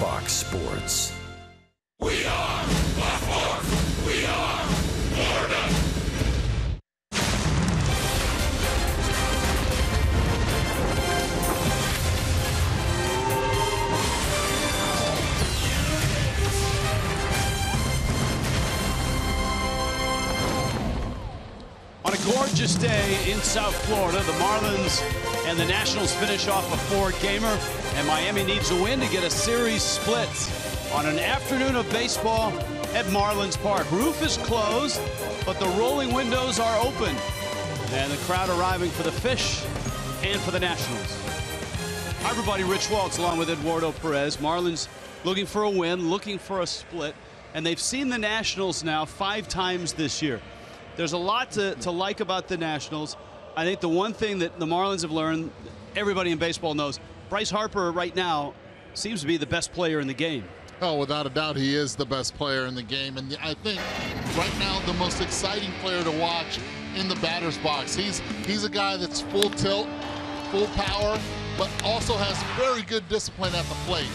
Fox Sports. We are Fox Sports. We are Florida. On a gorgeous day in South Florida, the Marlins and the Nationals finish off a four-gamer, and Miami needs a win to get a series split on an afternoon of baseball at Marlins Park. Roof is closed, but the rolling windows are open, and the crowd arriving for the Fish and for the Nationals. Hi, everybody. Rich Waltz along with Eduardo Perez. Marlins looking for a win, looking for a split, and they've seen the Nationals now 5 times this year. There's a lot to like about the Nationals. I think the one thing that the Marlins have learned, everybody in baseball knows, Bryce Harper right now seems to be the best player in the game. Oh, without a doubt, he is the best player in the game. And I think right now the most exciting player to watch in the batter's box. He's a guy that's full tilt, full power, but also has very good discipline at the plate.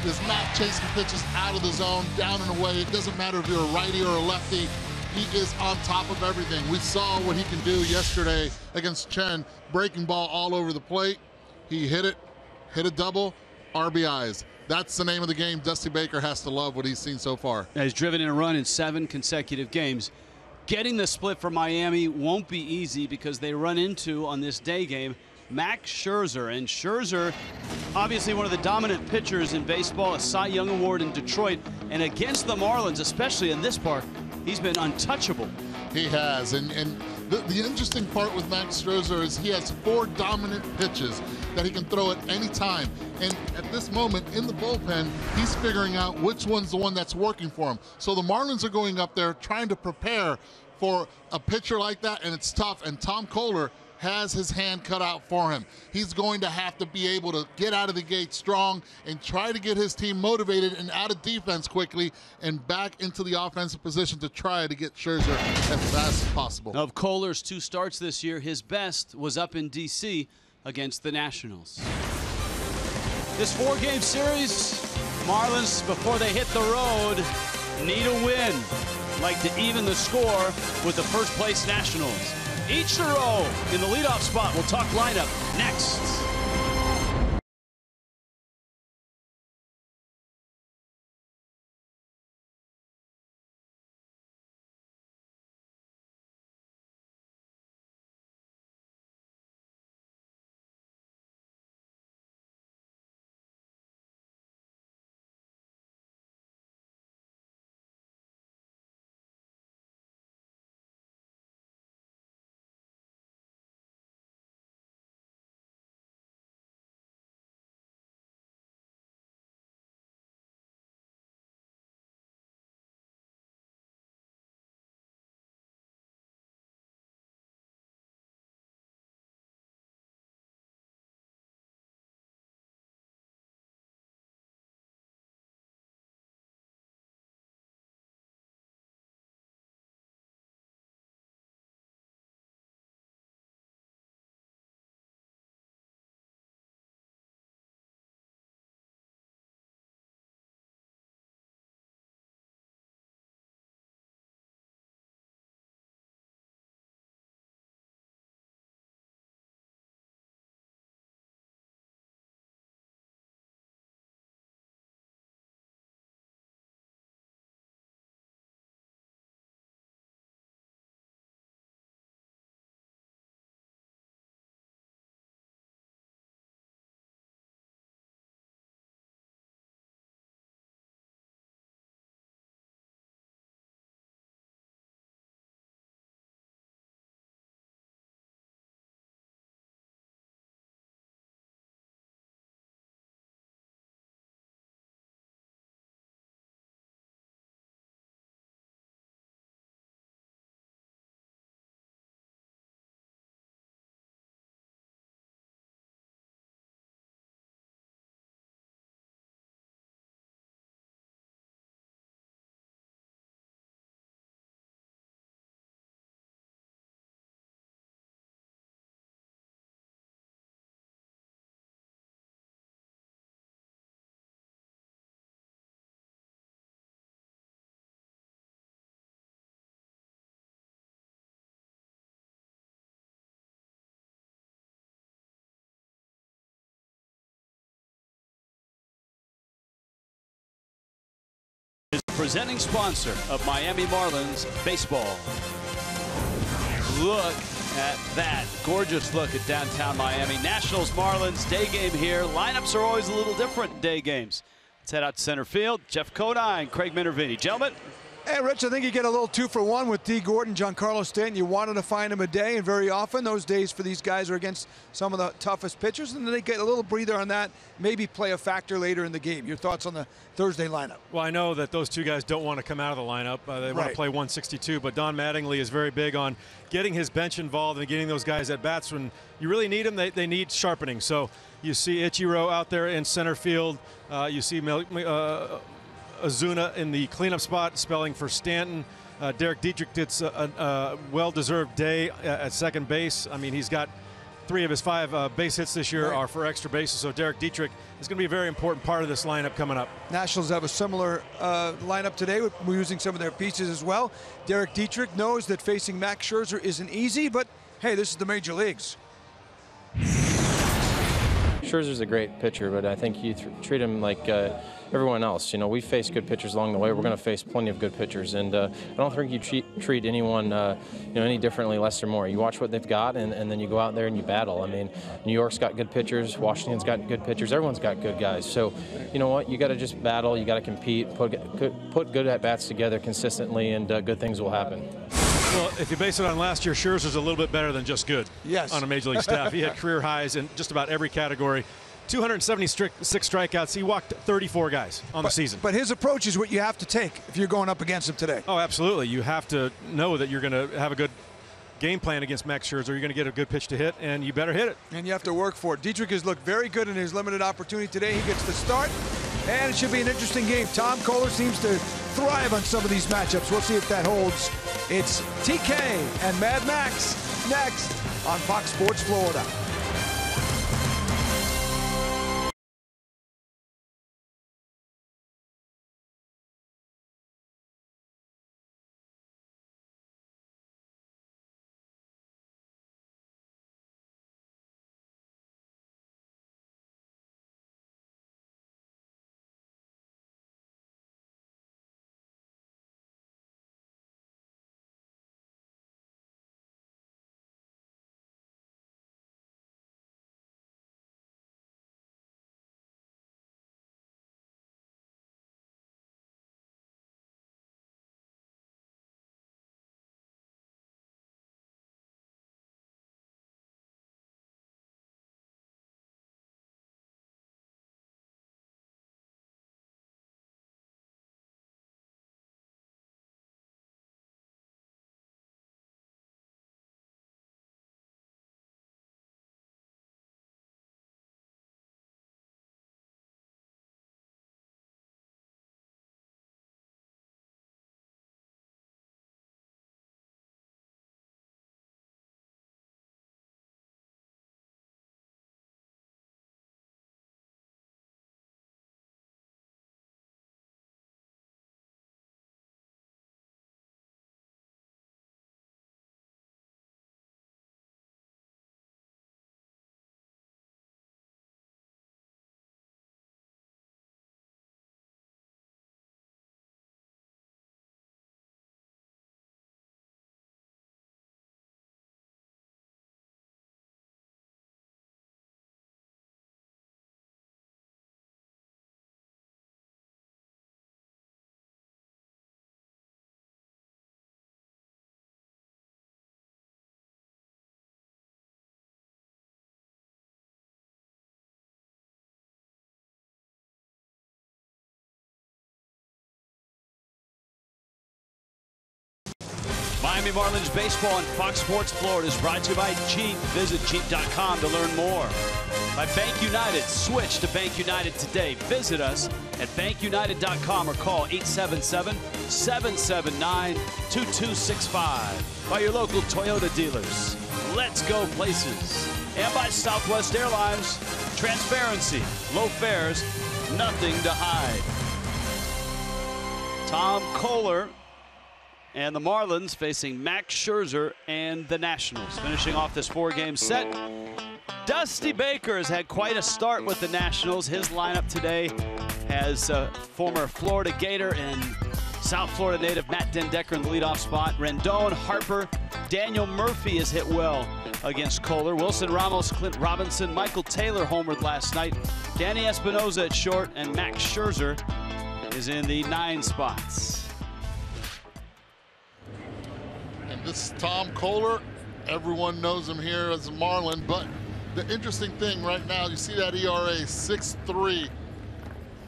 Is not chasing pitches out of the zone, down and away. It doesn't matter if you're a righty or a lefty. He is on top of everything. We saw what he can do yesterday against Chen, breaking ball all over the plate. He hit a double, RBIs. That's the name of the game. Dusty Baker has to love what he's seen so far. He's driven in a run in 7 consecutive games. Getting the split for Miami won't be easy because they run into, on this day game, Max Scherzer. And Scherzer, obviously one of the dominant pitchers in baseball, a Cy Young Award in Detroit. And against the Marlins, especially in this park, he's been untouchable. He has, and the interesting part with Max Scherzer is he has 4 dominant pitches that he can throw at any time. And at this moment in the bullpen, he's figuring out which one's the one that's working for him. So the Marlins are going up there trying to prepare for a pitcher like that, and it's tough. And Tom Kohler has his hand cut out for him. He's going to have to be able to get out of the gate strong and try to get his team motivated and out of defense quickly and back into the offensive position to try to get Scherzer as fast as possible. Of Kohler's 2 starts this year, his best was up in D.C. against the Nationals. This 4-game series, Marlins, before they hit the road, need a win. Like to even the score with the first-place Nationals. Ichiro in the leadoff spot. We'll talk lineup next. presenting sponsor of Miami Marlins baseball. Look at that. Gorgeous look at downtown Miami. Nationals Marlins day game here. Lineups are always a little different day games. Let's head out to center field. Jeff Conine, Craig Minervini. Gentlemen. Hey, Rich, I think you get a little 2-for-1 with D. Gordon, Giancarlo Stanton. You wanted to find him a day, and very often those days for these guys are against some of the toughest pitchers, and then they get a little breather on that, maybe play a factor later in the game. Your thoughts on the Thursday lineup? Well, I know that those two guys don't want to come out of the lineup. They want to play 162, but Don Mattingly is very big on getting his bench involved and getting those guys at bats when you really need them. They need sharpening. So you see Ichiro out there in center field. You see Ozuna in the cleanup spot, spelling for Stanton. Derek Dietrich did a well-deserved day at second base. I mean, he's got 3 of his 5 base hits this year are for extra bases, so Derek Dietrich is going to be a very important part of this lineup coming up. Nationals have a similar lineup today. We're using some of their pieces as well. Derek Dietrich knows that facing Max Scherzer isn't easy, but hey, this is the major leagues. Scherzer's a great pitcher, but I think you treat him like everyone else. You know, we face good pitchers along the way. We're going to face plenty of good pitchers, and I don't think you treat anyone any differently, less or more. You watch what they've got, and then you go out there and you battle. I mean, New York's got good pitchers, Washington's got good pitchers, everyone's got good guys. So, you know what? You got to just battle. You got to compete, put good at bats together consistently, and good things will happen. Well, if you base it on last year, Scherzer's a little bit better than just good. Yes. On a major league staff. He had career highs in just about every category. 276 strikeouts. He walked 34 guys on the season. But his approach is what you have to take if you're going up against him today. Oh, absolutely. You have to know that you're going to have a good game plan against Max Scherzer. You're going to get a good pitch to hit, and you better hit it. And you have to work for it. Dietrich has looked very good in his limited opportunity today. He gets the start, and it should be an interesting game. Tom Kohler seems to thrive on some of these matchups. We'll see if that holds. It's TK and Mad Max next on Fox Sports Florida. Miami Marlins baseball on Fox Sports Florida is brought to you by Jeep. Visit Jeep.com to learn more. By Bank United. Switch to Bank United today. Visit us at bankunited.com or call 877-779-2265. By your local Toyota dealers. Let's go places. And by Southwest Airlines. Transparency, low fares, nothing to hide. Tom Kohler and the Marlins facing Max Scherzer and the Nationals. Finishing off this 4-game set. Dusty Baker has had quite a start with the Nationals. His lineup today has former Florida Gator and South Florida native Matt den Dekker in the leadoff spot. Rendon, Harper, Daniel Murphy has hit well against Kohler. Wilson Ramos, Clint Robinson, Michael Taylor homered last night. Danny Espinosa at short, and Max Scherzer is in the 9 spots. And this is Tom Kohler. Everyone knows him here as a Marlin, but the interesting thing right now, you see that ERA, 6.3,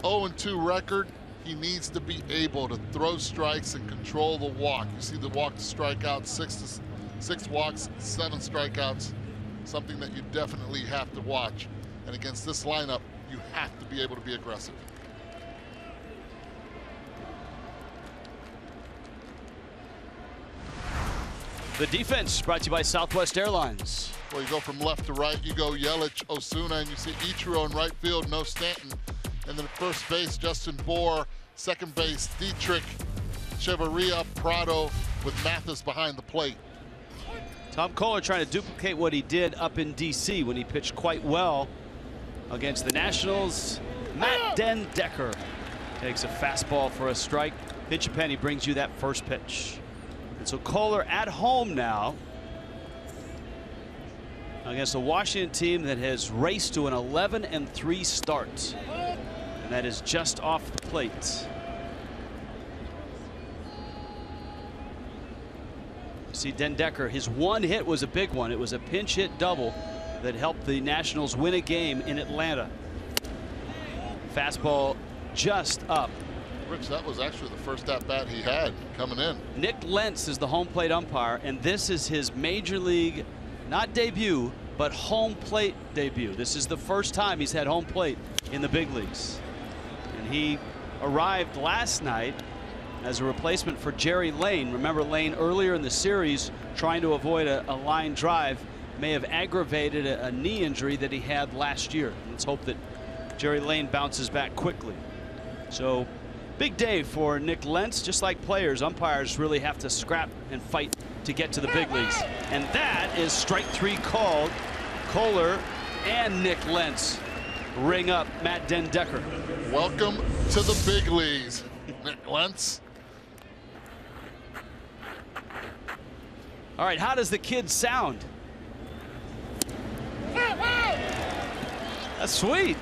0-2 record. He needs to be able to throw strikes and control the walk. You see the walk to strikeout, 6 walks, 7 strikeouts, something that you definitely have to watch. And against this lineup, you have to be able to be aggressive. The defense brought to you by Southwest Airlines. Well, you go from left to right, you go Yelich, Osuna, and you see Ichiro in right field, no Stanton. And then at first base, Justin Bour. Second base, Dietrich, Chavarria, Prado, with Mathis behind the plate. Tom Kohler trying to duplicate what he did up in D.C. when he pitched quite well against the Nationals. Matt den Dekker takes a fastball for a strike. Pitch a penny brings you that first pitch. And so Kohler at home now against a Washington team that has raced to an 11-3 start. And that is just off the plate. See den Dekker, his one hit was a big one. It was a pinch hit double that helped the Nationals win a game in Atlanta. Fastball just up. Rich, that was actually the first at-bat he had coming in. Nick Lentz is the home plate umpire, and this is his major league, not debut, but home plate debut. This is the first time he's had home plate in the big leagues. And he arrived last night as a replacement for Jerry Lane. Remember, Lane earlier in the series trying to avoid a line drive may have aggravated a knee injury that he had last year. Let's hope that Jerry Lane bounces back quickly. So big day for Nick Lentz. Just like players, umpires really have to scrap and fight to get to the big leagues. And that is strike 3 called. Kohler and Nick Lentz ring up Matt den Dekker. Welcome to the big leagues, Nick Lentz. All right, how does the kid sound? That's sweet.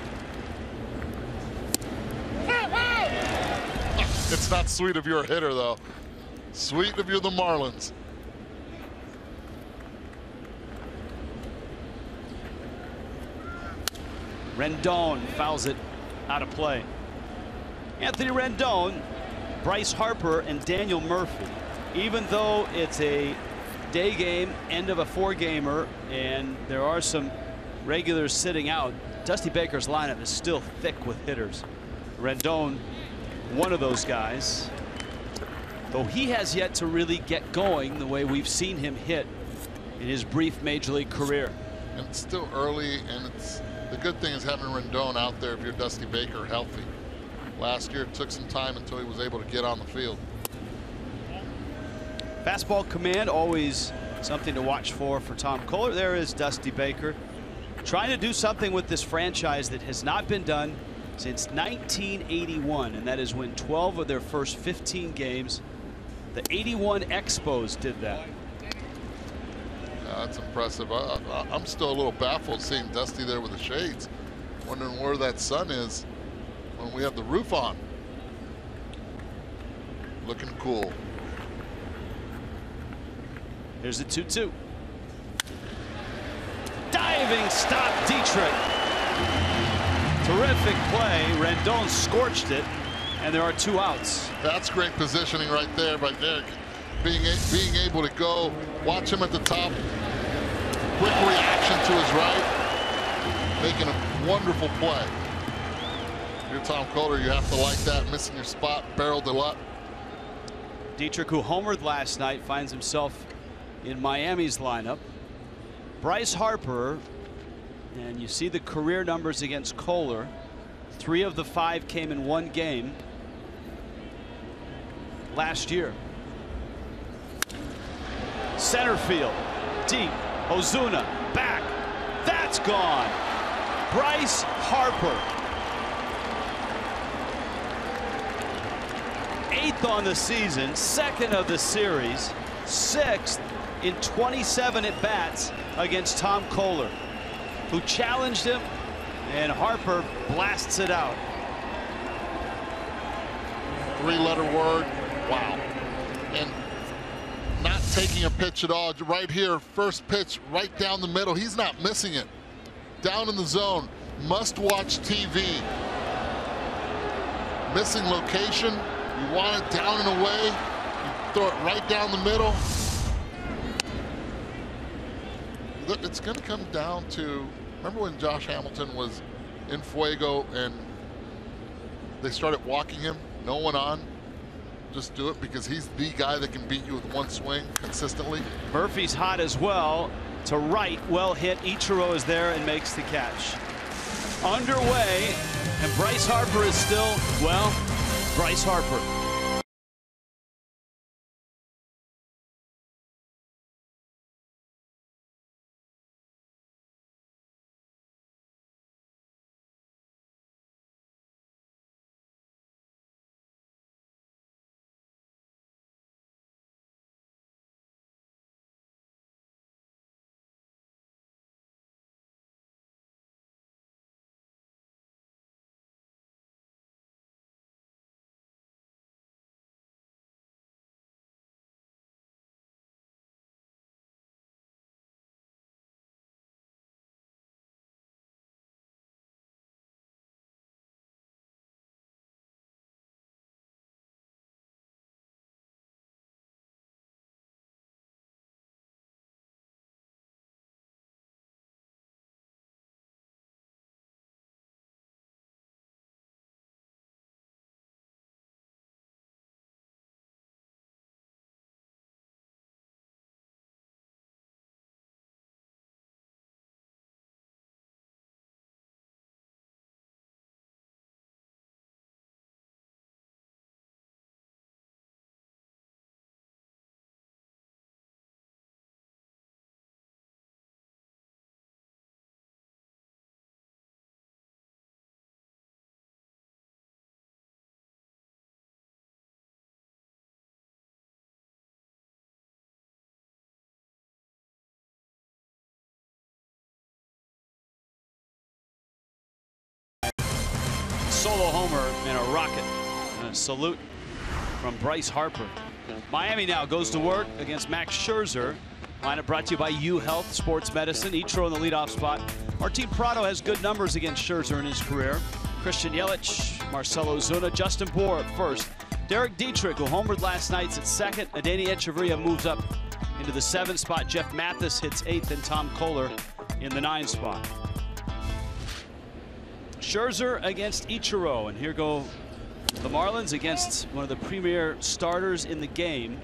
It's not sweet if you're a hitter, though. Sweet if you're the Marlins. Rendon fouls it out of play. Anthony Rendon, Bryce Harper, and Daniel Murphy. Even though it's a day game, end of a 4-gamer, and there are some regulars sitting out, Dusty Baker's lineup is still thick with hitters. Rendon, one of those guys, though he has yet to really get going the way we've seen him hit in his brief major league career. And it's still early, and the good thing is having Rendon out there if you're Dusty Baker healthy. Last year it took some time until he was able to get on the field. Fastball command, always something to watch for Tom Kohler. There is Dusty Baker trying to do something with this franchise that has not been done since 1981, and that is when 12 of their first 15 games, the 81 Expos did that. That's impressive. I'm still a little baffled seeing Dusty there with the shades, wondering where that sun is when we have the roof on. Looking cool. Here's the 2-2. Diving stop, Dietrich. Terrific play. Rendon scorched it, and there are 2 outs. That's great positioning right there by Derek. Being able to go, watch him at the top. Quick reaction to his right. Making a wonderful play. If you're Tom Kohler, you have to like that. Missing your spot, barreled it up. Dietrich, who homered last night, finds himself in Miami's lineup. Bryce Harper, and you see the career numbers against Kohler. 3 of the 5 came in 1 game last year. Center field, deep. Ozuna back. That's gone. Bryce Harper. 8th 7th on the season, 2nd of the series, 6th in 27 at-bats against Tom Koehler, who challenged him, and Harper blasts it out. 3-letter word. Wow. And not taking a pitch at all. Right here, first pitch right down the middle. He's not missing it. Down in the zone. Must watch TV. Missing location. You want it down and away. You throw it right down the middle. Look, it's going to come down to, remember when Josh Hamilton was in Fuego and they started walking him? No one on. Just do it because he's the guy that can beat you with one swing consistently. Murphy's hot as well. To right, well hit. Ichiro is there and makes the catch. Underway, and Bryce Harper is still, well, Bryce Harper. Solo homer and a rocket and a salute from Bryce Harper. Miami now goes to work against Max Scherzer. Lineup brought to you by UHealth Sports Medicine. Ichiro in the leadoff spot. Martin Prado has good numbers against Scherzer in his career. Christian Yelich, Marcell Ozuna, Justin Bour at first. Derek Dietrich, who homered last night, at second. Adeiny Hechavarria moves up into the 7th spot. Jeff Mathis hits 8th, and Tom Koehler in the 9th spot. Scherzer against Ichiro, and here go the Marlins against one of the premier starters in the game.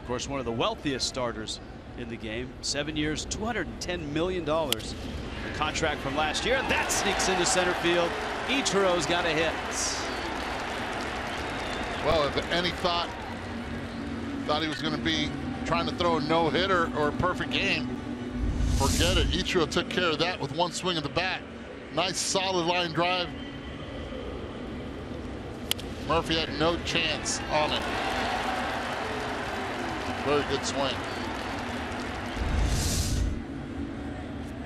Of course, one of the wealthiest starters in the game. 7 years, $210 million. The contract from last year. That sneaks into center field. Ichiro's got a hit. Well, if any thought he was going to be trying to throw a no-hitter or a perfect game, forget it. Ichiro took care of that with one swing of the bat. Nice solid line drive. Murphy had no chance on it. Very good swing.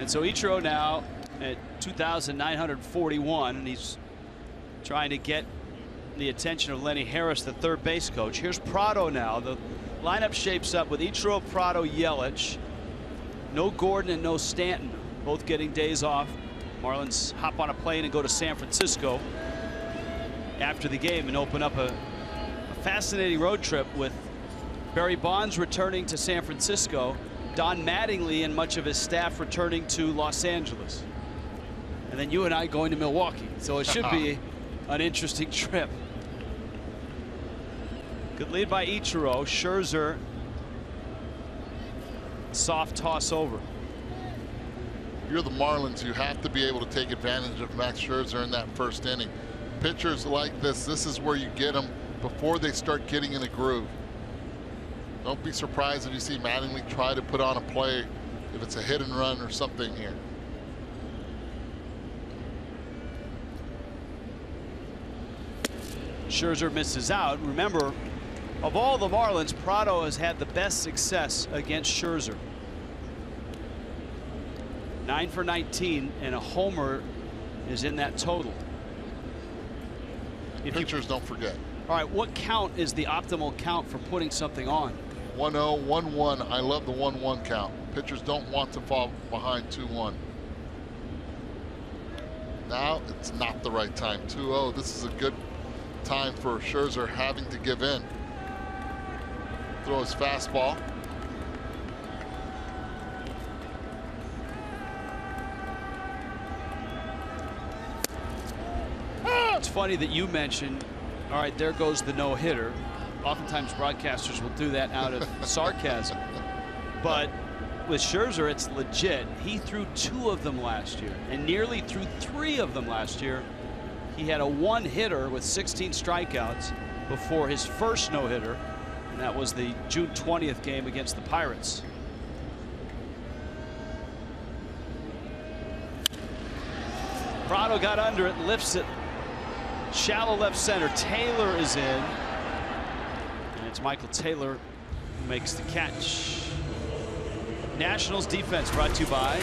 And so Ichiro now at 2,941, and he's trying to get the attention of Lenny Harris, the third base coach. Here's Prado now. The lineup shapes up with Ichiro, Prado, Yelich. No Gordon and no Stanton, both getting days off. Marlins hop on a plane and go to San Francisco after the game and open up a fascinating road trip with Barry Bonds returning to San Francisco, Don Mattingly and much of his staff returning to Los Angeles, and then you and I going to Milwaukee. So it should be an interesting trip. Good lead by Ichiro. Scherzer, soft toss over. You're the Marlins, you have to be able to take advantage of Max Scherzer in that first inning. Pitchers like this is where you get them before they start getting in a groove. Don't be surprised if you see Mattingly try to put on a play if it's a hit and run or something here. Scherzer misses out. Remember, of all the Marlins, Prado has had the best success against Scherzer. 9 for 19, and a homer is in that total. If Pitchers don't forget. All right, what count is the optimal count for putting something on? 1-0, 1-1. I love the 1-1 count. Pitchers don't want to fall behind 2-1. Now it's not the right time. 2-0. This is a good time for Scherzer having to give in. Throw his fastball. It's funny that you mentioned, all right, there goes the no-hitter. Oftentimes broadcasters will do that out of sarcasm. But with Scherzer, it's legit. He threw 2 of them last year and nearly threw 3 of them last year. He had a 1-hitter with 16 strikeouts before his first no-hitter, and that was the June 20th game against the Pirates. Prado got under it, lifts it. Shallow left center. Taylor is in. And it's Michael Taylor who makes the catch. Nationals defense brought to you by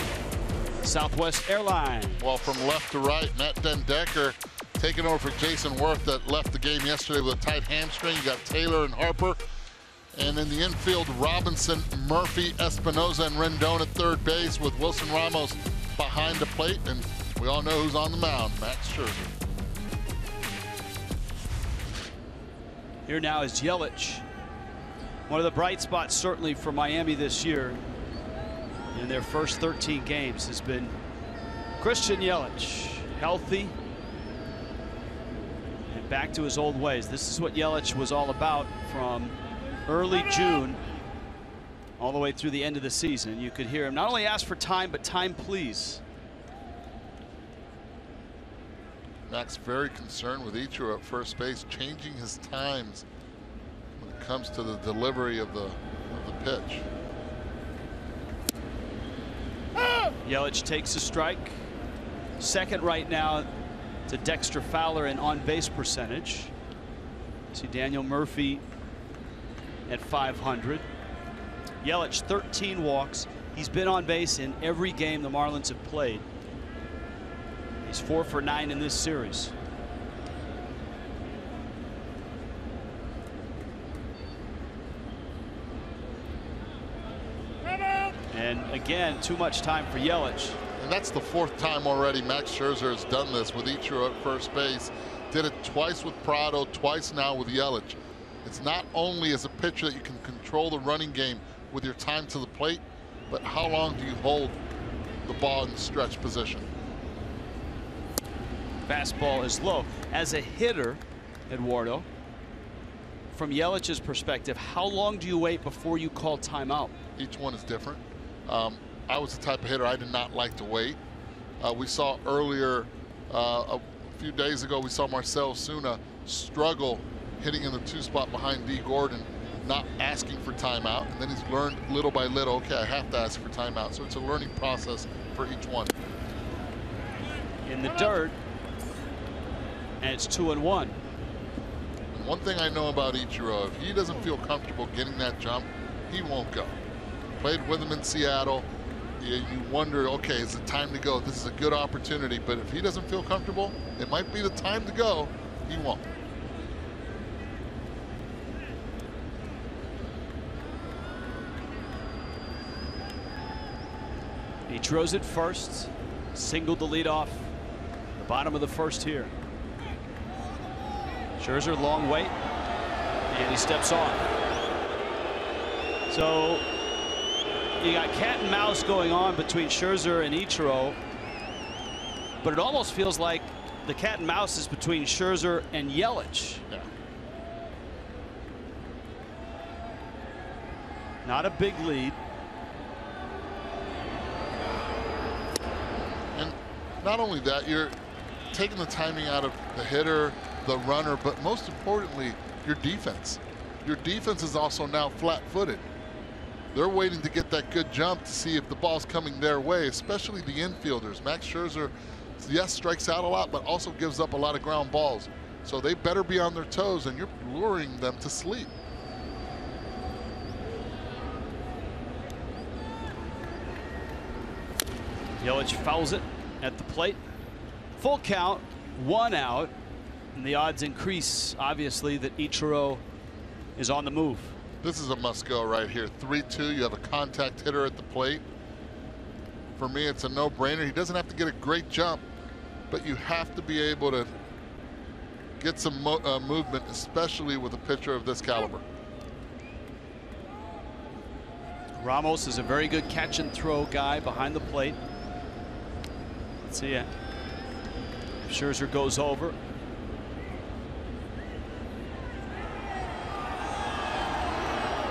Southwest Airlines. Well, from left to right, Matt Den Decker taking over for Jason Worth that left the game yesterday with a tight hamstring. You got Taylor and Harper. And in the infield, Robinson, Murphy, Espinoza, and Rendon at third base with Wilson Ramos behind the plate. And we all know who's on the mound, Max Scherzer. Here now is Yelich. One of the bright spots certainly for Miami this year in their first 13 games has been Christian Yelich. Healthy and back to his old ways. This is what Yelich was all about from early June all the way through the end of the season. You could hear him not only ask for time, but time please. Max very concerned with Ichiro at first base, changing his times when it comes to the delivery of the pitch. Yelich takes a strike. Second right now to Dexter Fowler in on-base percentage. See Daniel Murphy at 500. Yelich 13 walks. He's been on base in every game the Marlins have played. He's 4 for 9 in this series. And again, too much time for Yelich. And that's the 4th time already Max Scherzer has done this with Ichiro at first base. Did it twice with Prado, twice now with Yelich. It's not only as a pitcher that you can control the running game with your time to the plate, but how long do you hold the ball in the stretch position? Fastball is low. As a hitter, Eduardo, from Yelich's perspective, how long do you wait before you call timeout? Each one is different. I was the type of hitter I did not like to wait. We saw earlier, a few days ago, we saw Marcell Ozuna struggle hitting in the 2 spot behind D. Gordon, not asking for timeout. And then he's learned little by little, okay, I have to ask for timeout. So it's a learning process for each one. In the dirt. And it's 2-1. And one thing I know about Ichiro, if he doesn't feel comfortable getting that jump, he won't go. Played with him in Seattle. You wonder, okay, is it time to go? This is a good opportunity. But if he doesn't feel comfortable, it might be the time to go. He won't. He throws it first. Singled the lead off. The bottom of the first here. Scherzer, long wait, and he steps on. So you got cat and mouse going on between Scherzer and Ichiro, but it almost feels like the cat and mouse is between Scherzer and Yelich. Yeah. Not a big lead. And not only that, you're taking the timing out of the hitter, the runner, but most importantly, your defense. Your defense is also now flat-footed. They're waiting to get that good jump to see if the ball's coming their way, especially the infielders. Max Scherzer, yes, strikes out a lot, but also gives up a lot of ground balls. So they better be on their toes, and you're luring them to sleep. Yelich fouls it at the plate. Full count, 1 out, and the odds increase, obviously, that Ichiro is on the move. This is a must-go right here. 3-2, you have a contact hitter at the plate. For me, it's a no-brainer. He doesn't have to get a great jump, but you have to be able to get some movement, especially with a pitcher of this caliber. Ramos is a very good catch and throw guy behind the plate. Let's see it. Scherzer goes over.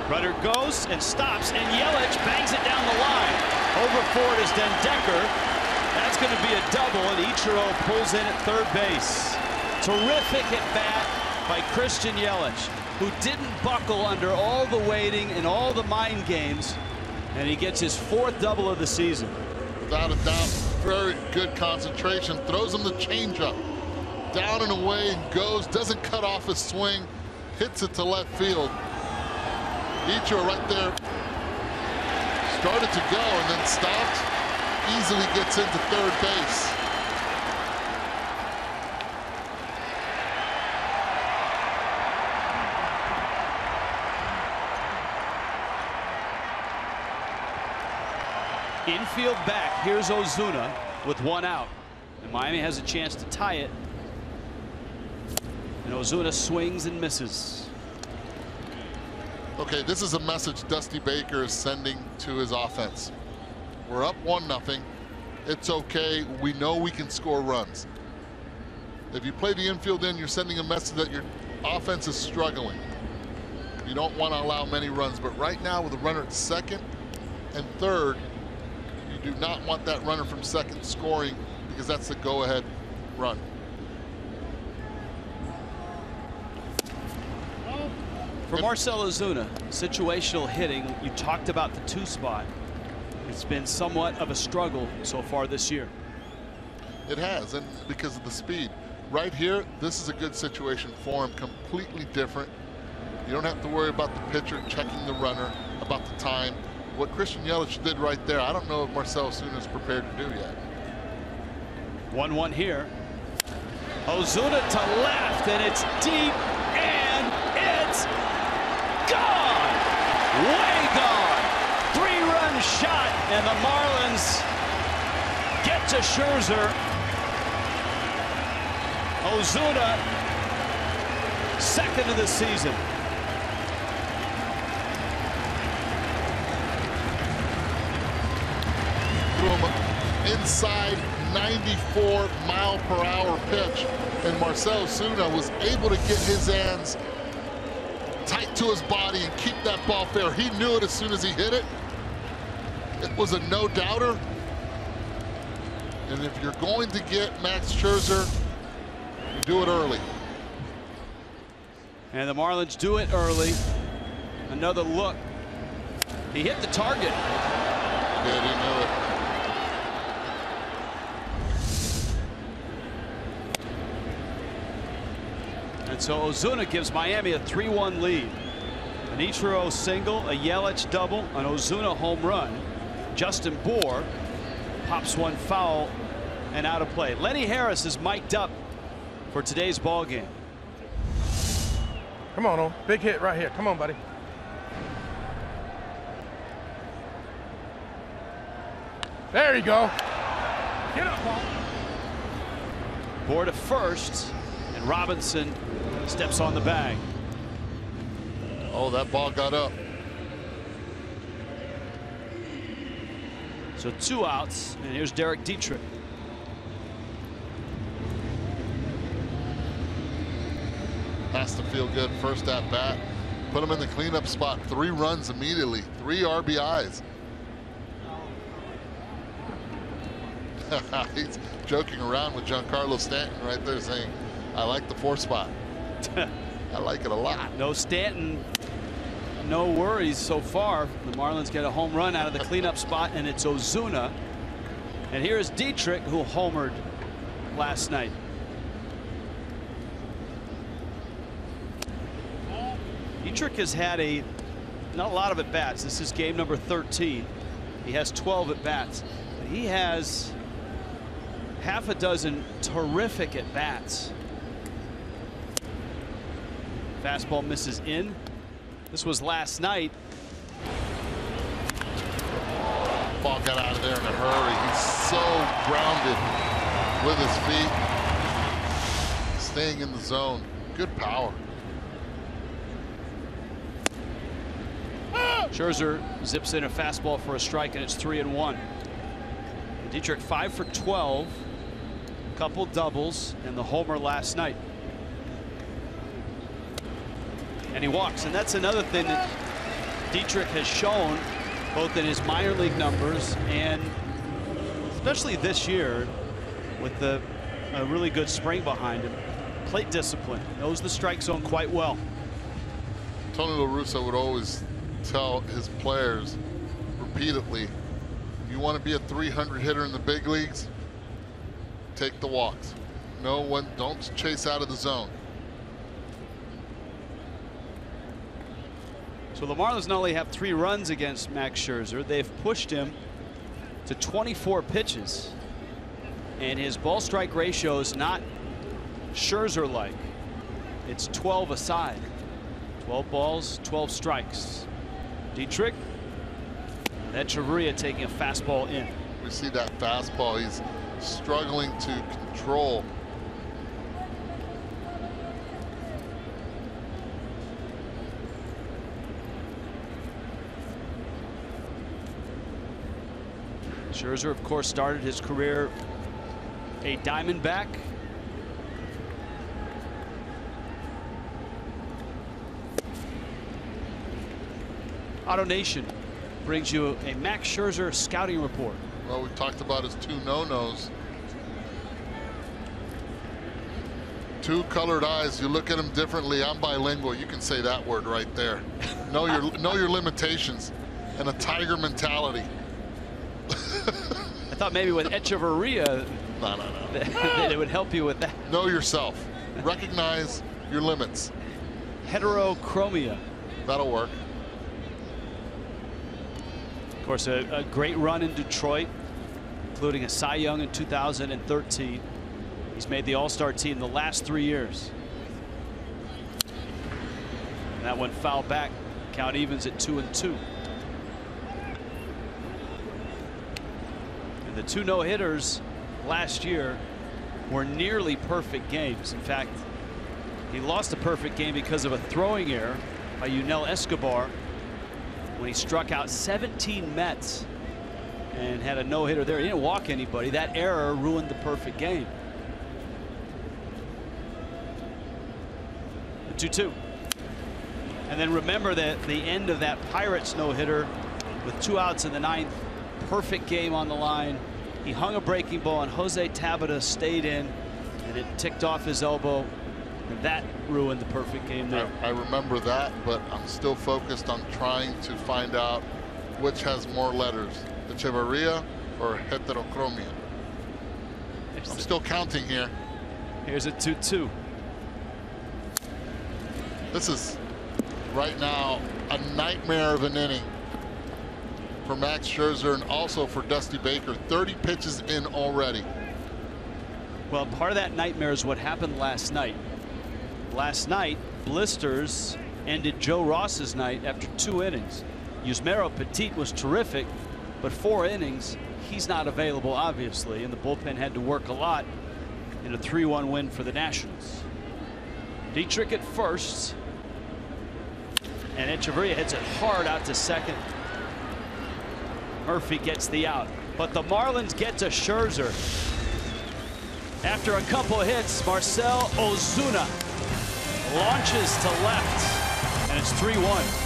Runner goes and stops, and Yelich bangs it down the line. Over for it is Dendecker. That's going to be a double, and Ichiro pulls in at third base. Terrific at bat by Christian Yelich, who didn't buckle under all the waiting and all the mind games, and he gets his 4th double of the season. Without a doubt, very good concentration. Throws him the changeup. Down and away and goes. Doesn't cut off his swing. Hits it to left field. Ichiro right there. Started to go and then stopped. Easily gets into third base. Infield back. Here's Ozuna with 1 out. And Miami has a chance to tie it. And Ozuna swings and misses. Okay, this is a message Dusty Baker is sending to his offense. We're up 1-0. It's okay. We know we can score runs. If you play the infield in, you're sending a message that your offense is struggling. You don't want to allow many runs. But right now, with a runner at second and third, you do not want that runner from second scoring, because that's the go-ahead run. For Marcell Ozuna, situational hitting, you talked about the 2 spot. It's been somewhat of a struggle so far this year. It has, and because of the speed. Right here, this is a good situation for him, completely different. You don't have to worry about the pitcher checking the runner, about the time. What Christian Yelich did right there, I don't know if Marcell Ozuna is prepared to do yet. 1-1 here. Ozuna to left, and it's deep, and it's gone! Way gone! 3-run shot, and the Marlins get to Scherzer. Ozuna, 2nd of the season. Threw him inside 94-mile-per-hour pitch, and Marcell Ozuna was able to get his hands tight to his body and keep that ball fair. He knew it as soon as he hit it. It was a no-doubter. And if you're going to get Max Scherzer, you do it early. And the Marlins do it early. Another look. He hit the target. Yeah, he knew it. And so Ozuna gives Miami a 3-1 lead. An Ichiro single, a Yelich double, an Ozuna home run. Justin Bour pops one foul and out of play. Lenny Harris is mic'd up for today's ball game. Come on, big hit right here. Come on, buddy. There you go. Get up, Paul. Bour to first, and Robinson steps on the bag. Oh, that ball got up. So 2 outs, and here's Derek Dietrich. Has to feel good first at bat. Put him in the cleanup spot. 3 runs immediately. 3 RBIs. He's joking around with Giancarlo Stanton right there saying, I like the 4 spot. I like it a lot. No Stanton, no worries so far. The Marlins get a home run out of the cleanup spot, and it's Ozuna. And here's Dietrich, who homered last night. Dietrich has had not a lot of at-bats. This is game number 13. He has 12 at-bats. He has half a dozen terrific at-bats. Fastball misses in. This was last night. Ball got out of there in a hurry. He's so grounded with his feet, staying in the zone. Good power. Scherzer zips in a fastball for a strike, and it's 3-1. Dietrich 5 for 12, couple doubles, and the homer last night. And he walks, and that's another thing that Dietrich has shown both in his minor league numbers and especially this year with a really good spring behind him. Plate discipline, knows the strike zone quite well. Tony La Russa would always tell his players repeatedly, you want to be a 300 hitter in the big leagues, take the walks. No one, don't chase out of the zone. So the Marlins not only have 3 runs against Max Scherzer, they've pushed him to 24 pitches. And his ball strike ratio is not Scherzer-like. It's 12 aside. 12 balls, 12 strikes. Dietrich, Echeverria taking a fastball in. We see that fastball. He's struggling to control. Scherzer, of course, started his career a Diamondback. AutoNation brings you a Max Scherzer scouting report. Well, we talked about his 2 no-nos. 2 colored eyes. You look at him differently. I'm bilingual. You can say that word right there. Know your limitations and a tiger mentality. I thought maybe with Echeverria No. that it would help you with that. Know yourself. Recognize your limits. Heterochromia. That'll work. Of course, a great run in Detroit, including a Cy Young in 2013. He's made the All-Star team the last 3 years. And that one fouled back. Count evens at 2-2. And the 2 no-hitters last year were nearly perfect games. In fact, he lost a perfect game because of a throwing error by Yunel Escobar when he struck out 17 Mets and had a no-hitter there. He didn't walk anybody. That error ruined the perfect game. 2-2. And then remember that the end of that Pirates no-hitter with 2 outs in the 9th. Perfect game on the line. He hung a breaking ball and Jose Tabata stayed in, and it ticked off his elbow, and that ruined the perfect game there. I remember that, but I'm still focused on trying to find out which has more letters, Echeverria or Heterochromia. I'm still counting here. Here's a 2-2. This is right now a nightmare of an inning for Max Scherzer and also for Dusty Baker. 30 pitches in already. Well, part of that nightmare is what happened last night. Last night, blisters ended Joe Ross's night after 2 innings. Yusmeiro Petit was terrific, but 4 innings, he's not available, obviously, and the bullpen had to work a lot in a 3-1 win for the Nationals. Dietrich at first, and Echeverria hits it hard out to second. Murphy gets the out, but the Marlins get to Scherzer. After a couple hits, Marcell Ozuna launches to left, and it's 3-1.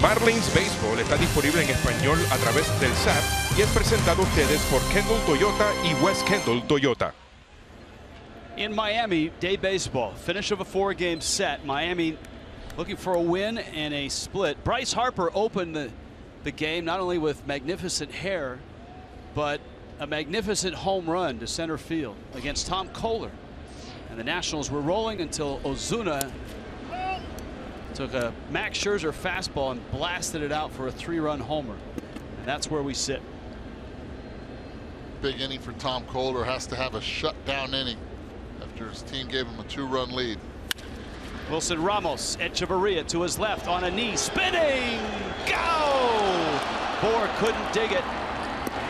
Marlins Baseball está disponible en español a través del SAP y es presentado a ustedes por Kendall Toyota y West Kendall Toyota. In Miami, day baseball, finish of a 4-game set. Miami looking for a win and a split. Bryce Harper opened the game not only with magnificent hair, but a magnificent home run to center field against Tom Kohler. And the Nationals were rolling until Ozuna took a Max Scherzer fastball and blasted it out for a 3-run homer. And that's where we sit. Big inning for Tom Kohler. Has to have a shutdown inning after his team gave him a 2-run lead. Wilson Ramos, Echeverria to his left on a knee, spinning, go! Bohr couldn't dig it,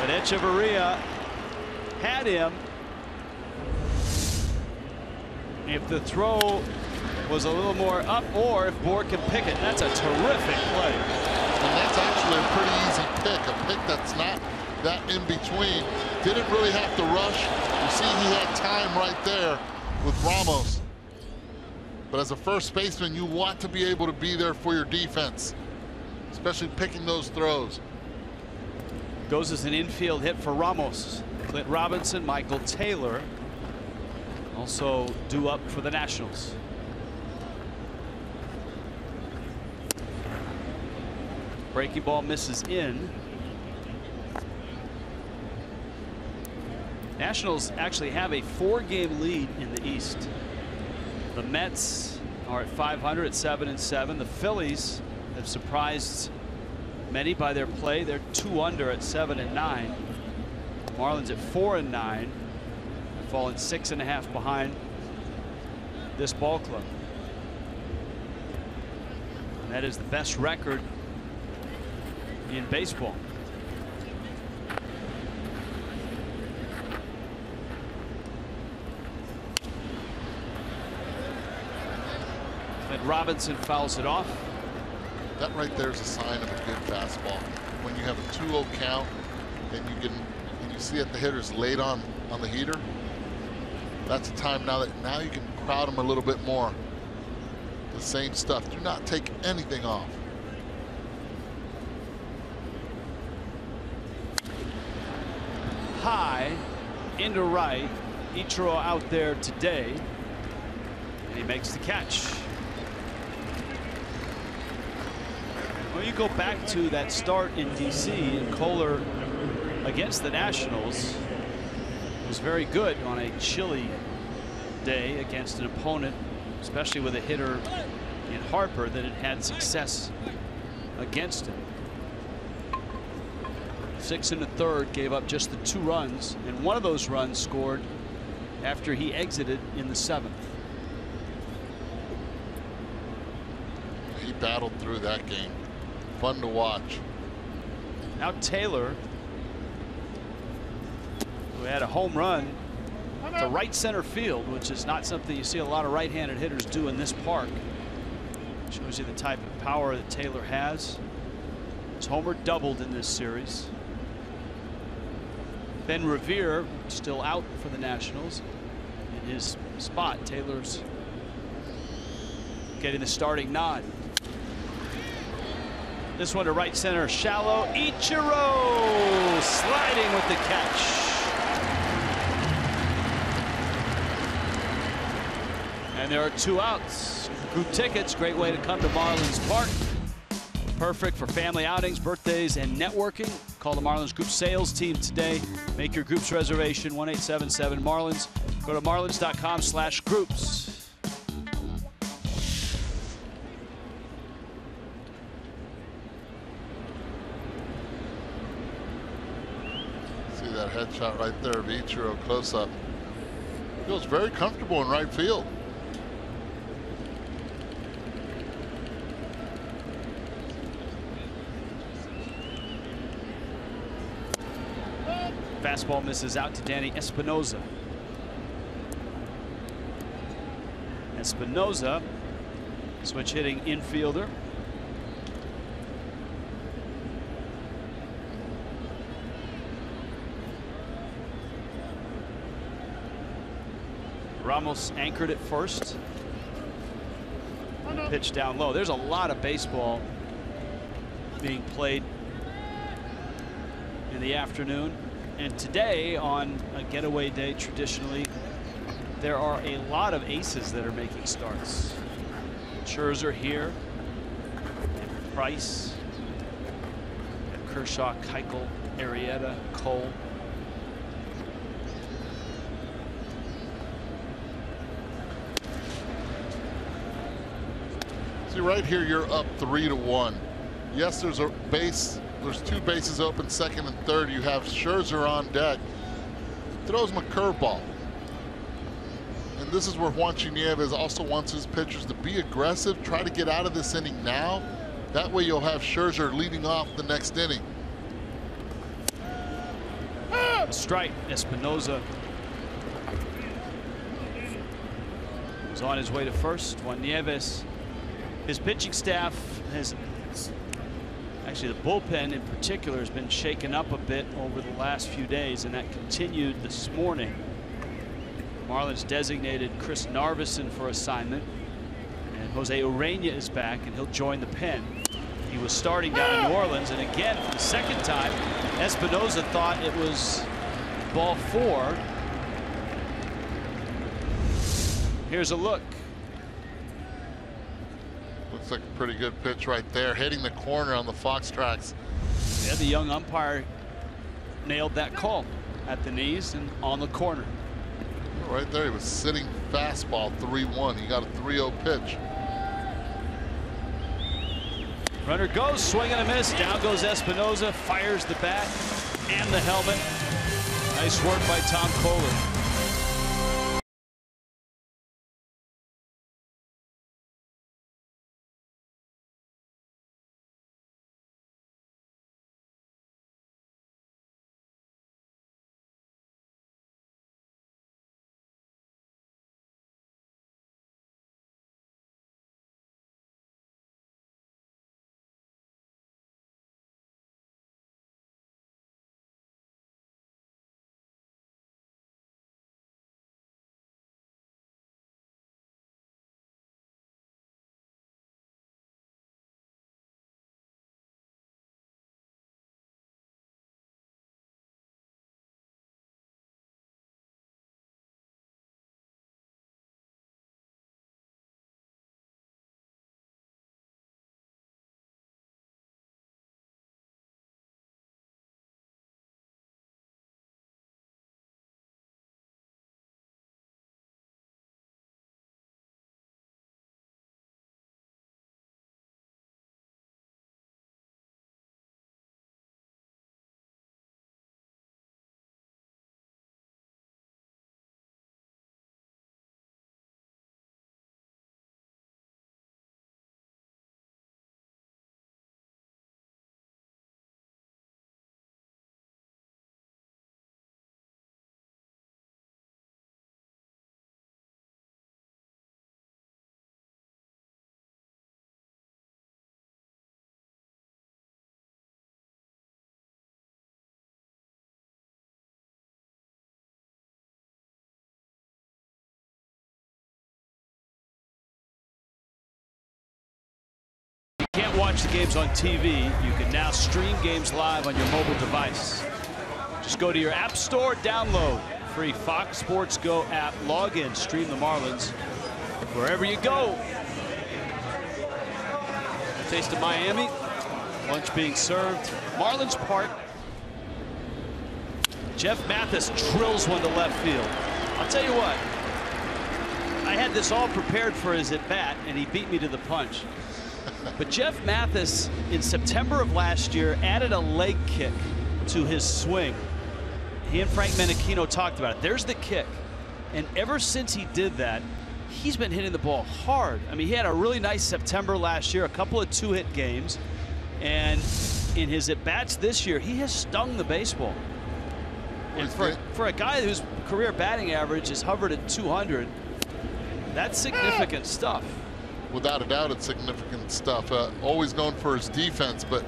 but Echeverria had him. If the throw was a little more up, or if Bohr can pick it, that's a terrific play. And that's actually a pretty easy pick, a pick that's not that in between. Didn't really have to rush. You see he had time right there with Ramos. But as a first baseman, you want to be able to be there for your defense, especially picking those throws. Goes as an infield hit for Ramos. Clint Robinson, Michael Taylor also due up for the Nationals. Breaking ball misses in. Nationals actually have a 4-game lead in the East. The Mets are at 500 at 7-7. The Phillies have surprised many by their play. They're 2 under at 7-9. Marlins at 4-9. They've fallen 6.5 behind this ball club. And that is the best record in baseball. And Robinson fouls it off. That right there is a sign of a good fastball. When you have a 2-0 count and you see that the hitter's late on the heater, that's a time now you can crowd him a little bit more. The same stuff. Do not take anything off. High into right. Ichiro out there today, and he makes the catch. Well, you go back to that start in DC, and Kohler against the Nationals was very good on a chilly day against an opponent, especially with a hitter in Harper that had had success against him. 6 1/3, gave up just the 2 runs, and one of those runs scored after he exited in the 7th. He battled through that game. Fun to watch. Now Taylor, who had a home run to right center field, which is not something you see a lot of right-handed hitters do in this park. Shows you the type of power that Taylor has. His homer doubled in this series. Ben Revere still out for the Nationals. In his spot, Taylor's getting the starting nod. This one to right center, shallow. Ichiro sliding with the catch. And there are 2 outs. Group tickets, great way to come to Marlins Park. Perfect for family outings, birthdays, and networking. Call the Marlins Group sales team today. Make your group's reservation, 1-877-MARLINS. Go to marlins.com/groups. See that headshot right there of Ichiro close up. Feels very comfortable in right field. Fastball misses out to Danny Espinosa. Espinosa, switch hitting infielder. Ramos anchored at first. Pitch down low. There's a lot of baseball being played in the afternoon. And today, on a getaway day, traditionally, there are a lot of aces that are making starts. Scherzer here, and Price, and Kershaw, Keuchel, Arrieta, Cole. See, right here, you're up 3-1. Yes, there's a base. There's 2 bases open, second and third. You have Scherzer on deck. Throws him a curveball. And this is where Juanchi Nieves also wants his pitchers to be aggressive, try to get out of this inning now. That way you'll have Scherzer leading off the next inning. Strike. Espinosa is on his way to first. Juan Nieves. His pitching staff has, actually the bullpen in particular, has been shaken up a bit over the last few days, and that continued this morning. Marlins designated Chris Narveson for assignment, and Jose Urena is back, and he'll join the pen. He was starting down in New Orleans, and again for the second time, Espinosa thought it was ball 4. Here's a look. Looks like a pretty good pitch right there, hitting the corner on the Fox tracks. Yeah, the young umpire nailed that call at the knees and on the corner. Right there, he was sitting fastball 3-1. He got a 3-0 pitch. Runner goes, swing and a miss. Down goes Espinosa, fires the bat and the helmet. Nice work by Tom Kohler. Can't watch the games on TV. You can now stream games live on your mobile device. Just go to your app store, download free Fox Sports Go app, log in, stream the Marlins wherever you go. Taste of Miami, lunch being served. Marlins Park. Jeff Mathis drills one to left field. I'll tell you what, I had this all prepared for his at bat, and he beat me to the punch. But Jeff Mathis, in September of last year, added a leg kick to his swing. He and Frank Menechino talked about it. There's the kick. And ever since he did that, he's been hitting the ball hard. I mean, he had a really nice September last year, a couple of 2-hit games. And in his at-bats this year, he has stung the baseball. And for a guy whose career batting average is hovered at 200, that's significant stuff. Without a doubt, it's significant stuff. Always known for his defense, but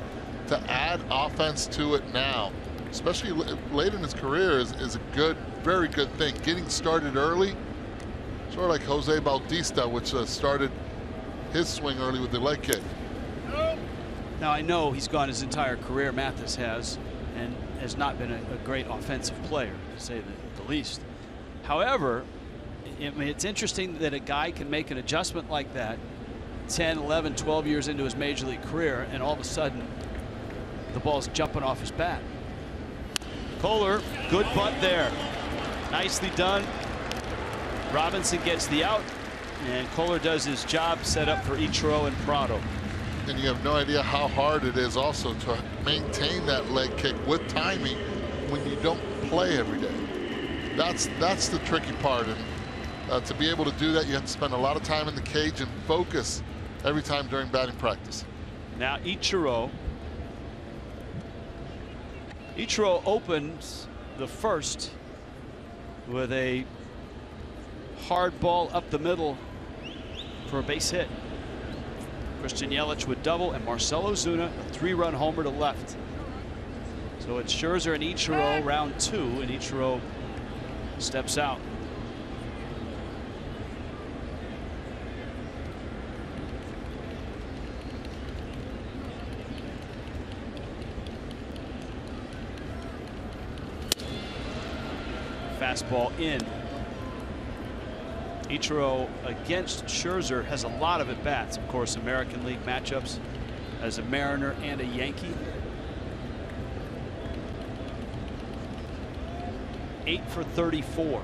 to add offense to it now, especially late in his career, is a good, very good thing. Getting started early, sort of like Jose Bautista, which started his swing early with the leg kick. Now, I know he's gone his entire career, Mathis has, and has not been a great offensive player, to say the least. However, I mean, it's interesting that a guy can make an adjustment like that 10, 11, 12 years into his major league career, and all of a sudden the ball's jumping off his bat. Kohler, good bunt there. Nicely done. Robinson gets the out, and Kohler does his job, set up for Ichiro and Prado. And you have no idea how hard it is also to maintain that leg kick with timing when you don't play every day. That's the tricky part, and to be able to do that, you have to spend a lot of time in the cage and focus every time during batting practice. Now Ichiro opens the first with a hard ball up the middle for a base hit. Christian Yelich would double, and Marcell Ozuna a 3-run homer to left. So it's Scherzer and Ichiro round 2, and Ichiro steps out. Fastball in. Ichiro against Scherzer has a lot of at-bats. Of course, American League matchups as a Mariner and a Yankee. 8 for 34.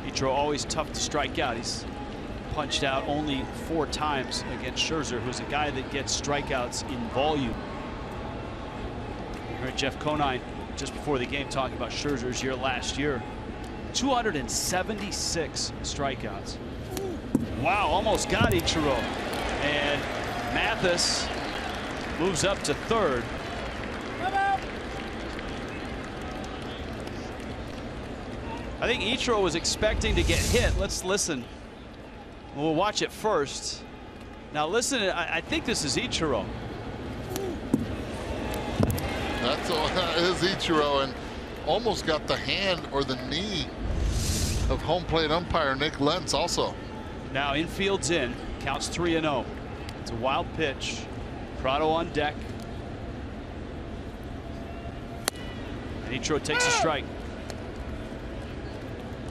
Ichiro always tough to strike out. He's punched out only 4 times against Scherzer, who's a guy that gets strikeouts in volume. You heard Jeff Conine just before the game talking about Scherzer's year last year. 276 strikeouts. Wow, almost got Ichiro. And Mathis moves up to third. I think Ichiro was expecting to get hit. Let's listen. We'll watch it first. Now listen, I think this is Ichiro. That is Ichiro, and almost got the hand or the knee of home plate umpire Nick Lentz also. Now infield's in, counts 3-0. It's a wild pitch. Prado on deck. And Ichiro takes a strike.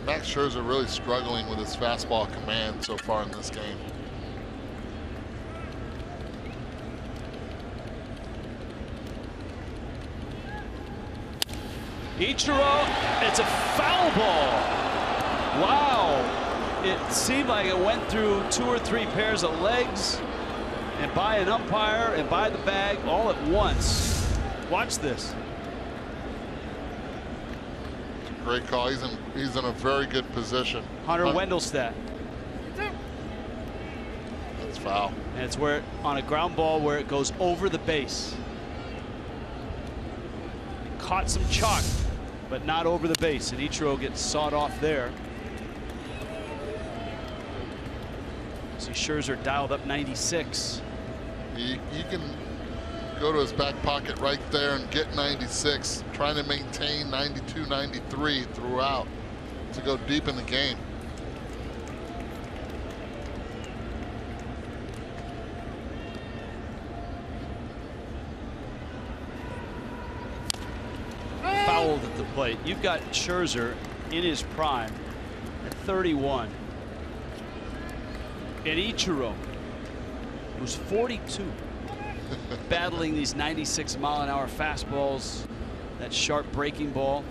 Max Scherzer really struggling with his fastball command so far in this game. Ichiro, it's a foul ball. Wow. It seemed like it went through 2 or 3 pairs of legs and by an umpire and by the bag all at once. Watch this. Great call. He's in a very good position. Hunter Wendelstedt. That's foul. And it's where on a ground ball where it goes over the base. Caught some chalk, but not over the base, and Ichiro gets sawed off there. See Scherzer dialed up 96. He can go to his back pocket right there and get 96, trying to maintain 92, 93 throughout to go deep in the game. Fouled at the plate. You've got Scherzer in his prime at 31. And Ichiro, who's 42, battling these 96-mile-an-hour fastballs, that sharp breaking ball.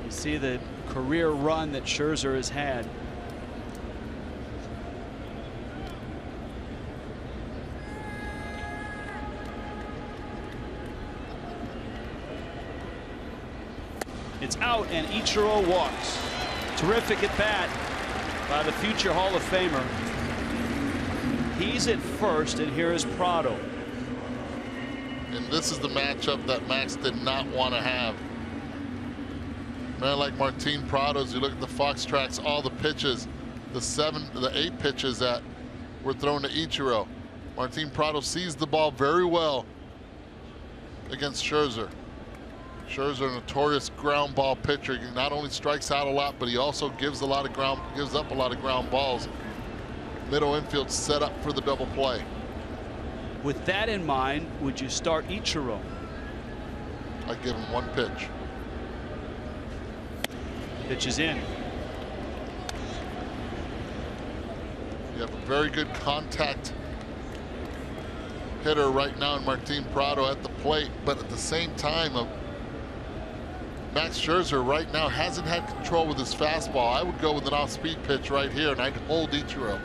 You see the career run that Scherzer has had. It's out, and Ichiro walks. Terrific at bat by the future Hall of Famer. He's at first, and here is Prado. And this is the matchup that Max did not want to have. Man like Martin Prado, as you look at the Fox tracks, all the pitches, the 8 pitches that were thrown to Ichiro. Martin Prado sees the ball very well against Scherzer. Scherzer, a notorious ground ball pitcher. He not only strikes out a lot, but he also gives up a lot of ground balls. Middle infield set up for the double play. With that in mind, would you start Ichiro? I'd give him 1 pitch. Pitch is in. You have a very good contact hitter right now in Martin Prado at the plate, but at the same time, Max Scherzer right now hasn't had control with his fastball. I would go with an off-speed pitch right here, and I'd hold Ichiro.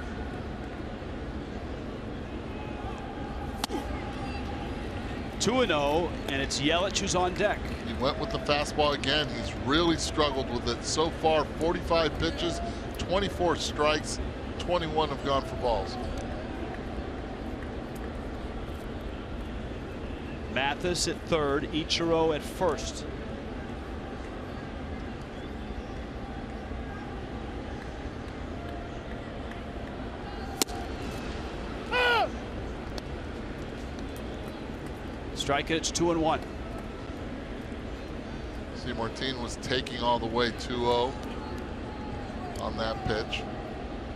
(2-0), and it's Yelich who's on deck. He went with the fastball again. He's really struggled with it so far. 45 pitches, 24 strikes, 21 have gone for balls. Mathis at third, Ichiro at first. Strike it, it's 2-1. See, Martin was taking all the way 2-0 on that pitch.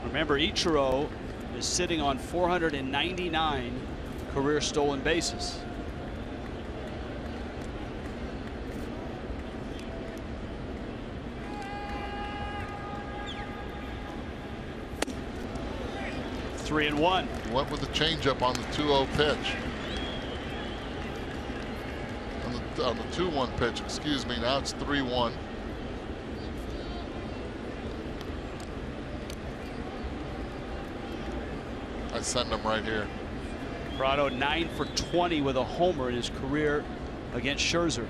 Remember, Ichiro is sitting on 499 career stolen bases. Three and one. He went with the changeup on the 2-0 pitch. On the 2-1 pitch, excuse me. Now it's 3-1. I send him right here. Prado 9 for 20 with a homer in his career against Scherzer.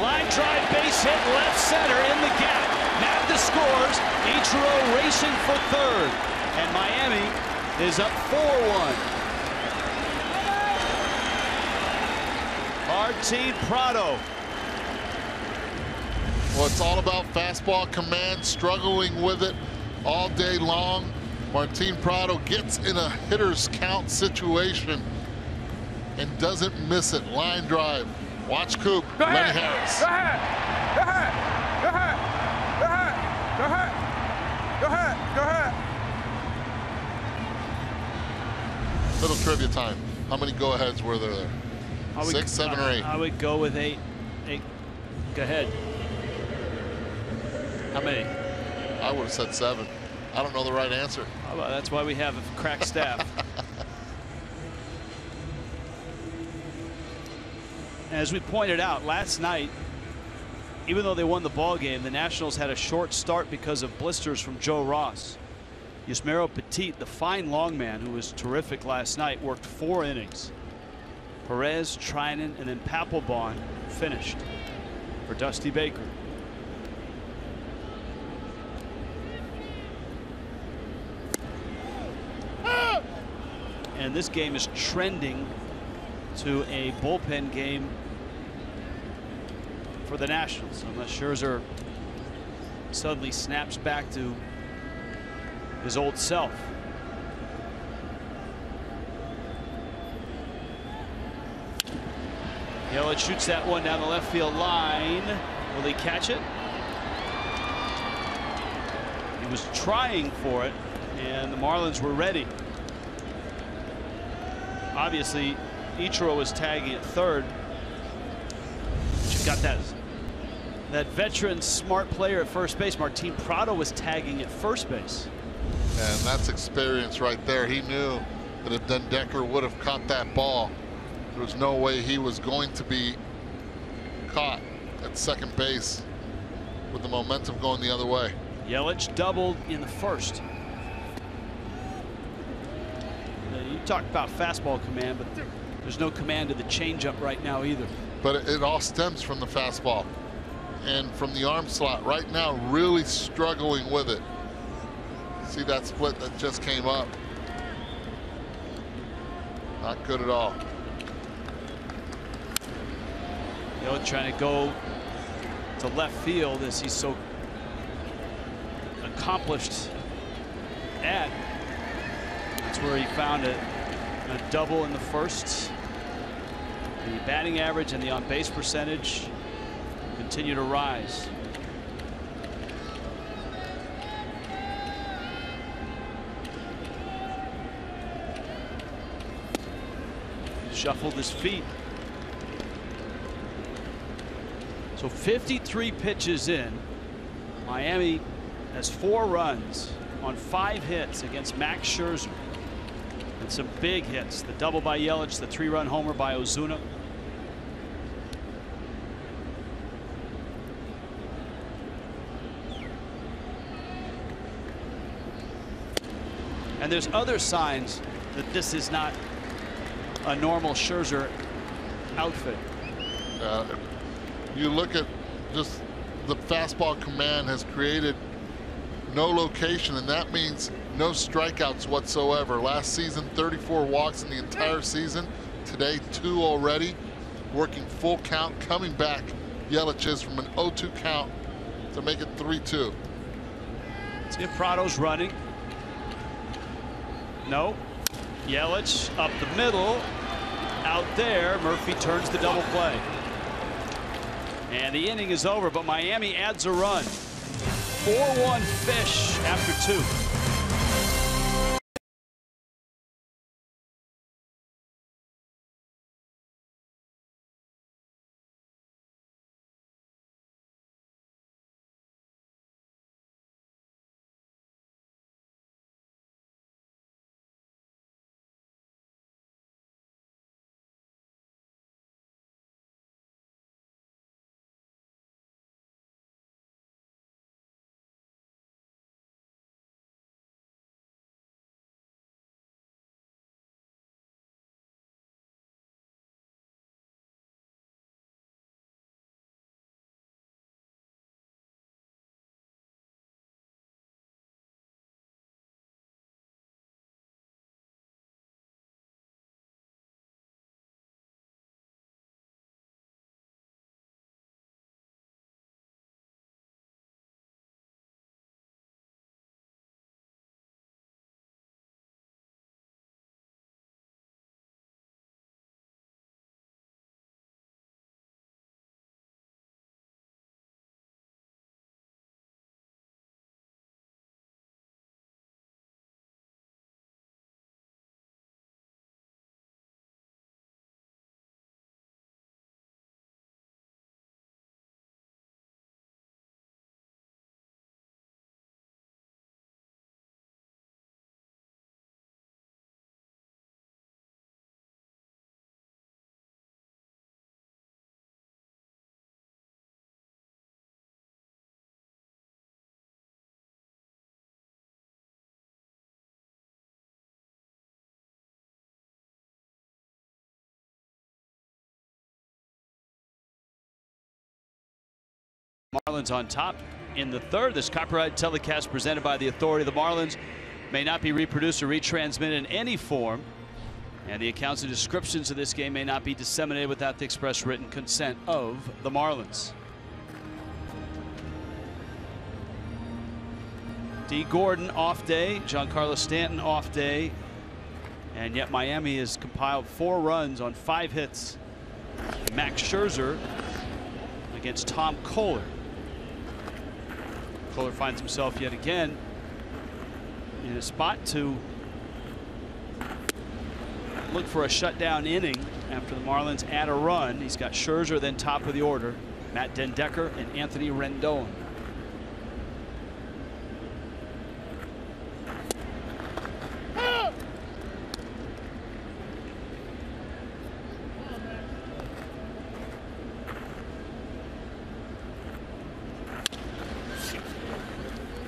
Line drive, base hit, left center in the gap. Mathis scores. Ichiro racing for third, and Miami is up 4-1. Martin Prado. Well, it's all about fastball command, struggling with it all day long. Martin Prado gets in a hitter's count situation and doesn't miss it. Line drive. Watch Coop. Go Lenny ahead. Harris. Go ahead. Go ahead. Go ahead. Go ahead. Go ahead. Go ahead. Go ahead. Little trivia time. How many go-aheads were there? 6, 7, or 8? I would go with 8. 8. Go ahead. How many? I would have said 7. I don't know the right answer. Well, that's why we have a crack staff. As we pointed out last night, even though they won the ball game, the Nationals had a short start because of blisters from Joe Ross. Yusmeiro Petit, the fine long man who was terrific last night, worked 4 innings. Perez, Treinen, and then Papelbon finished for Dusty Baker. And this game is trending to a bullpen game for the Nationals, unless Scherzer suddenly snaps back to his old self. Yelich shoots that one down the left field line. Will he catch it? He was trying for it, and the Marlins were ready. Obviously, Ichiro was tagging at third. You've got that veteran smart player at first base. Martin Prado was tagging at first base. And that's experience right there. He knew that if Den Decker would have caught that ball, there was no way he was going to be caught at second base with the momentum going the other way. Yelich doubled in the first. You talked about fastball command, but there's no command to the changeup right now either. But it all stems from the fastball and from the arm slot. Right now, really struggling with it. See that split that just came up? Not good at all. Yelich trying to go to left field as he's so accomplished at. That's where he found it. A double in the first. The batting average and the on-base percentage continue to rise. He shuffled his feet. So 53 pitches in. Miami has 4 runs on 5 hits against Max Scherzer. And some big hits. The double by Yelich, the 3-run homer by Ozuna. And there's other signs that this is not a normal Scherzer outfit. You look at just the fastball command has created no location, and that means no strikeouts whatsoever. Last season, 34 walks in the entire season. Today, 2 already. Working full count, coming back. Yelich is from an 0-2 count to make it 3-2. See if Prado's running. No. Yelich up the middle. Out there, Murphy turns the double play. And the inning is over, but Miami adds a run. 4-1 Fish after 2. Marlins on top in the third. This copyright telecast presented by the authority of the Marlins may not be reproduced or retransmitted in any form, and the accounts and descriptions of this game may not be disseminated without the express written consent of the Marlins. D. Gordon off day, Giancarlo Stanton off day, and yet Miami has compiled 4 runs on 5 hits. Max Scherzer against Tom Koehler. Koehler finds himself yet again in a spot to look for a shutdown inning after the Marlins add a run. He's got Scherzer, then top of the order, Matt Den Decker and Anthony Rendon.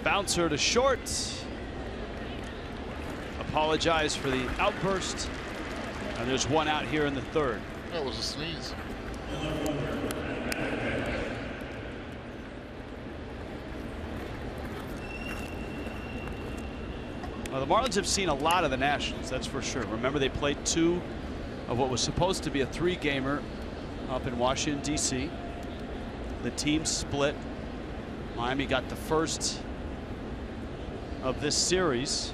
Bouncer to short. Apologize for the outburst. And there's 1 out here in the third. That was a sneeze. Well, the Marlins have seen a lot of the Nationals, that's for sure. Remember, they played 2 of what was supposed to be a 3-gamer up in Washington, D.C. The team split. Miami got the first of this series.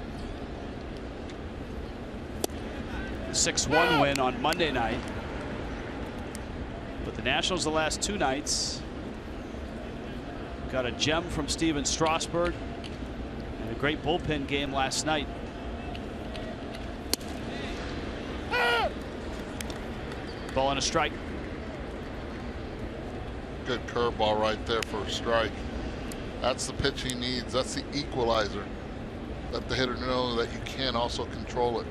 the 6-1 win on Monday night. But the Nationals the last 2 nights got a gem from Steven Strasburg and a great bullpen game last night. Ball and a strike. Good curveball right there for a strike. That's the pitch he needs. That's the equalizer. Let the hitter know that you can also control it.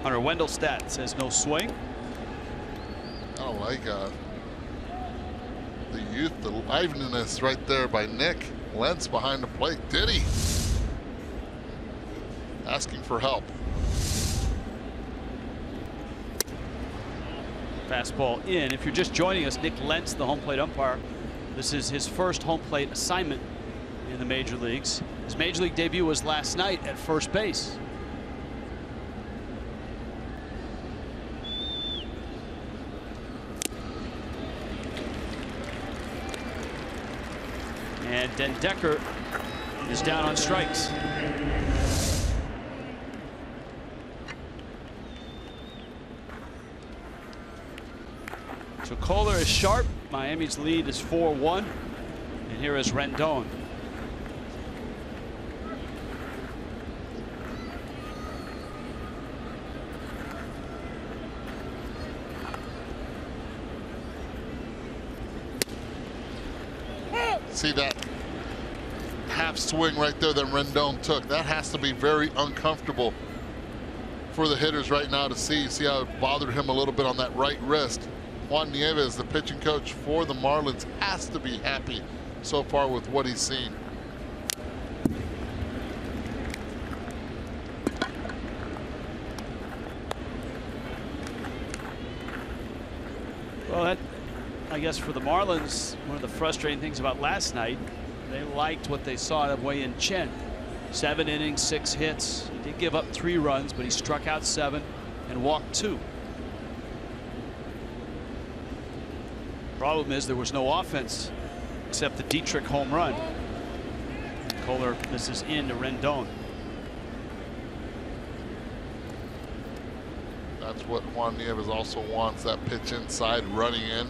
Hunter Wendelstedt says no swing. I don't like the youth, the liveliness right there by Nick Lentz behind the plate. Did he? Asking for help. Fastball in. If you're just joining us, Nick Lentz, the home plate umpire. This is his first home plate assignment in the major leagues. His major league debut was last night at first base. And Den Decker is down on strikes. So Kohler is sharp. Miami's lead is 4-1. And here is Rendon. See that half swing right there that Rendon took. That has to be very uncomfortable for the hitters right now to see. See how it bothered him a little bit on that right wrist. Juan Nieves, the pitching coach for the Marlins, has to be happy so far with what he's seen. Well, that, I guess for the Marlins, one of the frustrating things about last night, they liked what they saw out of Wei-Yin Chen. 7 innings, 6 hits. He did give up 3 runs, but he struck out 7 and walked 2. Problem is there was no offense except the Dietrich home run. Kohler misses into Rendon. That's what Juan Nieves also wants, that pitch inside running in.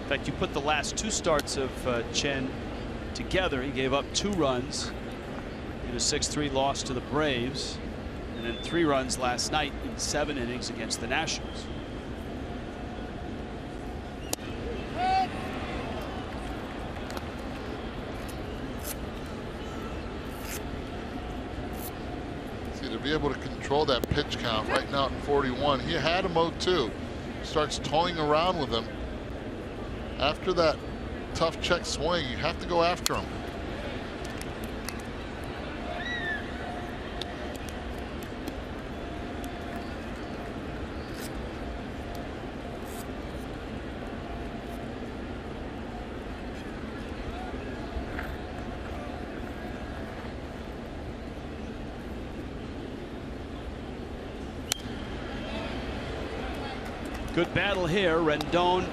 In fact, you put the last 2 starts of Chen together. He gave up 2 runs in a 6-3 loss to the Braves, and then 3 runs last night in 7 innings against the Nationals. See, to be able to control that pitch count right now at 41, he had him 0-2. Starts toying around with him. After that tough check swing, you have to go after him. Good battle here. Rendon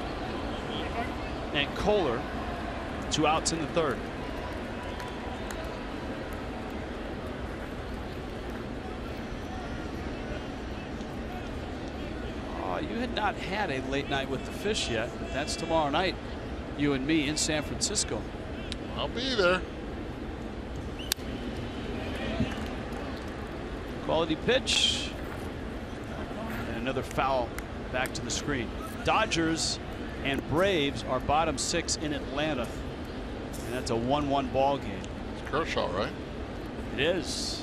and Kohler. 2 outs in the 3rd. Oh, you had not had a late night with the Fish yet. That's tomorrow night. You and me in San Francisco. I'll be there. Quality pitch. And another foul back to the screen. Dodgers and Braves are bottom 6 in Atlanta. And that's a 1-1 ball game. It's Kershaw, right? It is.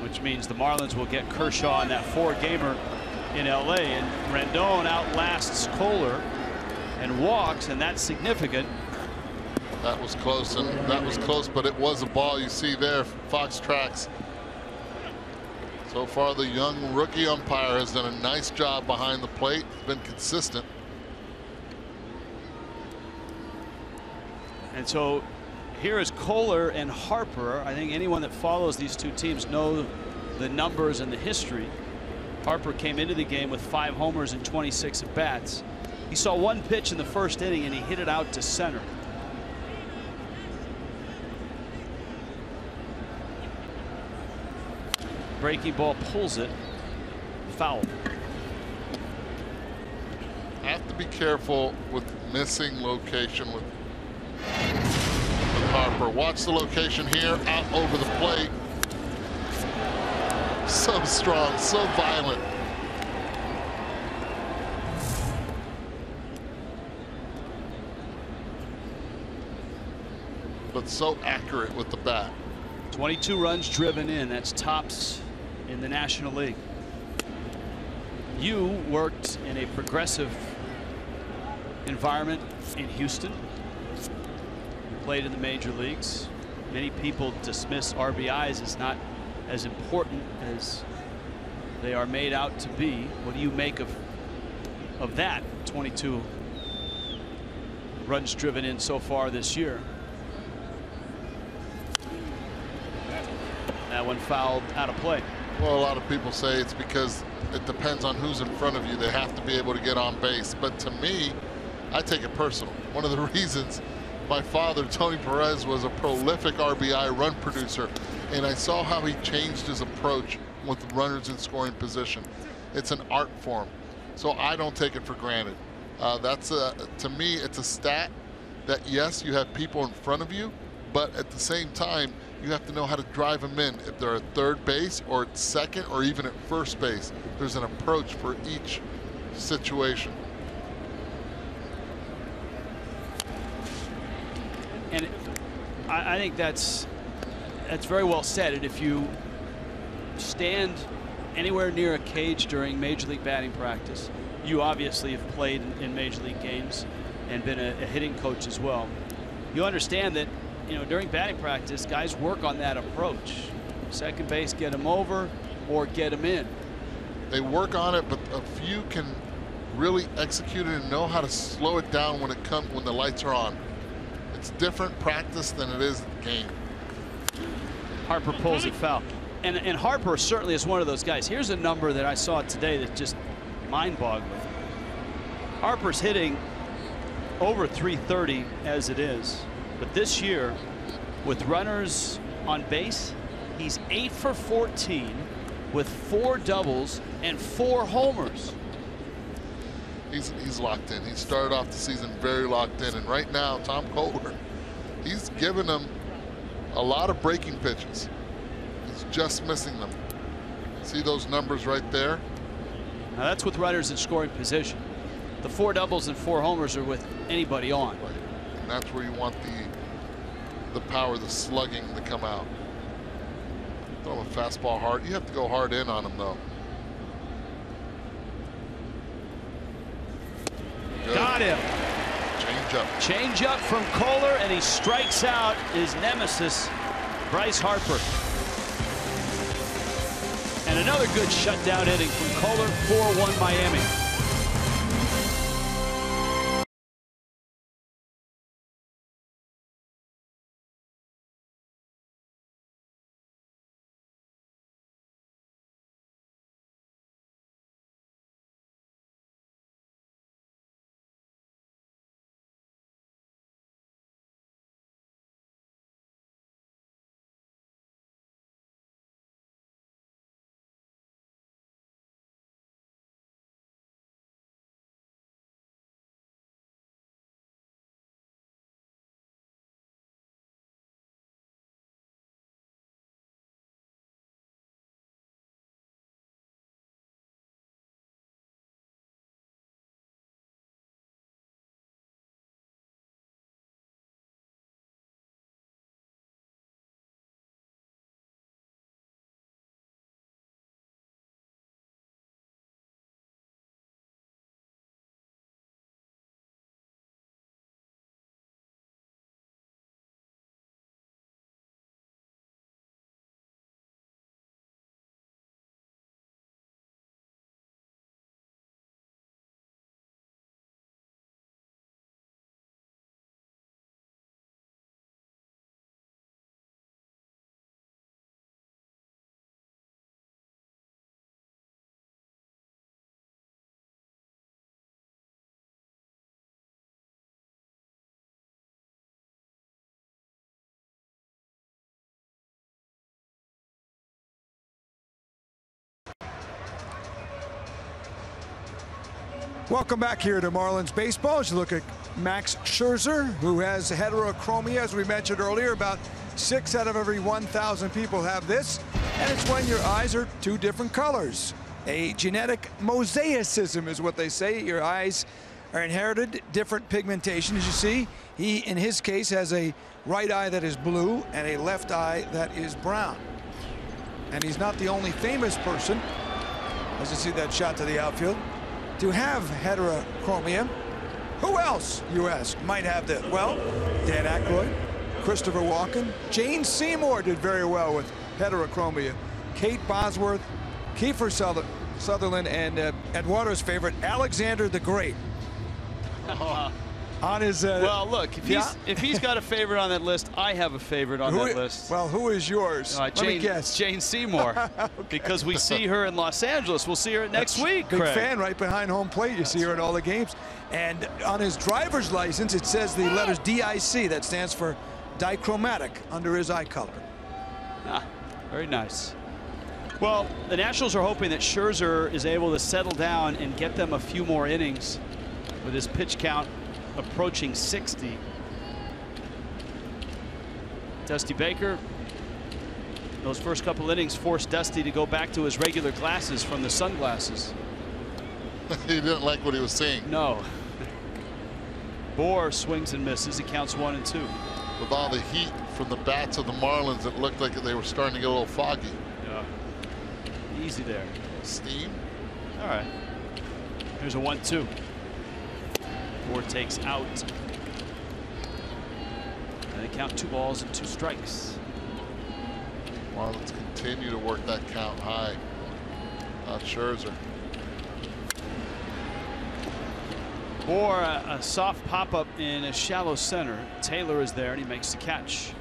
Which means the Marlins will get Kershaw in that 4-gamer in LA. And Rendon outlasts Kohler and walks, and that's significant. That was close, and that was close, but it was a ball. You see there, Fox Tracks. So far, the young rookie umpire has done a nice job behind the plate. He's been consistent. And so here is Kohler and Harper. I think anyone that follows these 2 teams know the numbers and the history. Harper came into the game with 5 homers and 26 at bats. He saw 1 pitch in the first inning and he hit it out to center. Breaking ball pulls it. Foul. Have to be careful with missing location with Harper. Watch the location here, out over the plate. So strong, so violent. But so accurate with the bat. 22 runs driven in. That's tops in the National League. You worked in a progressive environment in Houston. You played in the major leagues. Many people dismiss RBIs as not as important as they are made out to be. What do you make of that? 22 runs driven in so far this year. That one fouled out of play. Well, a lot of people say it's because it depends on who's in front of you. They have to be able to get on base. But to me, I take it personal. One of the reasons my father, Tony Perez, was a prolific RBI run producer, and I saw how he changed his approach with runners in scoring position. It's an art form, so I don't take it for granted. To me, it's a stat that, yes, you have people in front of you, but at the same time, you have to know how to drive them in. If they're at third base or at second or even at first base, there's an approach for each situation. And I think that's very well said. And if you stand anywhere near a cage during Major League batting practice, you obviously have played in Major League games and been a hitting coach as well. You understand that, you know, during batting practice, guys work on that approach. Second base, get them over or get them in. They work on it, but a few can really execute it and know how to slow it down when the lights are on. It's different practice than it is game. Harper pulls it foul. And Harper certainly is one of those guys. Here's a number that I saw today that's just mind-boggling. Harper's hitting over 330 as it is. But this year, with runners on base, he's 8 for 14 with 4 doubles and 4 homers. He's locked in. He started off the season very locked in, and right now, Tom Kohler, he's given them a lot of breaking pitches. He's just missing them. See those numbers right there? Now that's with runners in scoring position. The 4 doubles and 4 homers are with anybody on. Right. And that's where you want the power, the slugging to come out. Throw a fastball hard. You have to go hard in on him, though. Good. Got him. Change up. Change up from Kohler, and he strikes out his nemesis, Bryce Harper. And another good shutdown inning from Kohler, 4-1 Miami. Welcome back here to Marlins baseball. As you look at Max Scherzer, who has heterochromia, as we mentioned earlier. About 6 out of every 1,000 people have this, and it's when your eyes are 2 different colors. A genetic mosaicism is what they say. Your eyes are inherited different pigmentation. As you see, he, in his case, has a right eye that is blue and a left eye that is brown. And he's not the only famous person, as you see that shot to the outfield, to have heterochromia. Who else, you ask, might have this? Well, Dan Aykroyd, Christopher Walken, Jane Seymour did very well with heterochromia. Kate Bosworth, Kiefer Sutherland, and Eduardo's favorite, Alexander the Great. On his well, look, if he's got a favorite on that list, I have a favorite on that list. Well, who is yours? Let me guess. Jane Seymour. Okay. Because we see her in Los Angeles. We'll see her next week. Big Craig. fan, right behind home plate. You see her at all the games. And on his driver's license, it says the letters DIC. That stands for dichromatic under his eye color. Ah, very nice. Well, the Nationals are hoping that Scherzer is able to settle down and get them a few more innings with his pitch count approaching 60. Dusty Baker, those first couple innings forced Dusty to go back to his regular glasses from the sunglasses. He didn't like what he was seeing. No. Bohr swings and misses. It counts 1 and 2. With all the heat from the bats of the Marlins, it looked like they were starting to get a little foggy. Yeah. Easy there. Steam. All right. Here's a 1-2. Bohr takes out. And they count 2 balls and 2 strikes. Marlins continue to work that count high. Not Scherzer. Or a soft pop-up in a shallow center. Taylor is there and he makes the catch.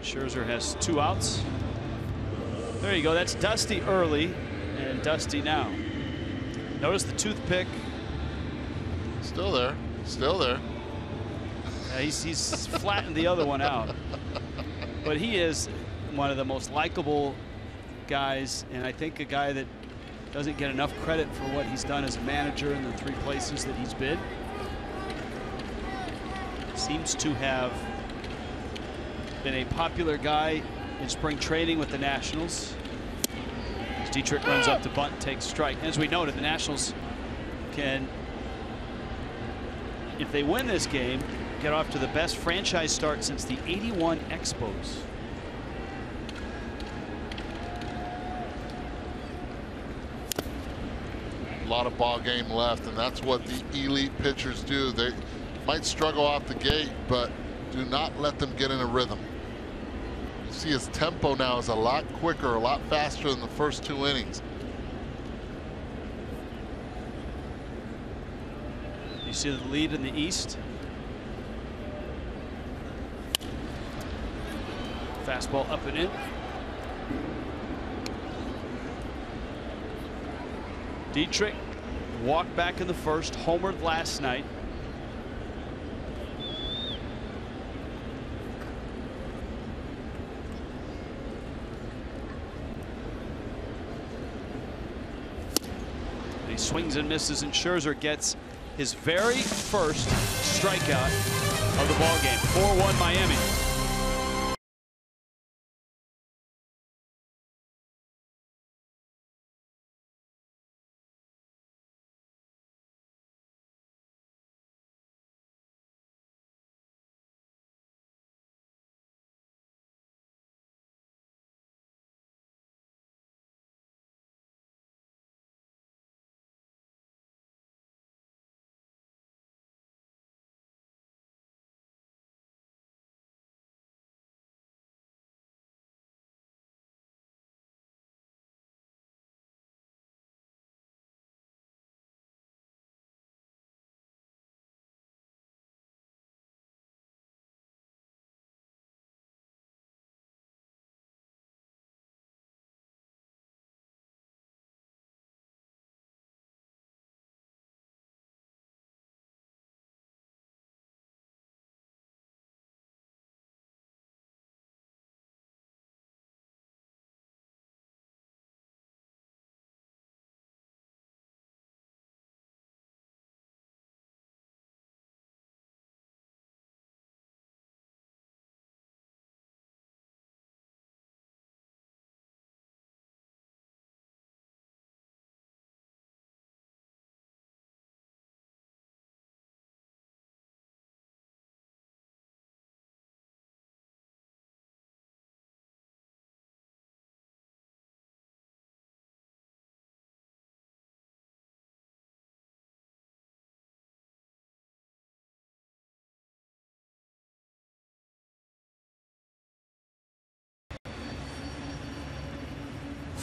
Scherzer has 2 outs. There you go. That's Dusty early and Dusty now. Notice the toothpick. Still there. Still there. He's flattened the other one out. But he is one of the most likable guys, and I think a guy that doesn't get enough credit for what he's done as a manager in the 3 places that he's been. Seems to have been a popular guy in spring training with the Nationals. As Dietrich runs up to bunt and takes strike. As we noted, the Nationals can, if they win this game, get off to the best franchise start since the '81 Expos. A lot of ball game left, and that's what the elite pitchers do. They might struggle off the gate, but do not let them get in a rhythm. You see his tempo now is a lot quicker, a lot faster than the first 2 innings. You see the lead in the East. Fastball up and in. Dietrich walked back in the first, homered last night. He swings and misses, and Scherzer gets his very first strikeout of the ballgame. 4-1 Miami.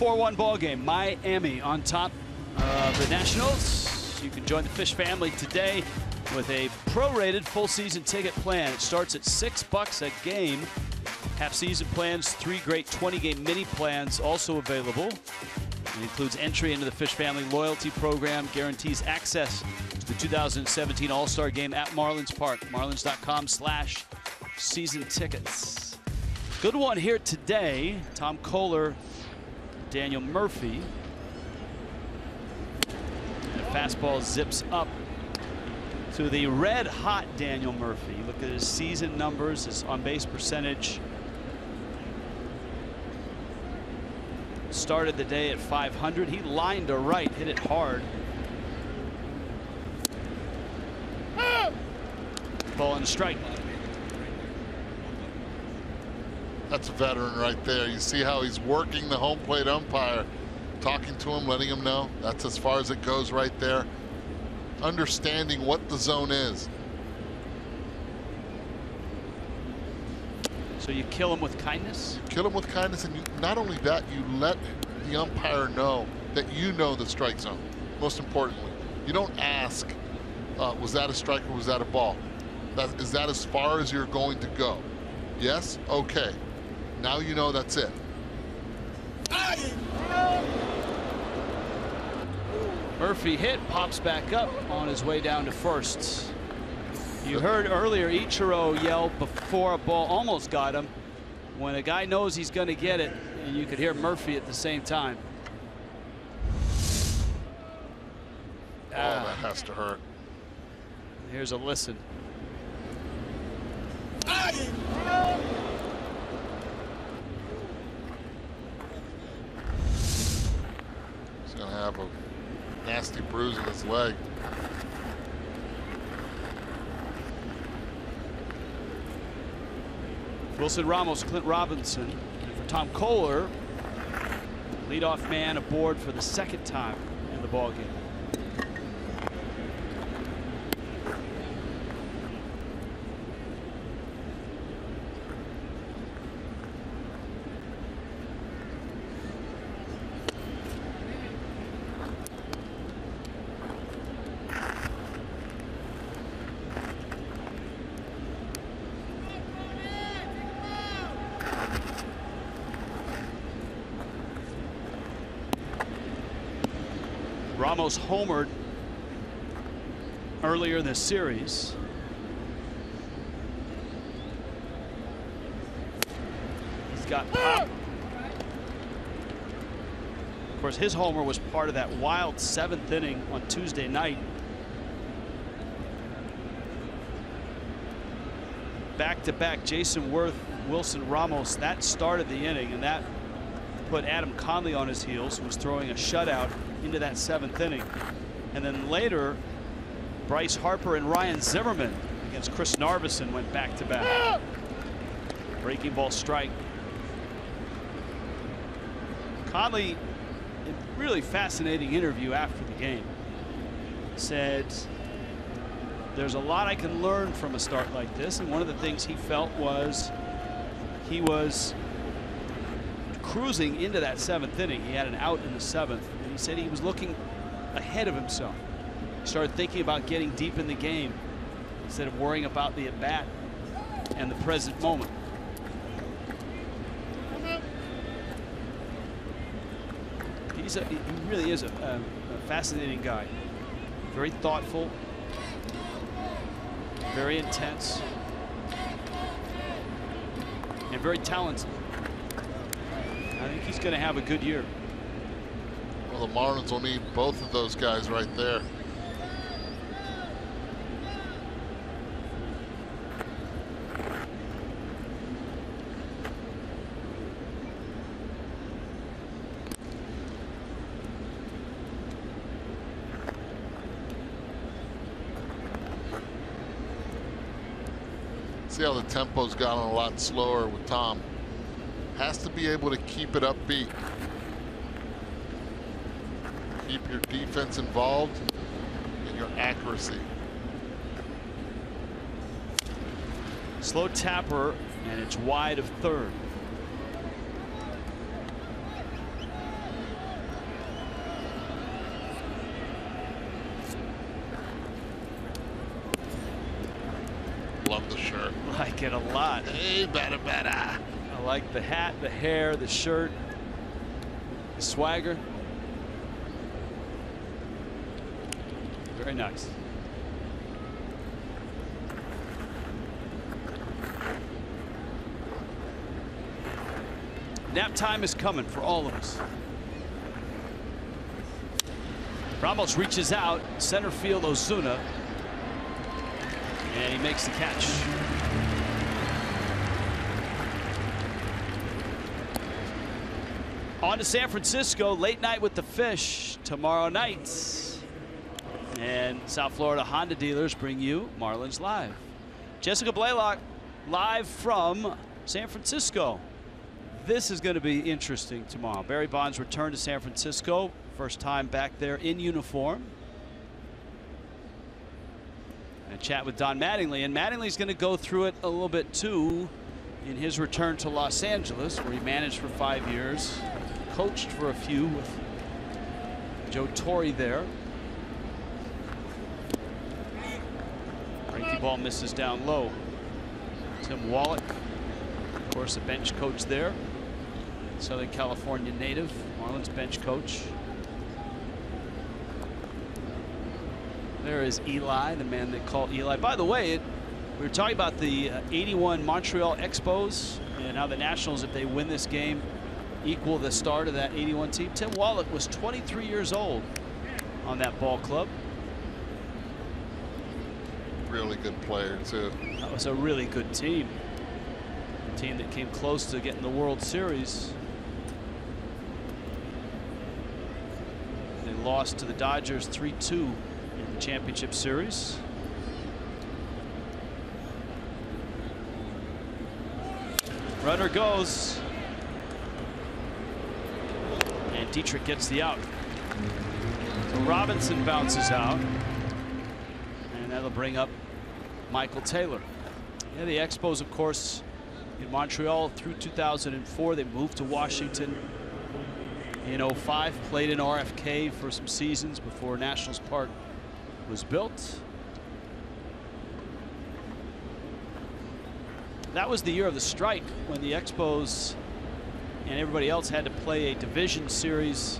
4-1 ball game. Miami on top of the Nationals. You can join the Fish family today with a prorated full season ticket plan. It starts at $6 a game. Half season plans, 3 great 20-game mini plans also available. It includes entry into the Fish family loyalty program, guarantees access to the 2017 All-Star Game at Marlins Park. Marlins.com/season tickets. Good one here today. Tom Koehler, Daniel Murphy. And the fastball zips up to the red-hot Daniel Murphy. Look at his season numbers, his on-base percentage. Started the day at .500. He lined to right, hit it hard. Ball and a strike. That's a veteran right there. You see how he's working the home plate umpire, talking to him, letting him know that's as far as it goes right there. Understanding what the zone is. So you kill him with kindness? Kill him with kindness, and not only that, you let the umpire know that you know the strike zone. Most importantly, you don't ask, was that a strike or was that a ball? Is that as far as you're going to go? Yes? Okay. Now you know that's it. Murphy hit, pops back up on his way down to first. You heard earlier Ichiro yell before a ball almost got him. When a guy knows he's going to get it, and you could hear Murphy at the same time. Oh, that has to hurt. Here's a listen. He's going to have a nasty bruise in his leg. Wilson Ramos, Clint Robinson, and for Tom Koehler, leadoff man aboard for the second time in the ballgame. Ramos homered earlier in this series. He's got pop. Of course, his homer was part of that wild 7th inning on Tuesday night. Back-to-back Jason Worth, Wilson Ramos, that started the inning, and that put Adam Conley on his heels, who was throwing a shutout into that 7th inning. And then later, Bryce Harper and Ryan Zimmerman against Chris Narveson went back-to-back. Breaking ball strike. Conley, in a really fascinating interview after the game, said, there's a lot I can learn from a start like this, and one of the things he felt was he was cruising into that 7th inning. He had an out in the 7th. He said he was looking ahead of himself. He started thinking about getting deep in the game instead of worrying about the at-bat and the present moment. He really is a fascinating guy. Very thoughtful, very intense, and very talented. I think he's going to have a good year. Well, the Marlins will need both of those guys right there. See how the tempo's gotten a lot slower with Tom. Has to be able to keep it upbeat. Keep your defense involved and your accuracy. Slow tapper, and it's wide of third. like it a lot. Hey, better. I like the hat, the hair, the shirt, the swagger. Very nice. Nap time is coming for all of us. Ramos reaches out, center field Ozuna, and he makes the catch. On to San Francisco, late night with the Fish tomorrow night. And South Florida Honda dealers bring you Marlins Live. Jessica Blaylock live from San Francisco. This is going to be interesting tomorrow. Barry Bonds returned to San Francisco. First time back there in uniform. And chat with Don Mattingly. And Mattingly's going to go through it a little bit too in his return to Los Angeles, where he managed for 5 years. Coached for a few with Joe Torre there. Breaking ball misses down low. Tim Wallach, of course, a bench coach there. Southern California native, Marlins bench coach. There is Eli, the man they call Eli. By the way, we were talking about the 81 Montreal Expos and how the Nationals, if they win this game, equal the start of that 81 team. Tim Wallach was 23 years old on that ball club. Really good player, too. That was a really good team. A team that came close to getting the World Series. They lost to the Dodgers 3-2 in the championship series. Runner goes. And Dietrich gets the out. So Robinson bounces out. And that'll bring up Michael Taylor. Yeah, the Expos, of course, in Montreal through 2004. They moved to Washington in 05. Played in RFK for some seasons before Nationals Park was built. That was the year of the strike when the Expos and everybody else had to play a division series,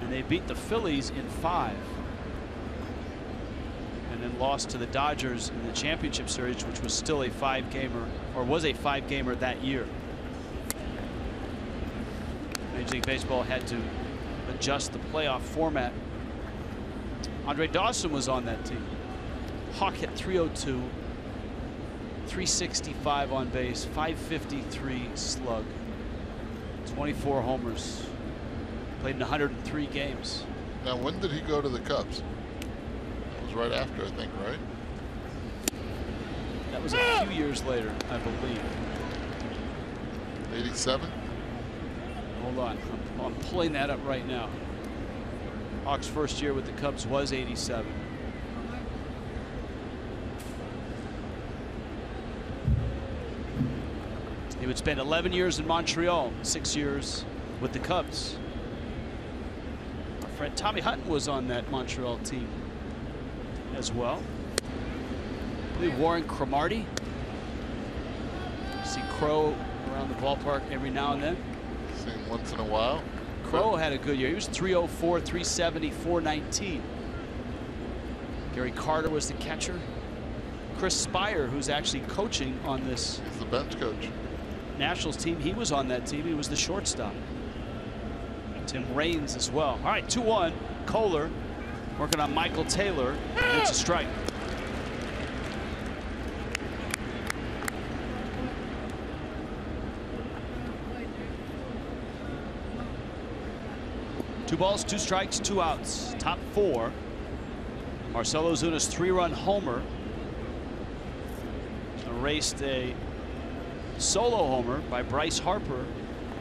and they beat the Phillies in 5 and then lost to the Dodgers in the championship series, which was still a 5-gamer, or was a 5-gamer that year. Major League Baseball had to adjust the playoff format. Andre Dawson was on that team. Hawk hit .302, 365 on base, 553 slug, 24 homers, played in 103 games. Now, when did he go to the Cubs? It was right after, I think, right? That was a few years later, I believe. 87? Hold on, I'm pulling that up right now. Hawk's first year with the Cubs was 87. He would spend 11 years in Montreal, 6 years with the Cubs. Our friend Tommy Hutton was on that Montreal team as well. I believe Warren Cromartie. See Crow around the ballpark every now and then. See him once in a while. Crow had a good year. He was 304, 370, 419. Gary Carter was the catcher. Chris Spire, who's actually coaching on this. He's the bench coach. Nationals team, he was on that team. He was the shortstop. Tim Raines as well. All right, 2-1. Kohler working on Michael Taylor. It's a strike. Two balls, 2 strikes, 2 outs. Top 4. Marcell Ozuna's 3-run homer erased a solo homer by Bryce Harper.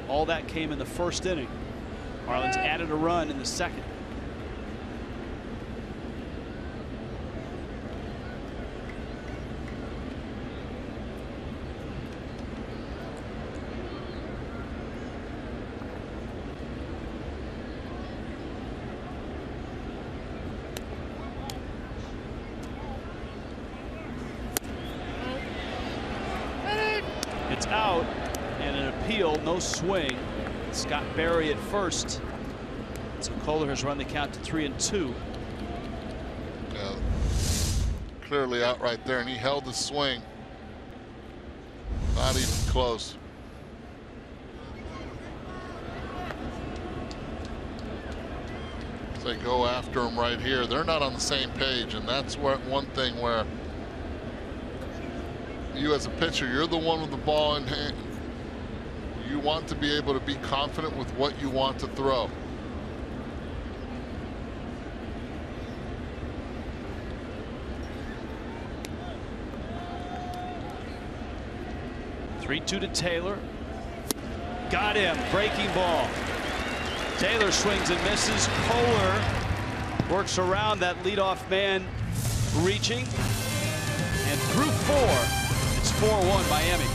All that came in the first inning. Marlins added a run in the second. still no swing. Scott Berry at first. So Kohler has run the count to 3-2. Yeah, clearly out right there, and he held the swing. Not even close. They go after him right here. They're not on the same page, and that's one thing where you as a pitcher, you're the one with the ball in hand. You want to be able to be confident with what you want to throw. Three-two to Taylor. Got him. Breaking ball. Taylor swings and misses. Kohler works around that leadoff man reaching. And through 4, it's 4-1 Miami.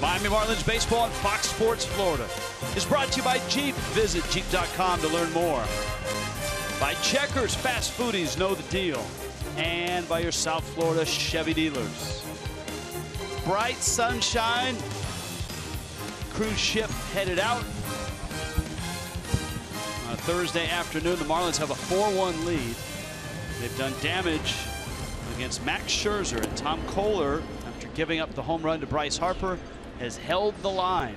Miami Marlins baseball on Fox Sports Florida is brought to you by Jeep. Visit Jeep.com to learn more. By Checkers Fast Foodies, know the deal. And by your South Florida Chevy dealers. Bright sunshine. Cruise ship headed out. On a Thursday afternoon, the Marlins have a 4-1 lead. They've done damage against Max Scherzer, and Tom Kohler, after giving up the home run to Bryce Harper, has held the line.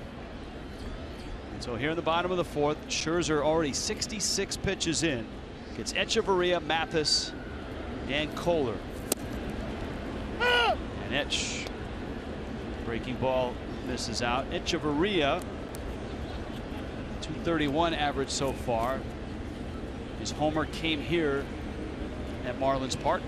And so here in the bottom of the 4th, Scherzer already 66 pitches in. Gets Echeverria, Mathis, and Kohler. And Etch, breaking ball, misses out. Echeverria, 231 average so far. His homer came here at Marlins Park.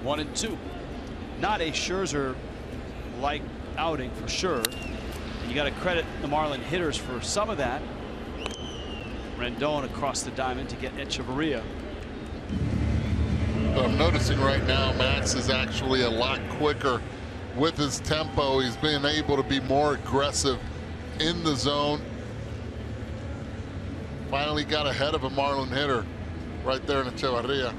One and two. Not a Scherzer-like outing for sure. And you got to credit the Marlin hitters for some of that. Rendon across the diamond to get Echeverria. But I'm noticing right now Max is actually a lot quicker with his tempo. He's been able to be more aggressive in the zone. Finally got ahead of a Marlin hitter right there in Echeverria.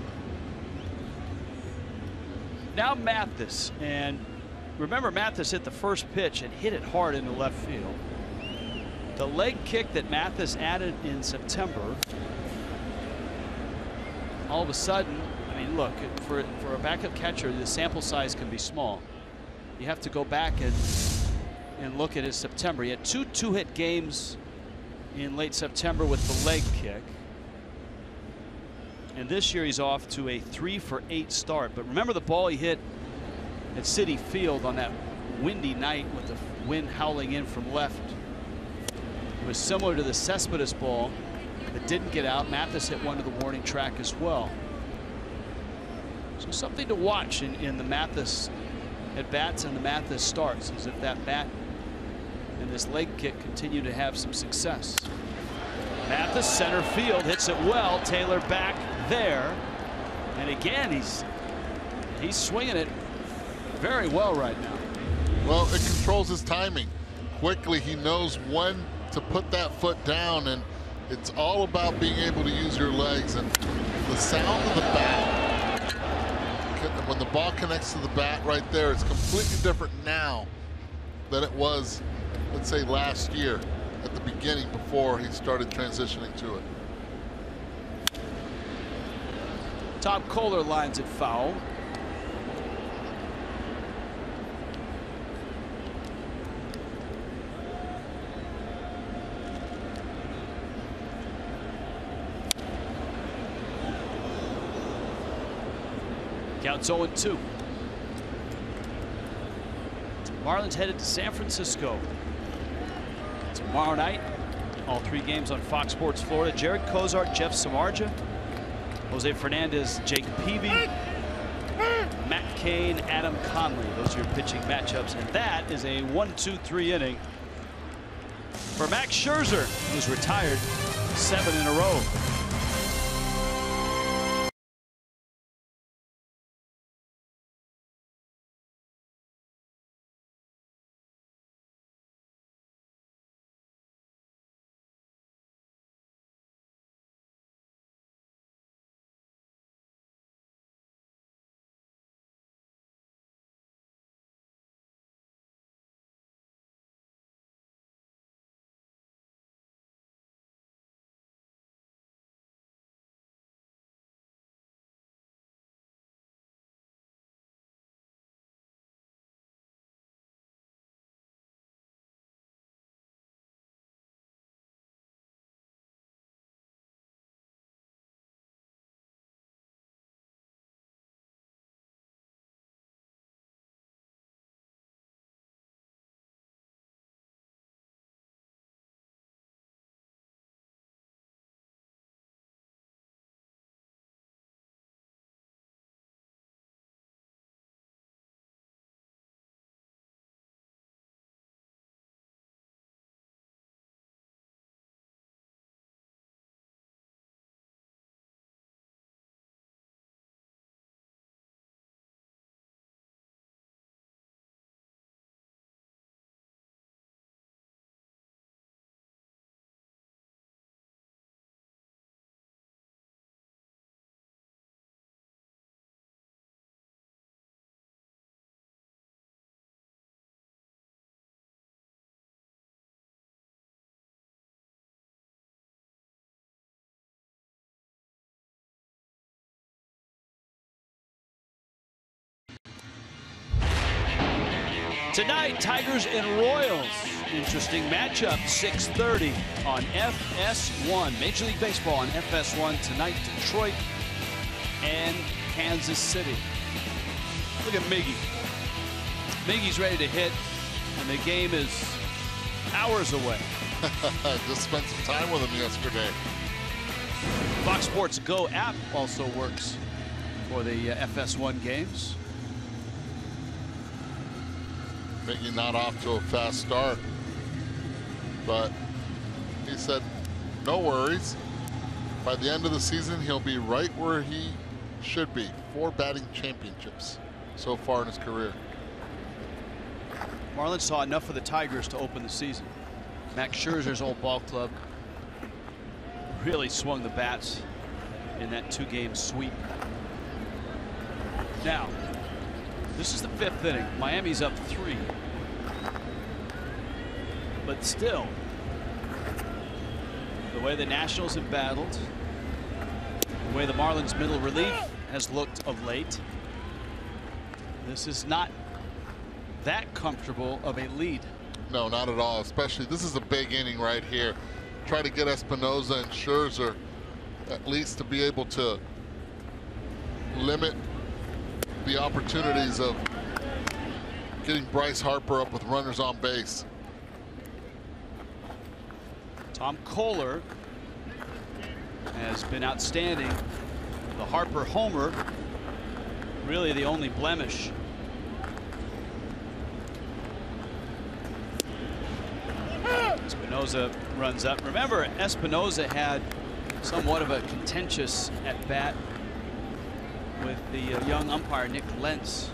Now Mathis, and remember Mathis hit the first pitch and hit it hard into left field. The leg kick that Mathis added in September, all of a sudden, I mean, look, for a backup catcher, the sample size can be small. You have to go back and look at his September. He had two two-hit games in late September with the leg kick. And this year he's off to a 3-for-8 start. But remember the ball he hit at Citi Field on that windy night with the wind howling in from left. It was similar to the Cespedes ball that didn't get out. Mathis hit one to the warning track as well. So something to watch in the Mathis at bats and the Mathis starts, is if that bat and this leg kick continue to have some success. Mathis center field hits it well. Taylor back there, and again he's swinging it very well right now. Well, it controls his timing. Quickly, he knows when to put that foot down, and it's all about being able to use your legs. And the sound of the bat, when the ball connects to the bat right there, it's completely different now than it was, let's say, last year at the beginning before he started transitioning to it. Tom Koehler lines it foul. Counts 0-2. Marlins headed to San Francisco tomorrow night. All 3 games on Fox Sports Florida. Jared Cozart, Jeff Samardzija, Jose Fernandez, Jake Peavy, Matt Cain, Adam Conley. Those are your pitching matchups, and that is a 1-2-3 inning for Max Scherzer, who's retired 7 in a row. Tonight, Tigers and Royals. Interesting matchup, 6:30 on FS1. Major League Baseball on FS1 tonight. Detroit and Kansas City. Look at Miggy. Miggy's ready to hit, and the game is hours away. Just spent some time with him yesterday. Fox Sports Go app also works for the FS1 games. Miggy not off to a fast start, but he said no worries. By the end of the season, he'll be right where he should be. 4 batting championships so far in his career. Marlins saw enough of the Tigers to open the season. Max Scherzer's old ball club really swung the bats in that 2-game sweep. Now, this is the 5th inning. Miami's up 3. But still, the way the Nationals have battled, the way the Marlins middle relief has looked of late, this is not that comfortable of a lead. No, not at all. Especially, this is a big inning right here. Try to get Espinoza and Scherzer at least to be able to limit the opportunities of getting Bryce Harper up with runners on base. Tom Koehler has been outstanding. The Harper homer really the only blemish. Espinoza runs up. Remember, Espinoza had somewhat of a contentious at bat with the young umpire Nick Lentz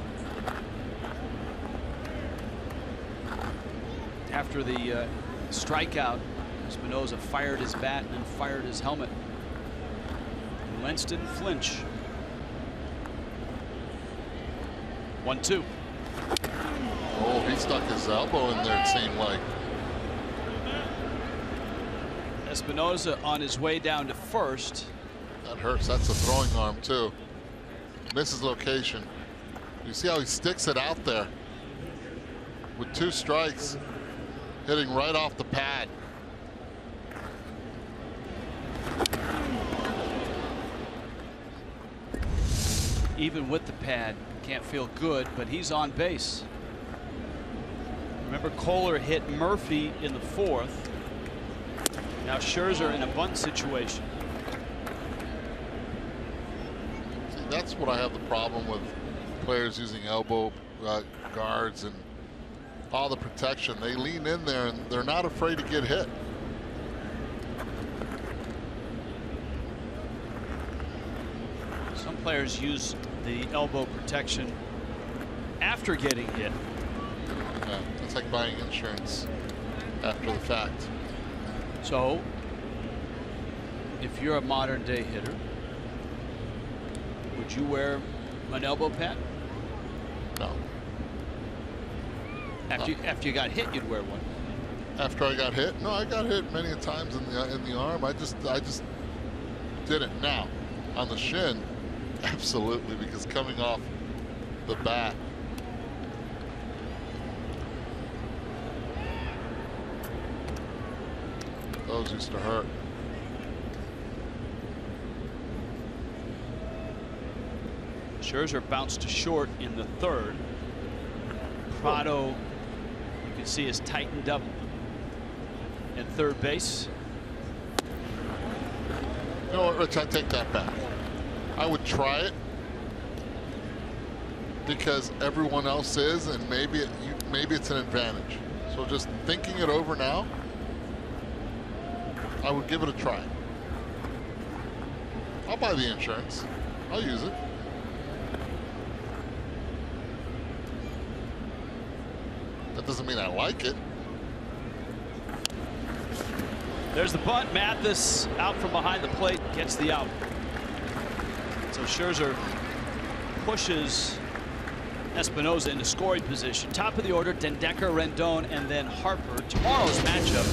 after the strikeout. Espinoza fired his bat and fired his helmet. Lentz didn't flinch. 1-2. Oh, he stuck his elbow in there, it seemed like. Espinoza on his way down to first. That hurts. That's a throwing arm, too. Misses location. You see how he sticks it out there with 2 strikes, hitting right off the pad. Even with the pad, can't feel good, but he's on base. Remember, Kohler hit Murphy in the 4th. Now Scherzer in a bunt situation. See, that's what I have the problem with players using elbow guards and all the protection. They lean in there and they're not afraid to get hit. Some players use the elbow protection after getting hit. Yeah, it's like buying insurance after the fact. So, if you're a modern day hitter, would you wear an elbow pad? No. After you got hit, you'd wear one. After I got hit? No, I got hit many a times in the arm. I just didn't. Now, on the shin, absolutely, because coming off the bat. Those used to hurt. Scherzer bounced to short in the 3rd. Prado, you can see, is tightened up at third base. You know what, Rich? I take that back. I would try it because everyone else is, and maybe it's an advantage. So just thinking it over now, I would give it a try. I'll buy the insurance. I'll use it. That doesn't mean I like it. There's the bunt. Mathis out from behind the plate, gets the out. So Scherzer pushes Espinoza into scoring position. Top of the order, Dendecker, Rendon, and then Harper. Tomorrow's matchup,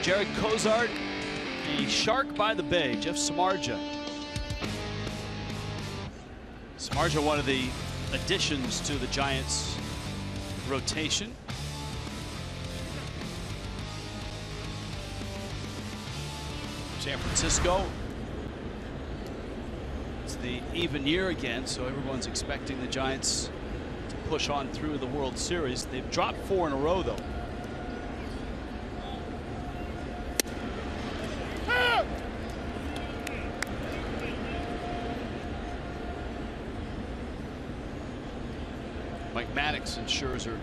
Jared Cozart, a shark by the bay, Jeff Samardzija. Samardzija, one of the additions to the Giants rotation. San Francisco, it's the even year again, so everyone's expecting the Giants to push on through the World Series. They've dropped 4 in a row, though. Mike Maddox and Scherzer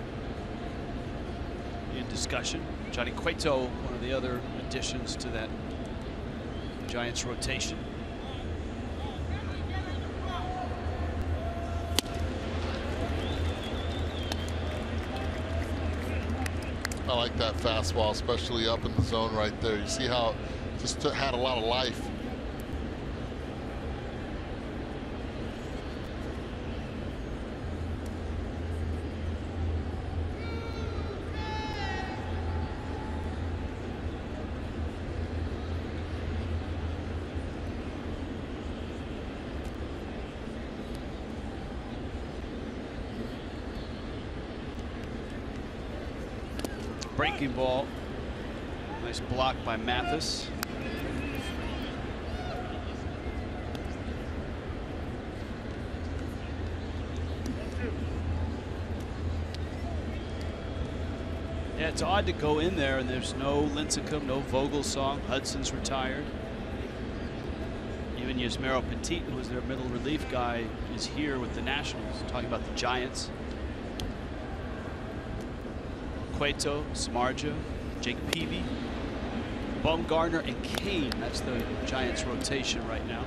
in discussion. Johnny Cueto, one of the other additions to that Giants rotation. I like that fastball, especially up in the zone right there. You see how it just had a lot of life. Breaking ball. Nice block by Mathis. Yeah, it's odd to go in there and there's no Lincecum, no Vogelsong. Hudson's retired. Even Yusmeiro Petit, who was their middle relief guy, is here with the Nationals, talking about the Giants. Cueto, Samardzija, Jake Peavy, Bumgarner, and Kane. That's the Giants rotation right now.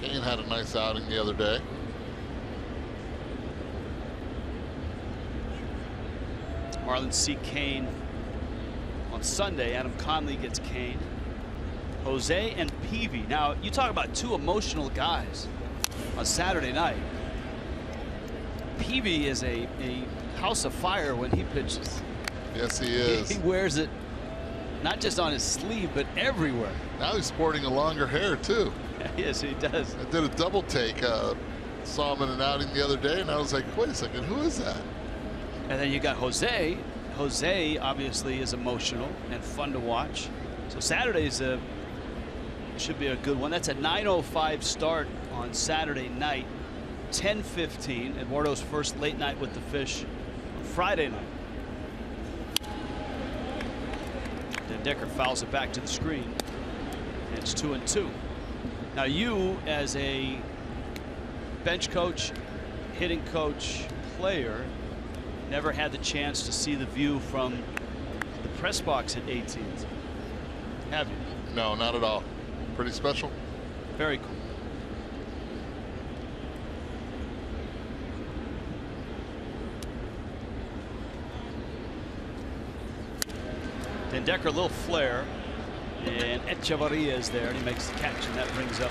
Kane had a nice outing the other day. Marlins see Kane on Sunday. Adam Conley gets Kane. Jose and Peavy. Now, you talk about two emotional guys on Saturday night. Peavy is a house of fire when he pitches. Yes, he is. He wears it not just on his sleeve, but everywhere. Now he's sporting a longer hair, too. Yes, he does. I did a double take. Saw him in an outing the other day, and I was like, wait a second, who is that? And then you got Jose. Jose obviously is emotional and fun to watch. So Saturday's should be a good one. That's a 9:05 start on Saturday night. 10:15. Eduardo's first late night with the Fish on Friday night. Then Decker fouls it back to the screen. And it's 2-2. Now you, as a bench coach, hitting coach, player, never had the chance to see the view from the press box at 18th, have you? No, not at all. Pretty special. Very cool. Then Decker, a little flare, and Echevarria is there, and he makes the catch, and that brings up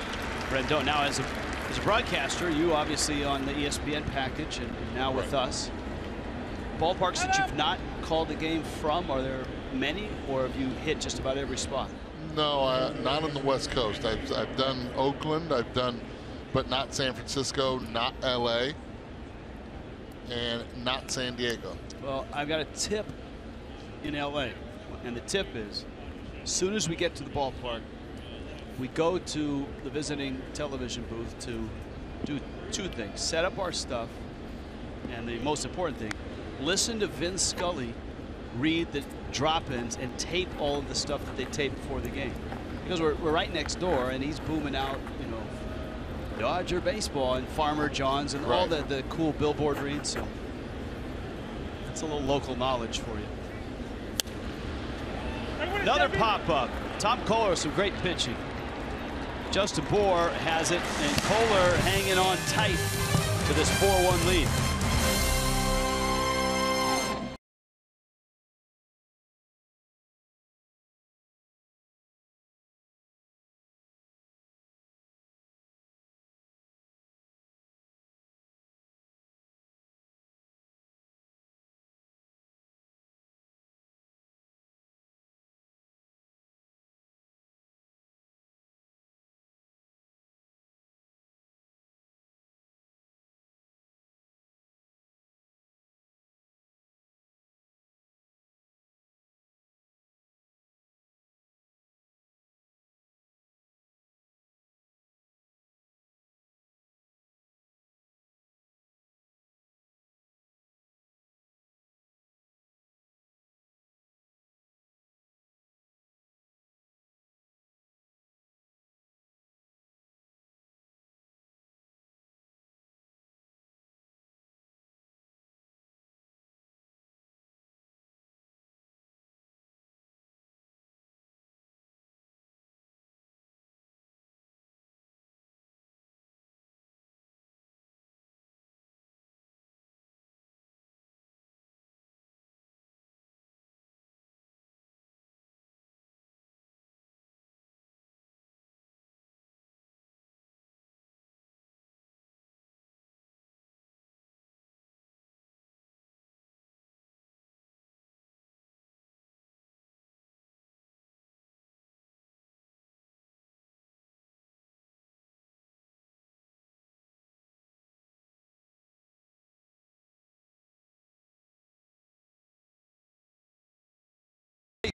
Rendon. Now, as a broadcaster, you obviously on the ESPN package, and now with us. Ballparks that you've not called the game from, are there many, or have you hit just about every spot? No, not on the West Coast. I've done Oakland, but not San Francisco, not LA, and not San Diego. Well, I've got a tip in LA, and the tip is, as soon as we get to the ballpark, we go to the visiting television booth to do two things: set up our stuff, and the most important thing, listen to Vin Scully read the drop-ins and tape all of the stuff that they tape before the game, because we're right next door, and he's booming out, you know, Dodger baseball and Farmer John's and all the cool billboard reads. So that's a little local knowledge for you. Another pop-up. Tom Koehler, some great pitching. Justin Bour has it, and Koehler hanging on tight to this 4-1 lead.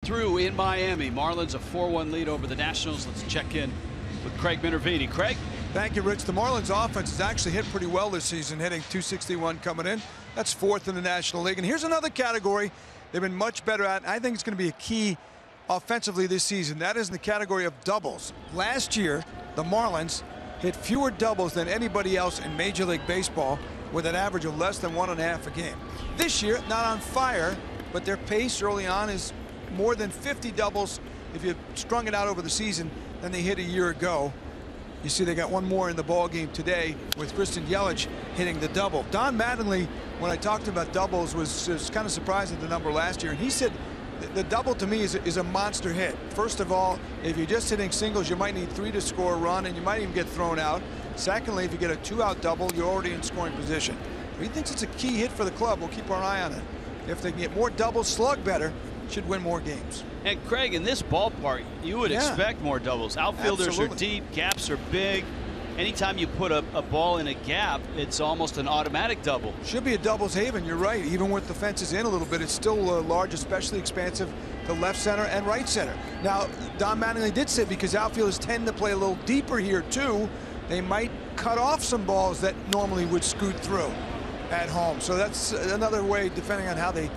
Through in Miami. Marlins a 4-1 lead over the Nationals. Let's check in with Craig Minervini. Craig? Thank you, Rich. The Marlins offense has actually hit pretty well this season, hitting .261 coming in. That's fourth in the National League. And here's another category they've been much better at. I think it's going to be a key offensively this season. That is in the category of doubles. Last year, the Marlins hit fewer doubles than anybody else in Major League Baseball, with an average of less than 1.5 a game. This year, not on fire, but their pace early on is more than 50 doubles if you strung it out over the season than they hit a year ago. You see they got one more in the ball game today with Christian Yelich hitting the double. Don Mattingly, when I talked about doubles, was kind of surprised at the number last year, and he said the double to me is a monster hit. First of all, if you're just hitting singles, you might need 3 to score a run, and you might even get thrown out. Secondly, if you get a 2-out double, you're already in scoring position. But he thinks it's a key hit for the club. We'll keep our eye on it. If they can get more doubles, slug better, should win more games. And Craig, in this ballpark, you would expect more doubles. Outfielders Absolutely. are deep, gaps are big. Anytime you put a ball in a gap, it's almost an automatic double. Should be a doubles haven, you're right. Even with the fences in a little bit, it's still large, especially expansive to left center and right center. Now, Don Mattingly did say because outfielders tend to play a little deeper here too, they might cut off some balls that normally would scoot through at home. So that's another way, depending on how they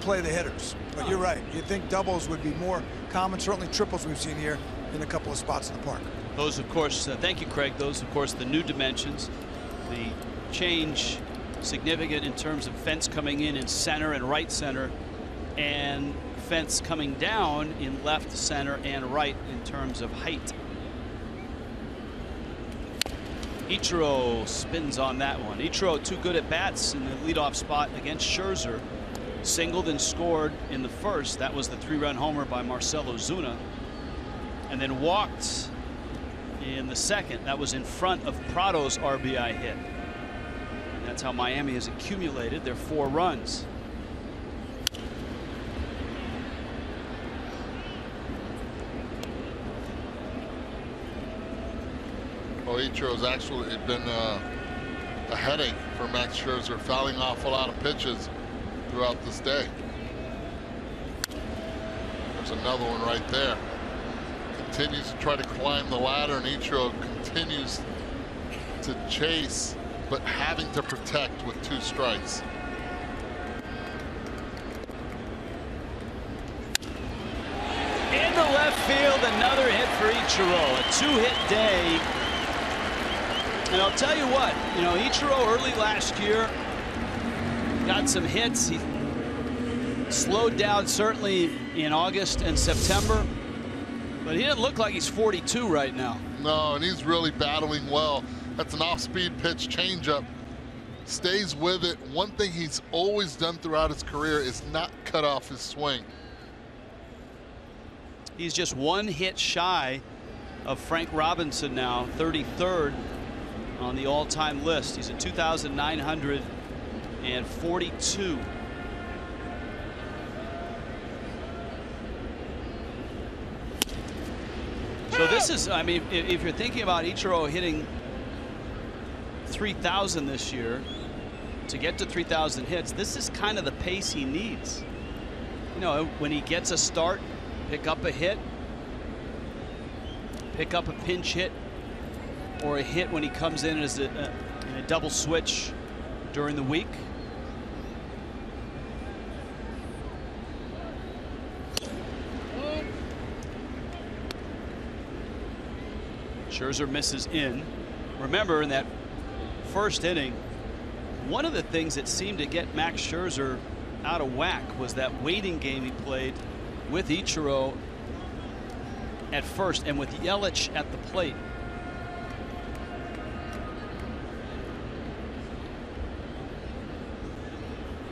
play the hitters. But you're right. You'd think doubles would be more common. Certainly triples we've seen here in a couple of spots in the park. Those, of course, thank you, Craig. Those, of course, the new dimensions. The change significant in terms of fence coming in center and right center, and fence coming down in left, center, and right in terms of height. Ichiro spins on that one. Ichiro too good at bats in the leadoff spot against Scherzer. Singled and scored in the first. That was the 3-run homer by Marcell Ozuna. And then walked in the second. That was in front of Prado's RBI hit. And that's how Miami has accumulated their 4 runs. Well, Ichiro's actually been a headache for Max Scherzer, fouling off a lot of pitches throughout this day. There's another one right there. Continues to try to climb the ladder, and Ichiro continues to chase, but having to protect with 2 strikes. Into left field, another hit for Ichiro. A 2-hit day. And I'll tell you what, you know, Ichiro early last year got some hits. He slowed down certainly in August and September, but he didn't look like he's 42 right now. No, and he's really battling well. That's an off-speed pitch, changeup. Stays with it. One thing he's always done throughout his career is not cut off his swing. He's just 1 hit shy of Frank Robinson now, 33rd on the all-time list. He's at 2,942. So this is, I mean, if you're thinking about Ichiro hitting 3,000 this year, to get to 3,000 hits, this is kind of the pace he needs. You know, when he gets a start, pick up a hit, pick up a pinch hit, or a hit when he comes in as in a double switch during the week. Scherzer misses in. Remember, in that first inning, one of the things that seemed to get Max Scherzer out of whack was that waiting game he played with Ichiro at first and with Yelich at the plate.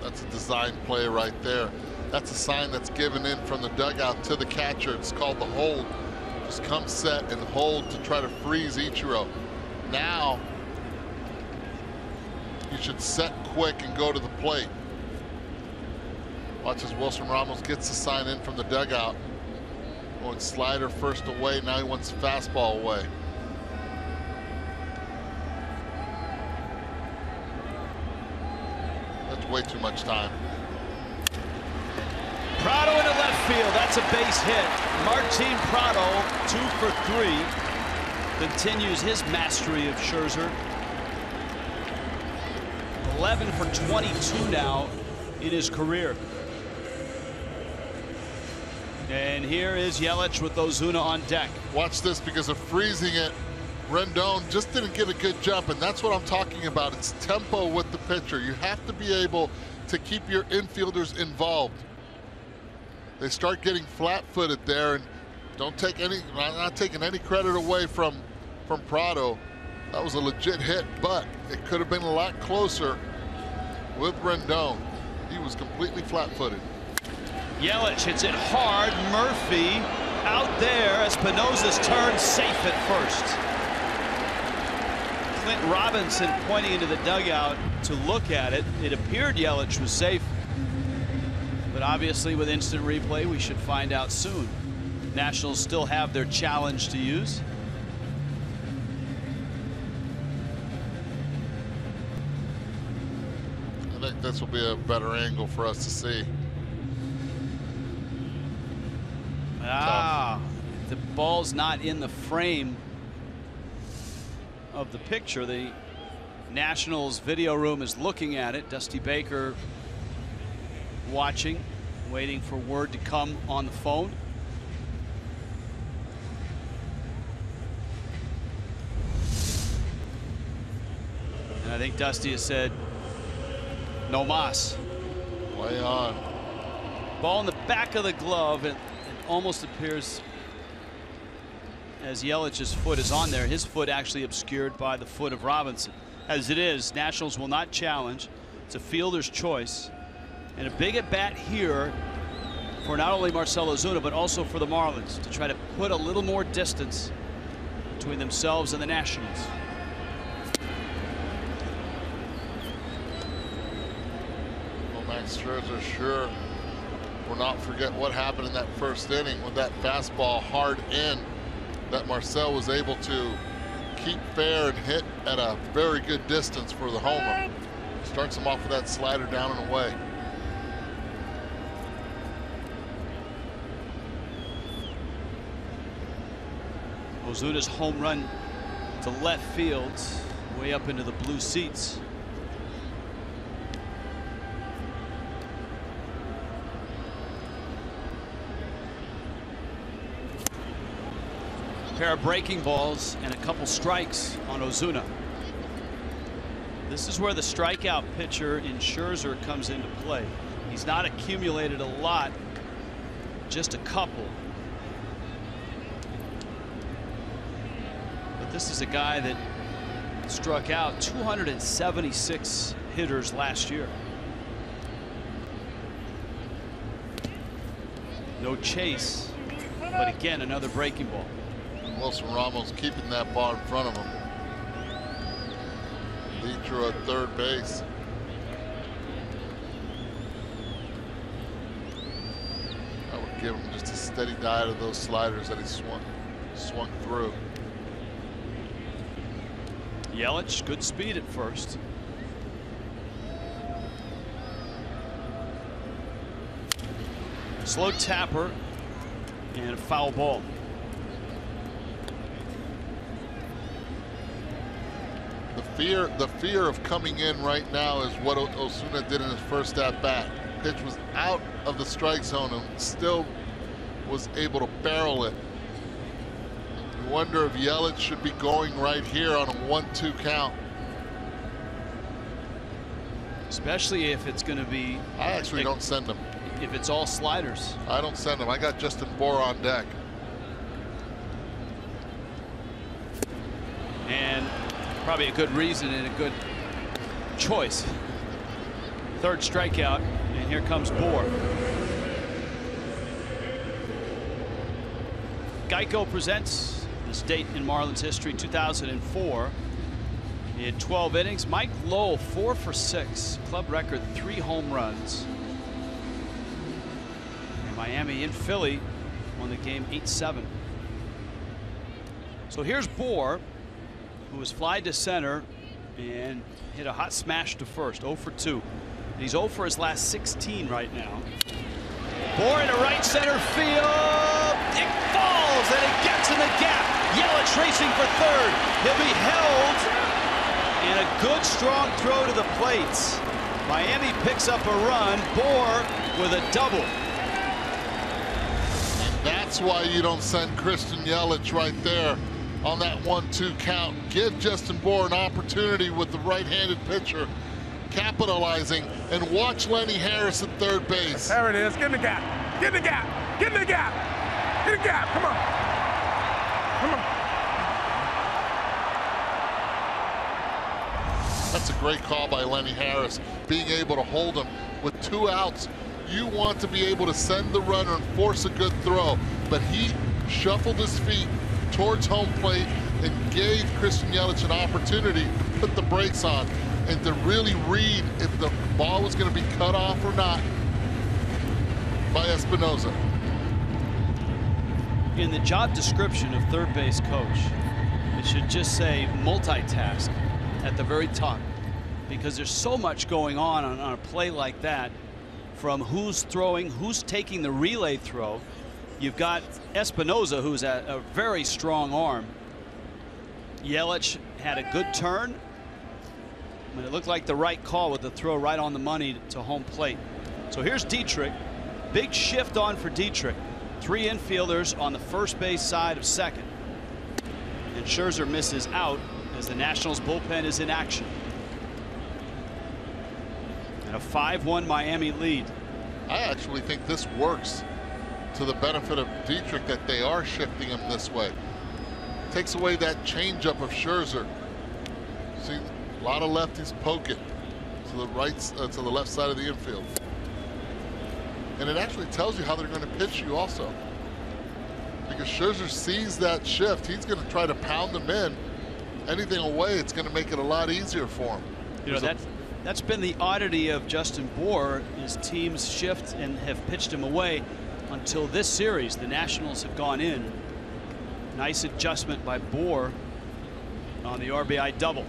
That's a design play right there. That's a sign that's given in from the dugout to the catcher. It's called the hold. Just come set and hold to try to freeze Ichiro. Now you should set quick and go to the plate. Watch as Wilson Ramos gets the sign in from the dugout. Going slider first away. Now he wants the fastball away. That's way too much time. Prado into left field. That's a base hit. Martin Prado, 2 for 3, continues his mastery of Scherzer. 11 for 22 now in his career. And here is Yelich with Ozuna on deck. Watch this, because of freezing it, Rendon just didn't get a good jump, and that's what I'm talking about. It's tempo with the pitcher. You have to be able to keep your infielders involved. They start getting flat-footed there, and don't take any, I'm not taking any credit away from Prado. That was a legit hit, but it could have been a lot closer with Rendon. He was completely flat-footed. Yelich hits it hard. Murphy out there. Espinosa's turned safe at first. Clint Robinson pointing into the dugout to look at it. It appeared Yelich was safe, but obviously with instant replay we should find out soon. Nationals still have their challenge to use. I think this will be a better angle for us to see. The ball's not in the frame of the picture. The Nationals video room is looking at it. Dusty Baker watching, waiting for word to come on the phone. And I think Dusty has said, no mas. Play on. Ball in the back of the glove, and it almost appears as Yelich's foot is on there. His foot actually obscured by the foot of Robinson. As it is, Nationals will not challenge. It's a fielder's choice. And a big at bat here for not only Marcell Ozuna, but also for the Marlins to try to put a little more distance between themselves and the Nationals. Well, Max Scherzer sure will not forget what happened in that first inning with that fastball hard in that Marcell was able to keep fair and hit at a very good distance for the homer. Starts him off with that slider down and away. Ozuna's home run to left field, way up into the blue seats. A pair of breaking balls and a couple strikes on Ozuna. This is where the strikeout pitcher in Scherzer comes into play. He's not accumulated a lot, just a couple. But this is a guy that struck out 276 hitters last year. No chase, but again, another breaking ball. And Wilson Ramos keeping that ball in front of him. Dietrich at third base. I would give him just a steady diet of those sliders that he swung through. Yelich, good speed at first. Slow tapper and a foul ball. The fear of coming in right now is what Ozuna did in his first at bat. Pitch was out of the strike zone and still was able to barrel it. You wonder if Yelich should be going right here on a 1-2 count. Especially if it's going to be. I actually don't send him. If it's all sliders. I don't send him. I got Justin Bour on deck. And probably a good reason and a good choice. Third strikeout, and here comes Bour. Geico presents this date in Marlins history, 2004. In 12 innings, Mike Lowell 4 for 6, club record 3 home runs. And Miami in Philly won the game 8-7. So here's Bour, who was fly to center and hit a hot smash to first, 0 for 2. And he's 0 for his last 16 right now. Bour into right center field. It falls and it gets in the gap. Yelich racing for third. He'll be held. And a good strong throw to the plates. Miami picks up a run. Bour with a double. That's why you don't send Christian Yelich right there on that 1-2 count. Give Justin Bour an opportunity with the right-handed pitcher capitalizing, and watch Lenny Harris at third base. There it is. Get in the gap. Get in the gap. Get in the gap. Get in the gap. Come on. Come on. That's a great call by Lenny Harris, being able to hold him with 2 outs. You want to be able to send the runner and force a good throw, but he shuffled his feet towards home plate and gave Christian Yelich an opportunity to put the brakes on and to really read if the ball was going to be cut off or not by Espinoza. In the job description of third base coach, it should just say multitask at the very top, because there's so much going on a play like that, from who's throwing, who's taking the relay throw. You've got Espinoza, who's a very strong arm. Yelich had a good turn, but it looked like the right call with the throw right on the money to home plate. So here's Dietrich. Big shift on for Dietrich. 3 infielders on the first base side of second. And Scherzer misses out as the Nationals bullpen is in action. And a 5-1 Miami lead. I actually think this works to the benefit of Dietrich, that they are shifting him this way. Takes away that changeup of Scherzer. See, a lot of lefties poke it to the right, to the left side of the infield. And it actually tells you how they're going to pitch you also. Because Scherzer sees that shift, he's going to try to pound them in. Anything away, it's going to make it a lot easier for him. You know, that's been the oddity of Justin Bour, is teams shift and have pitched him away until this series. The Nationals have gone in. Nice adjustment by Bour on the RBI double.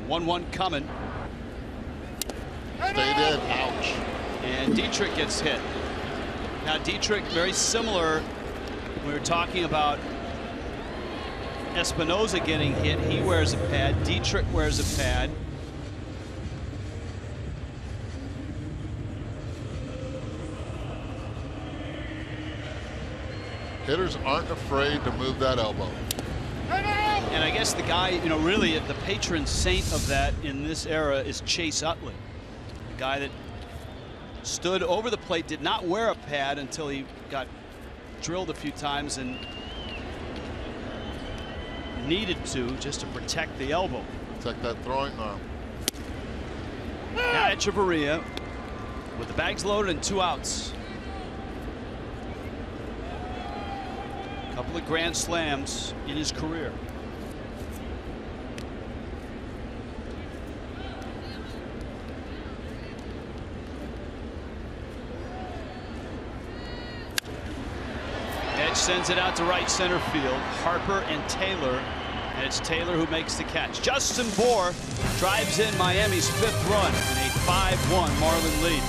1-1 coming. Stayed in, ouch. And Dietrich gets hit. Now Dietrich, very similar. We were talking about Espinoza getting hit. He wears a pad. Dietrich wears a pad. Hitters aren't afraid to move that elbow. And I guess the guy, you know, really the patron saint of that in this era is Chase Utley. The guy that stood over the plate, did not wear a pad until he got drilled a few times and needed to, just to protect the elbow. Protect that throwing arm. Now Echeverria with the bags loaded and 2 outs. A couple of grand slams in his career. Edge sends it out to right center field. Harper and Taylor, and it's Taylor who makes the catch. Justin Bour drives in Miami's 5th run in a 5-1 Marlin lead.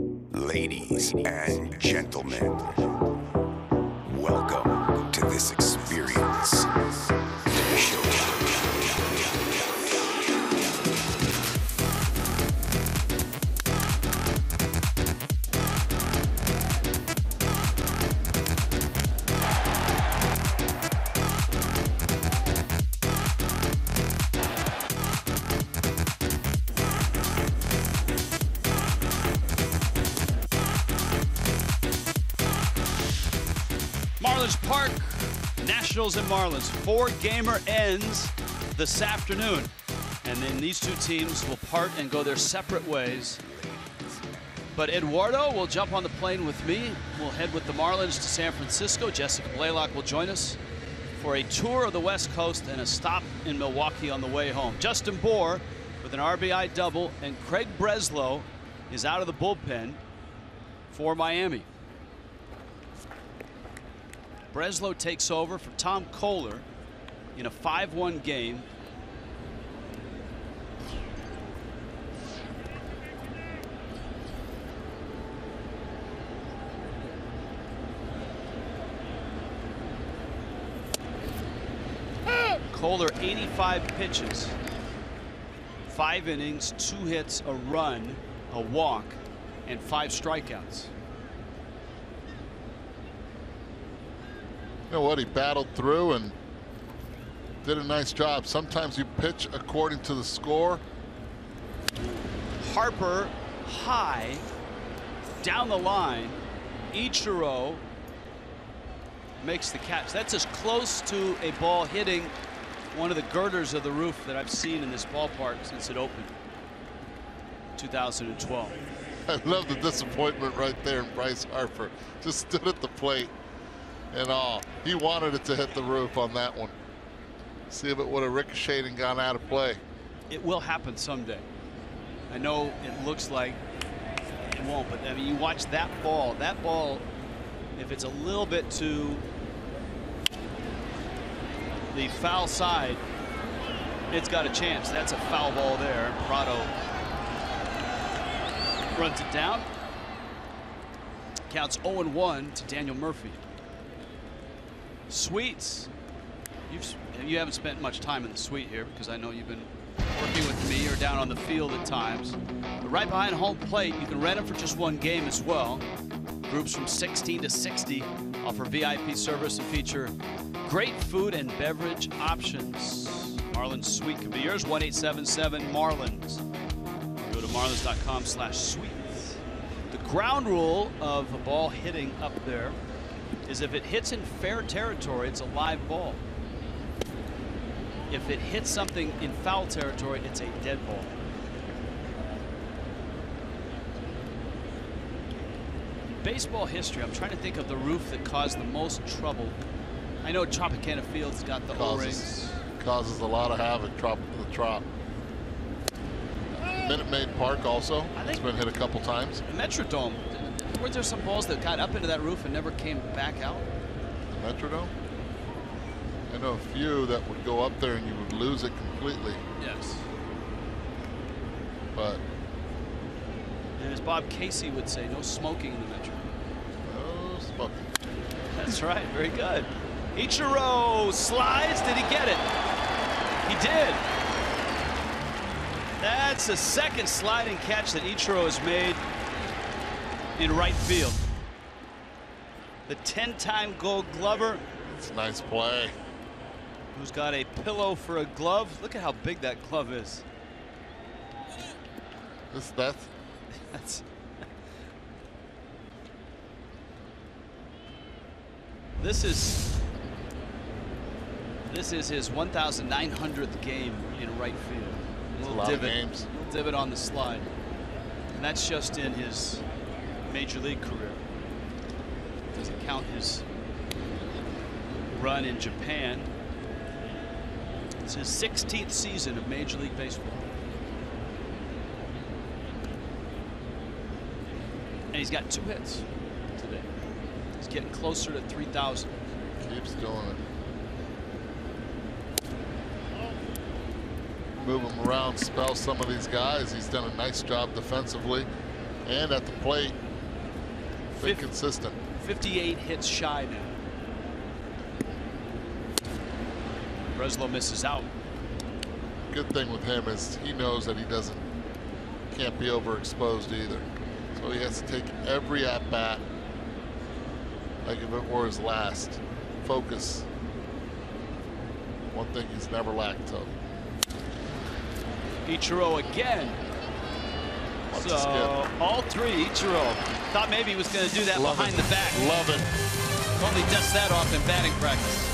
Ladies and gentlemen, welcome to this experience. Marlins Park, Nationals and Marlins. 4-gamer ends this afternoon. And then these two teams will part and go their separate ways. But Eduardo will jump on the plane with me. We'll head with the Marlins to San Francisco. Jessica Blaylock will join us for a tour of the West Coast and a stop in Milwaukee on the way home. Justin Bour with an RBI double, and Craig Breslow is out of the bullpen for Miami. Breslow takes over for Tom Koehler in a 5-1 game. Koehler 85 pitches, 5 innings, 2 hits, a run, a walk, and 5 strikeouts. You know what? He battled through and did a nice job. Sometimes you pitch according to the score. Harper high down the line. Ichiro makes the catch. That's as close to a ball hitting one of the girders of the roof that I've seen in this ballpark since it opened 2012. I love the disappointment right there in Bryce Harper. Just stood at the plate and all. He wanted it to hit the roof on that one. See if it would have ricocheted and gone out of play. It will happen someday. I know it looks like it won't, but I mean, you watch that ball, if it's a little bit to the foul side, it's got a chance. That's a foul ball there. Prado runs it down. Counts 0-1 to Daniel Murphy. Suites. You haven't spent much time in the suite here because I know you've been working with me or down on the field at times. But right behind home plate, you can rent them for just 1 game as well. Groups from 16 to 60 offer VIP service and feature great food and beverage options. Marlins Suite can be yours. 1-877-MARLINS. Go to marlins.com/suites. The ground rule of a ball hitting up there is if it hits in fair territory, it's a live ball. If it hits something in foul territory, it's a dead ball. Baseball history, I'm trying to think of the roof that caused the most trouble. I know Tropicana Field's got the O-rings. Causes a lot of havoc, the Trop. Minute Maid Park also. It's been hit a couple times. The Metrodome. Weren't there some balls that got up into that roof and never came back out? The Metrodome? I know a few that would go up there and you would lose it completely. Yes. But. And as Bob Casey would say, no smoking in the Metro. No smoking. That's right. Very good. Ichiro slides. Did he get it? He did. That's the second sliding catch that Ichiro has made in right field. The 10-time Gold Glover. It's a nice play. Who's got a pillow for a glove? Look at how big that glove is. That's This is his 1,900th game in right field. That's a lot of games. Little divot on the slide. And that's just in his major league career. Doesn't count his run in Japan. It's his 16th season of Major League Baseball. And he's got 2 hits today. He's getting closer to 3,000. Keeps doing it. Move him around, spell some of these guys. He's done a nice job defensively. and at the plate. Been consistent. 58 hits shy now. Breslow misses out. Good thing with him is he knows that he can't be overexposed either. So he has to take every at-bat like if it were his last. Focus. One thing he's never lacked of. Ichiro again. So all three, Ichiro. Thought maybe he was going to do that behind the back. Love it. Only dusts that off in batting practice.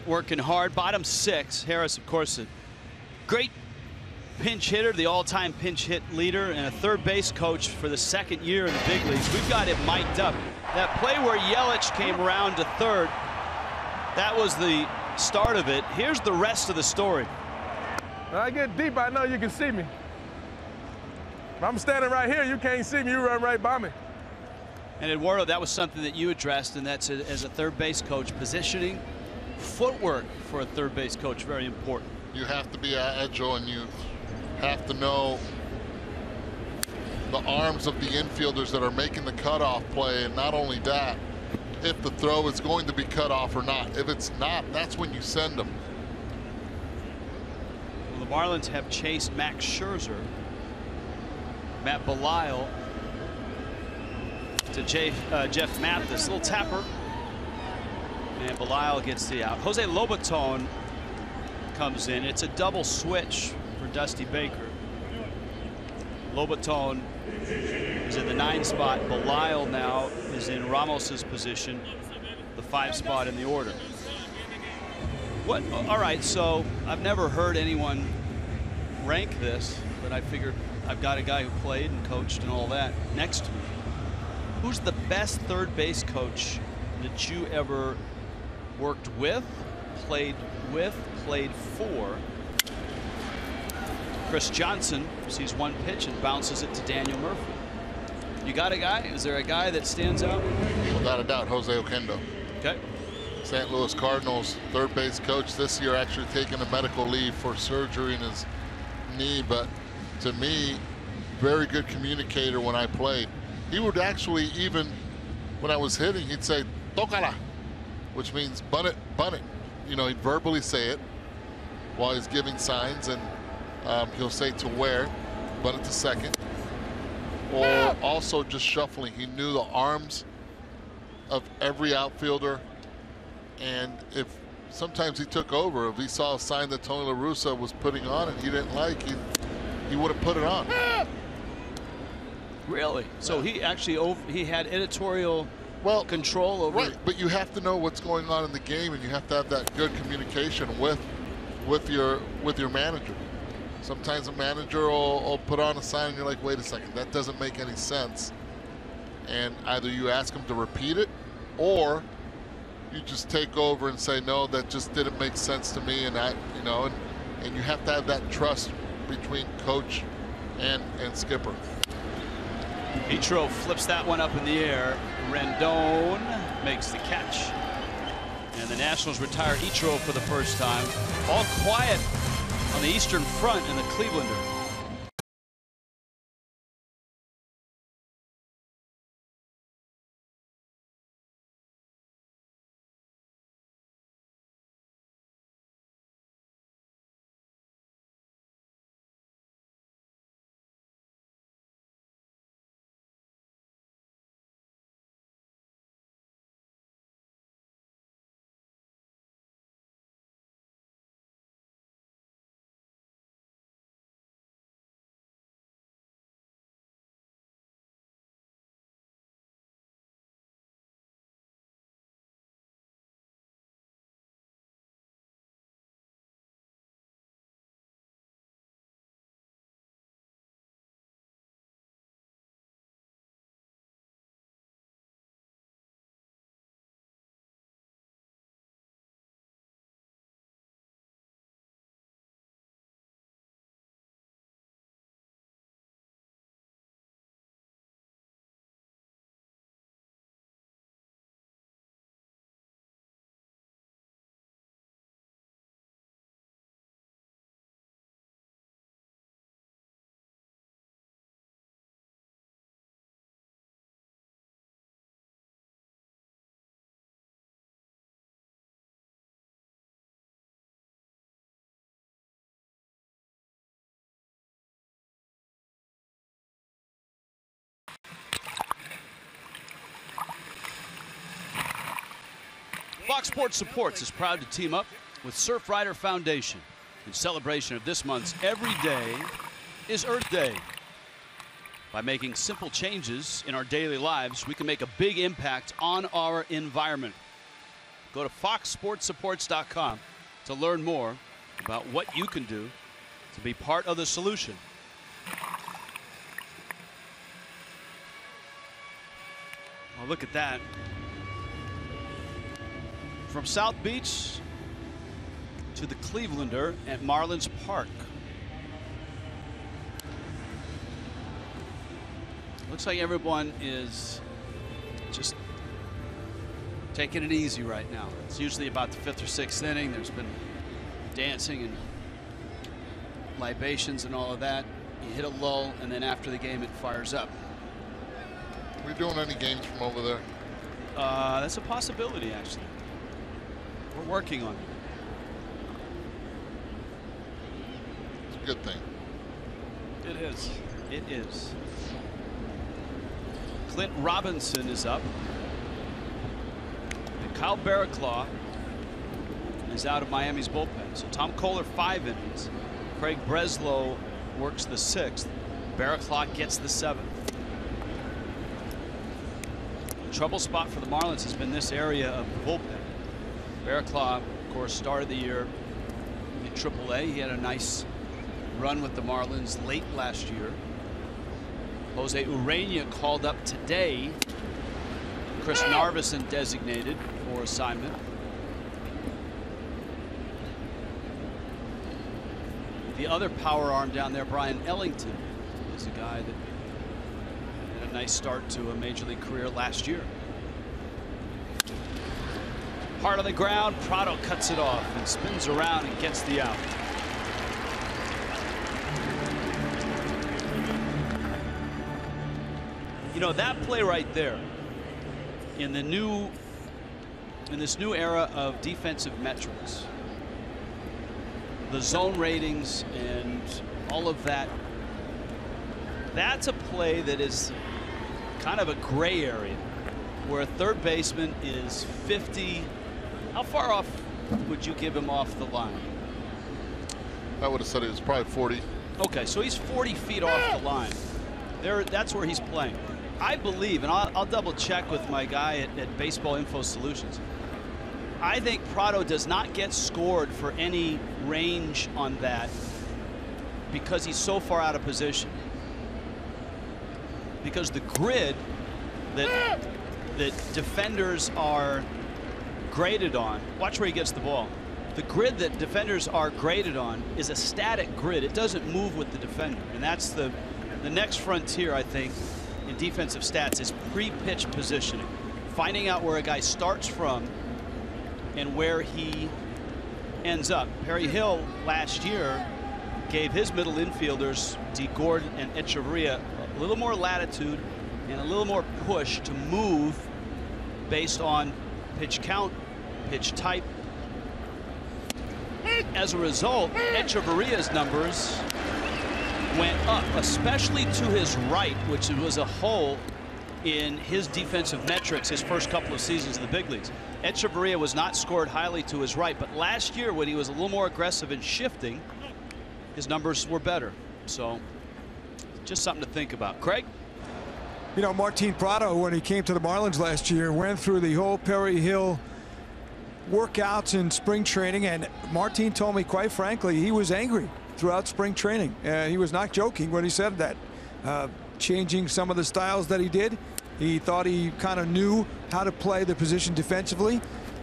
Working hard, bottom 6. Harris, of course, a great pinch hitter, the all-time pinch hit leader, and a third base coach for the 2nd year in the big leagues. We've got it mic'd up. That play where Yelich came around to third, that was the start of it. Here's the rest of the story. When I get deep, I know you can see me. If I'm standing right here, you can't see me, you run right by me. And Eduardo, that was something that you addressed, and that's as a third base coach, positioning, footwork for a third base coach, very important. You have to be agile, and you have to know the arms of the infielders that are making the cutoff play, and not only that, if the throw is going to be cut off or not. If it's not, that's when you send them. Well, the Marlins have chased Max Scherzer. Matt Belisle to Jeff Mathis, little tapper. And Belisle gets the out. Jose Lobaton comes in. It's a double switch for Dusty Baker. Lobaton is in the 9 spot. Belisle now is in Ramos's position, the 5 spot in the order. What? All right, so I've never heard anyone rank this, but I figured I've got a guy who played and coached and all that next to me. Who's the best third base coach that you ever worked with, played for? Chris Johnson sees one pitch and bounces it to Daniel Murphy. You got a guy? Is there a guy that stands out? Without a doubt, Jose Oquendo. Okay. St. Louis Cardinals third base coach this year, actually taking a medical leave for surgery in his knee, but to me, very good communicator when I played. He would actually, even when I was hitting, he'd say, "Tócala," which means bunt it, bunt it. You know, he'd verbally say it while he's giving signs, and he'll say to where, bunt it to second. Or also just shuffling. He knew the arms of every outfielder, and if sometimes he took over, if he saw a sign that Tony La Russa was putting on and he didn't like, he would have put it on. Really? So he actually he had editorial control over it. But you have to know what's going on in the game, and you have to have that good communication with your manager. Sometimes a manager will put on a sign and you're like, wait a second, that doesn't make any sense. And either you ask them to repeat it, or you just take over and say, no, that just didn't make sense to me. And and you have to have that trust between coach and skipper. Ichiro flips that one up in the air. Rendon makes the catch. And the Nationals retire Ichiro for the first time. All quiet on the Eastern Front in the Clevelander. Fox Sports Supports is proud to team up with Surfrider Foundation in celebration of this month's Every Day is Earth Day. By making simple changes in our daily lives, we can make a big impact on our environment. Go to foxsportssupports.com to learn more about what you can do to be part of the solution. Well, look at that. From South Beach to the Clevelander at Marlins Park. Looks like everyone is just taking it easy right now. It's usually about the 5th or 6th inning. There's been dancing and libations and all of that. You hit a lull, and then after the game, it fires up. Are we doing any games from over there? That's a possibility, actually. We're working on it. It's a good thing. It is. It is. Clint Robinson is up. And Kyle Barraclough is out of Miami's bullpen. So Tom Kohler 5 innings. Craig Breslow works the 6th. Barraclough gets the 7th. The trouble spot for the Marlins has been this area of the bullpen. Barraclough, of course, started the year in AAA. He had a nice run with the Marlins late last year. Jose Urena called up today. Chris Narveson designated for assignment. The other power arm down there, Brian Ellington, is a guy that had a nice start to a major league career last year. Hard on the ground, Prado cuts it off and spins around and gets the out. You know, that play right there in this new era of defensive metrics, the zone ratings and all of that, that's a play that is kind of a gray area where a third baseman is 50. How far off would you give him off the line? I would have said it was probably 40. Okay, so he's 40 feet off the line. That's where he's playing. I believe, and I'll double check with my guy at Baseball Info Solutions. I think Prado does not get scored for any range on that because he's so far out of position. Because the grid that defenders are graded on, watch where he gets the ball. The grid that defenders are graded on is a static grid. It doesn't move with the defender, and that's the next frontier, I think, in defensive stats is pre-pitch positioning, finding out where a guy starts from and where he ends up. Perry Hill last year gave his middle infielders, D. Gordon and Echeverria, a little more latitude and a little more push to move based on pitch count, pitch type. As a result, Echeverria's numbers went up, especially to his right, which was a hole in his defensive metrics his first couple of seasons in the big leagues. Echeverria was not scored highly to his right, but last year when he was a little more aggressive in shifting, his numbers were better. So just something to think about. Craig? You know, Martin Prado, when he came to the Marlins last year, went through the whole Perry Hill workouts in spring training, and Martin told me, quite frankly, he was angry throughout spring training. He was not joking when he said that. Changing some of the styles that he did, he thought he kind of knew how to play the position defensively.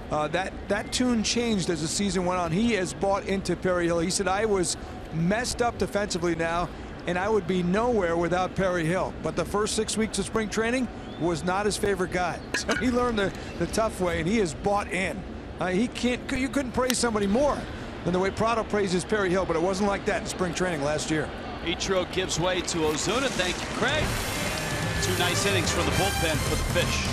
That tune changed as the season went on. He has bought into Perry Hill. He said, I was messed up defensively now, and I would be nowhere without Perry Hill. But the first 6 weeks of spring training was not his favorite guy. So he learned the tough way, and he has bought in. You couldn't praise somebody more than the way Prado praises Perry Hill, but it wasn't like that in spring training last year. Ichiro gives way to Ozuna. Thank you, Craig. 2 nice innings from the bullpen for the Fish.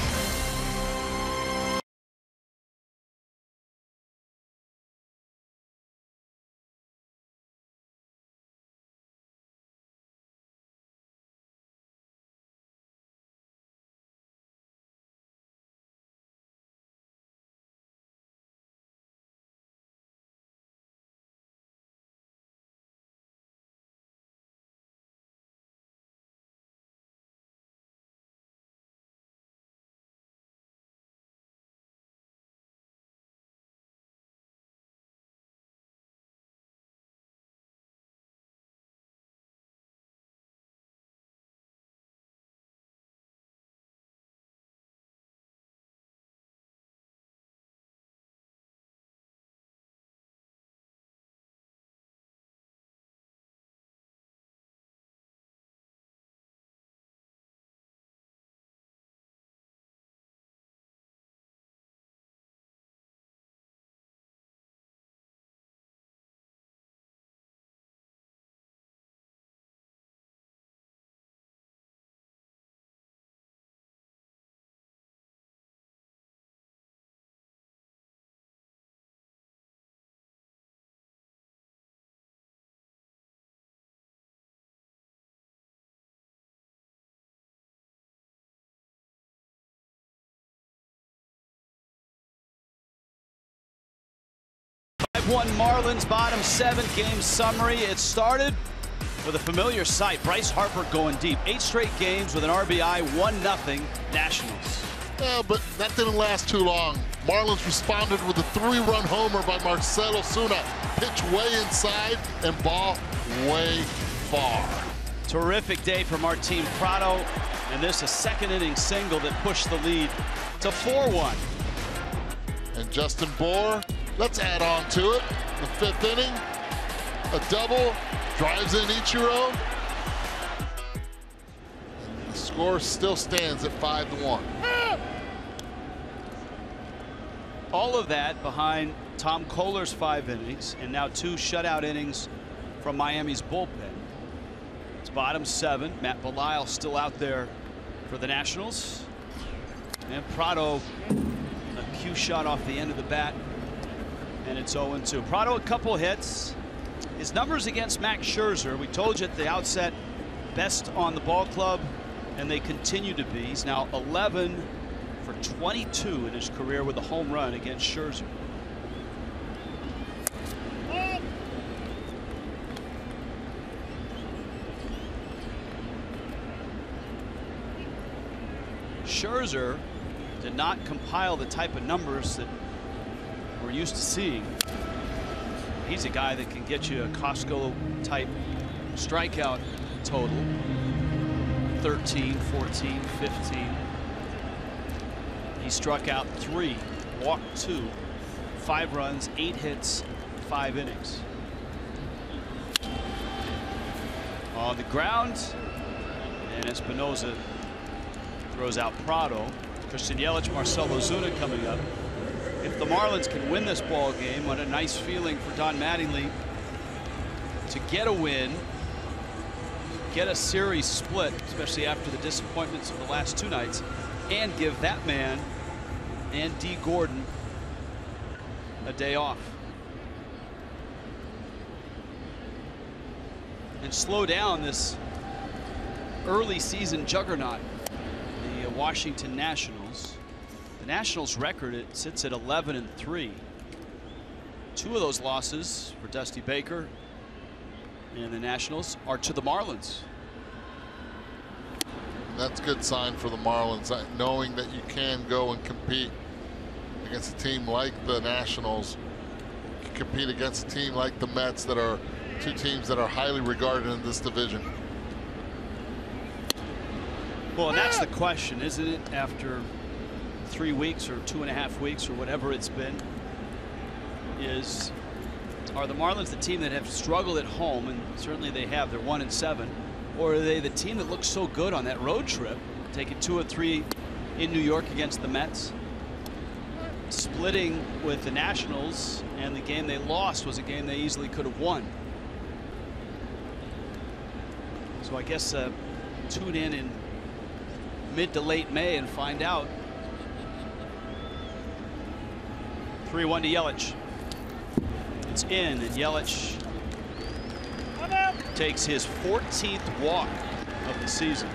One Marlins bottom 7 game summary. It started with a familiar sight. Bryce Harper going deep. 8 straight games with an RBI, 1-0 Nationals. Yeah, but that didn't last too long. Marlins responded with a 3-run homer by Marcell Ozuna. Pitch way inside and ball way far. Terrific day for Martin Prado, and this a 2nd inning single that pushed the lead to 4-1. And Justin Bour, let's add on to it. The 5th inning, a double, drives in Ichiro. The score still stands at 5-1. All of that behind Tom Koehler's 5 innings, and now 2 shutout innings from Miami's bullpen. It's bottom 7. Matt Belisle still out there for the Nationals. And Prado, a cue shot off the end of the bat. And it's 0-2. Prado a couple hits. His numbers against Max Scherzer, we told you at the outset, best on the ball club, and they continue to be. He's now 11 for 22 in his career with a home run against Scherzer. Scherzer did not compile the type of numbers that we're used to seeing. He's a guy that can get you a Costco type Strikeout total 13, 14, 15. He struck out 3, walked 2, 5 runs, 8 hits, 5 innings. On the ground, and Espinosa throws out Prado. Christian Yelich, Marcell Ozuna coming up. If the Marlins can win this ball game, what a nice feeling for Don Mattingly to get a win, get a series split, especially after the disappointments of the last 2 nights, and give that man and Dee Gordon a day off. And slow down this early season juggernaut, the Washington Nationals. The Nationals record, it sits at 11-3. 2 of those losses for Dusty Baker and the Nationals are to the Marlins. That's a good sign for the Marlins, knowing that you can go and compete against a team like the Nationals, you can compete against a team like the Mets, that are 2 teams that are highly regarded in this division. Well, and that's the question, isn't it? After 3 weeks or 2.5 weeks or whatever it's been, are the Marlins the team that have struggled at home, and certainly they have, they're 1-7, or are they the team that looks so good on that road trip, taking 2 or 3 in New York against the Mets, splitting with the Nationals, and the game they lost was a game they easily could have won. So I guess tune in mid to late May and find out. 3-1 to Yelich. It's in, and Yelich takes his 14th walk of the season.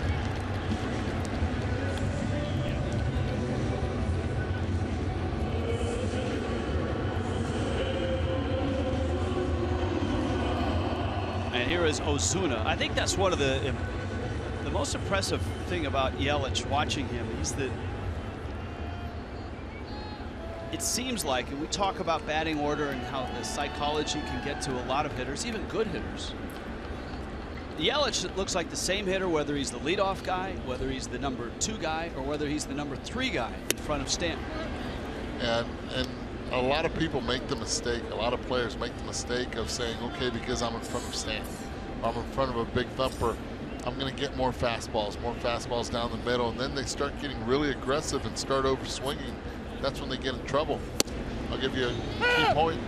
And here is Ozuna. I think that's one of the most impressive thing about Yelich, watching him, is that it seems like, and we talk about batting order and how the psychology can get to a lot of hitters, even good hitters. Yelich looks like the same hitter, whether he's the leadoff guy, whether he's the number 2 guy, or whether he's the number 3 guy in front of Stanton. And a lot of people make the mistake, a lot of players make the mistake of saying, okay, because I'm in front of Stanton, I'm in front of a big thumper, I'm going to get more fastballs down the middle, and then they start getting really aggressive and start over swinging. That's when they get in trouble. I'll give you a key point.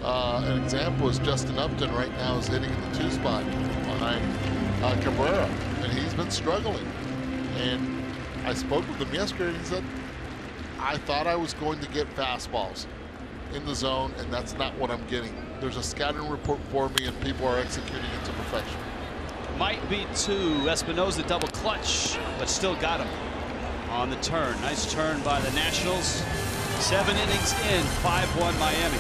An example is Justin Upton right now is hitting in the 2 spot behind Cabrera, and he's been struggling. And I spoke with him yesterday, and he said, I thought I was going to get fastballs in the zone, and that's not what I'm getting. There's a scouting report for me, and people are executing it to perfection. Might be 2. Espinosa double clutch, but still got him on the turn. Nice turn by the Nationals. 7 innings in, 5-1 Miami.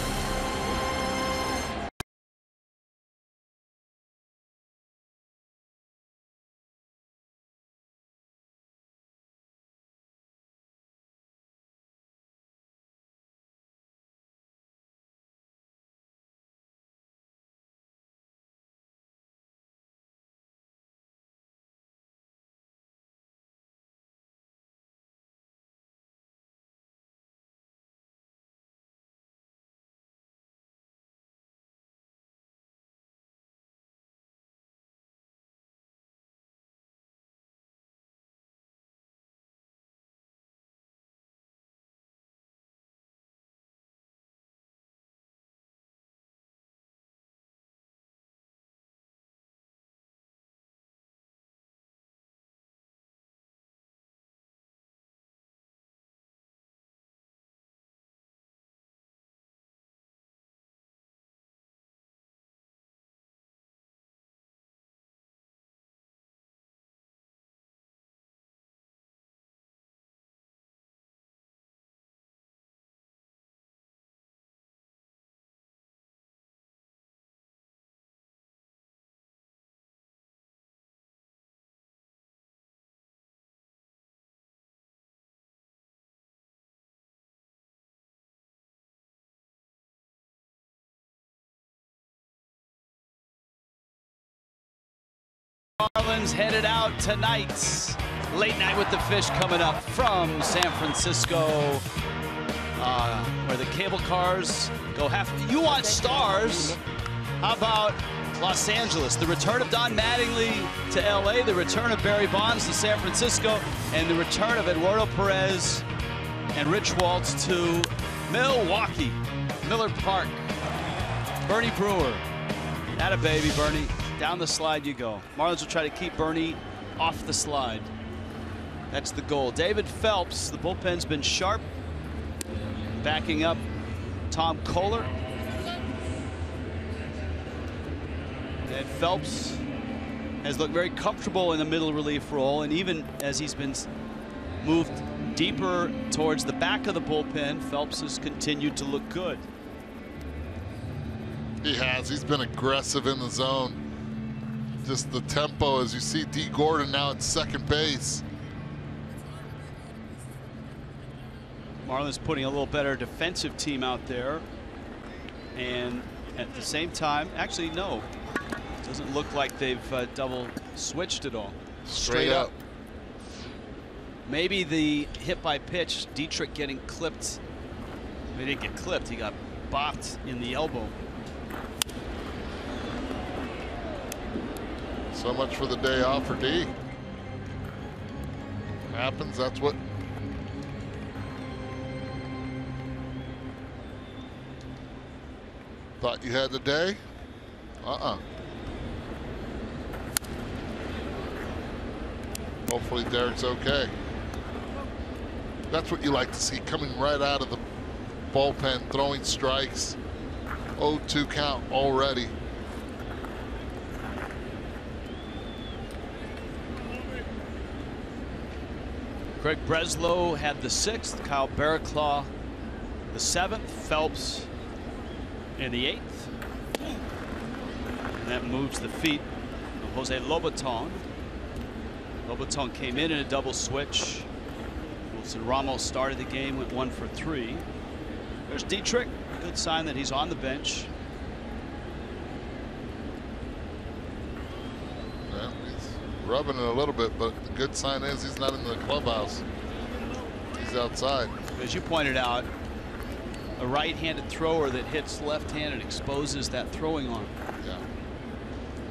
Marlins headed out tonight. Late Night with the Fish coming up from San Francisco, where the cable cars go half. You want stars? How about Los Angeles? The return of Don Mattingly to LA, the return of Barry Bonds to San Francisco, and the return of Eduardo Perez and Rich Waltz to Milwaukee, Miller Park. Bernie Brewer, atta baby, Bernie. Down the slide you go. Marlins will try to keep Bernie off the slide. That's the goal. David Phelps, the bullpen's been sharp. Backing up Tom Kohler. And Phelps has looked very comfortable in the middle relief role, and even as he's been moved deeper towards the back of the bullpen, Phelps has continued to look good. He has. He's been aggressive in the zone. Just the tempo as you see Dee Gordon now at second base. Marlins putting a little better defensive team out there. And at the same time, actually, no. Doesn't look like they've double switched at all. Straight up. Maybe the hit by pitch, Dietrich getting clipped. He didn't get clipped, he got bopped in the elbow. So much for the day off for D. Happens, that's what. Thought you had the day? Hopefully Derek's okay. That's what you like to see, coming right out of the bullpen, throwing strikes. 0-2 count already. Craig Breslow had the 6th, Kyle Barraclough the 7th, Phelps in the 8th. And that moves the feet of Jose Lobaton. Lobaton came in a double switch. Wilson Ramos started the game, went 1 for 3. There's Dietrich, good sign that he's on the bench. Yeah, he's rubbing it a little bit, but the good sign is he's not in the clubhouse. He's outside. As you pointed out, a right-handed thrower that hits left-handed exposes that throwing arm. Yeah,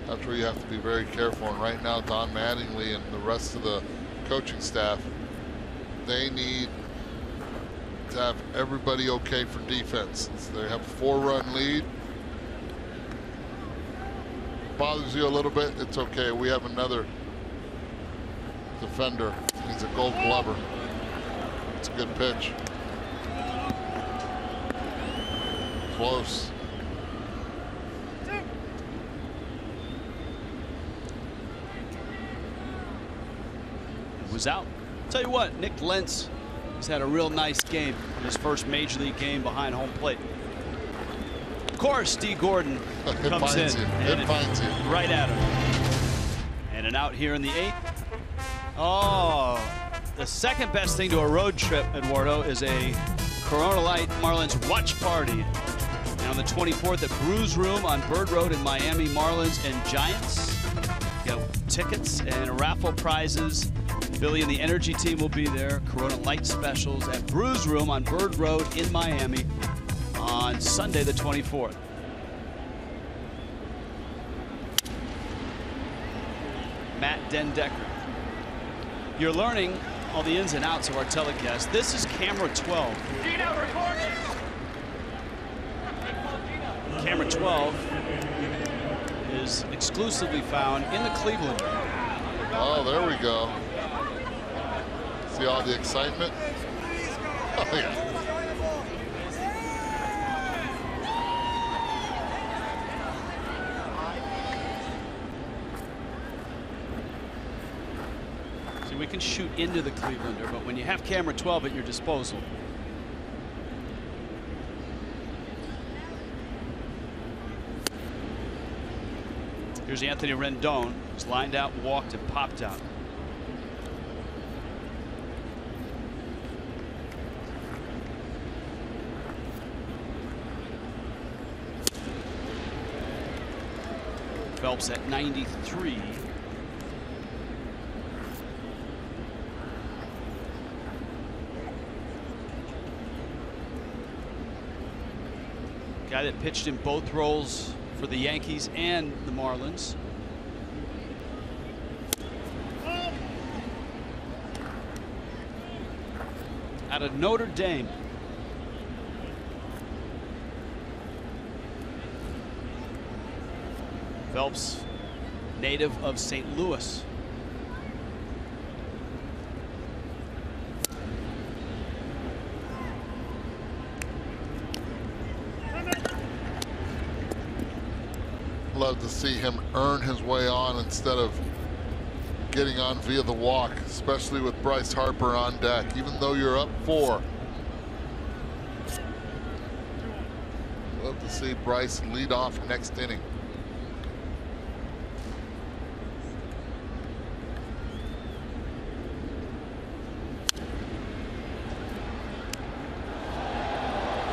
that's where you have to be very careful. And right now, Don Mattingly and the rest of the coaching staff, they need to have everybody okay for defense. They have a 4-run lead. Bothers you a little bit, it's okay. We have another defender. He's a Gold Glover. It's a good pitch. Close. It was out. Tell you what, Nick Lentz has had a real nice game in his first major league game behind home plate. Of course, Dee Gordon comes in. It finds you. Right at him. And an out here in the 8th. Oh, the second best thing to a road trip, Eduardo, is a Corona Light Marlins watch party. And on the 24th at Brews Room on Bird Road in Miami, Marlins and Giants. You got tickets and raffle prizes. Billy and the Energy Team will be there. Corona Light specials at Brews Room on Bird Road in Miami on Sunday the 24th. Matt Dendecker. You're learning all the ins and outs of our telecast. This is camera 12. Camera 12 is exclusively found in the Cleveland. Oh, there we go. See all the excitement? Oh, yeah. See, we can shoot into the Clevelander, but when you have camera 12 at your disposal. Here's Anthony Rendon. He's lined out, walked, and popped out. Phelps at 93. Guy that pitched in both roles for the Yankees and the Marlins. Out of Notre Dame. Phelps, native of St. Louis. Love to see him earn his way on instead of getting on via the walk, especially with Bryce Harper on deck, even though you're up 4. Love to see Bryce lead off next inning.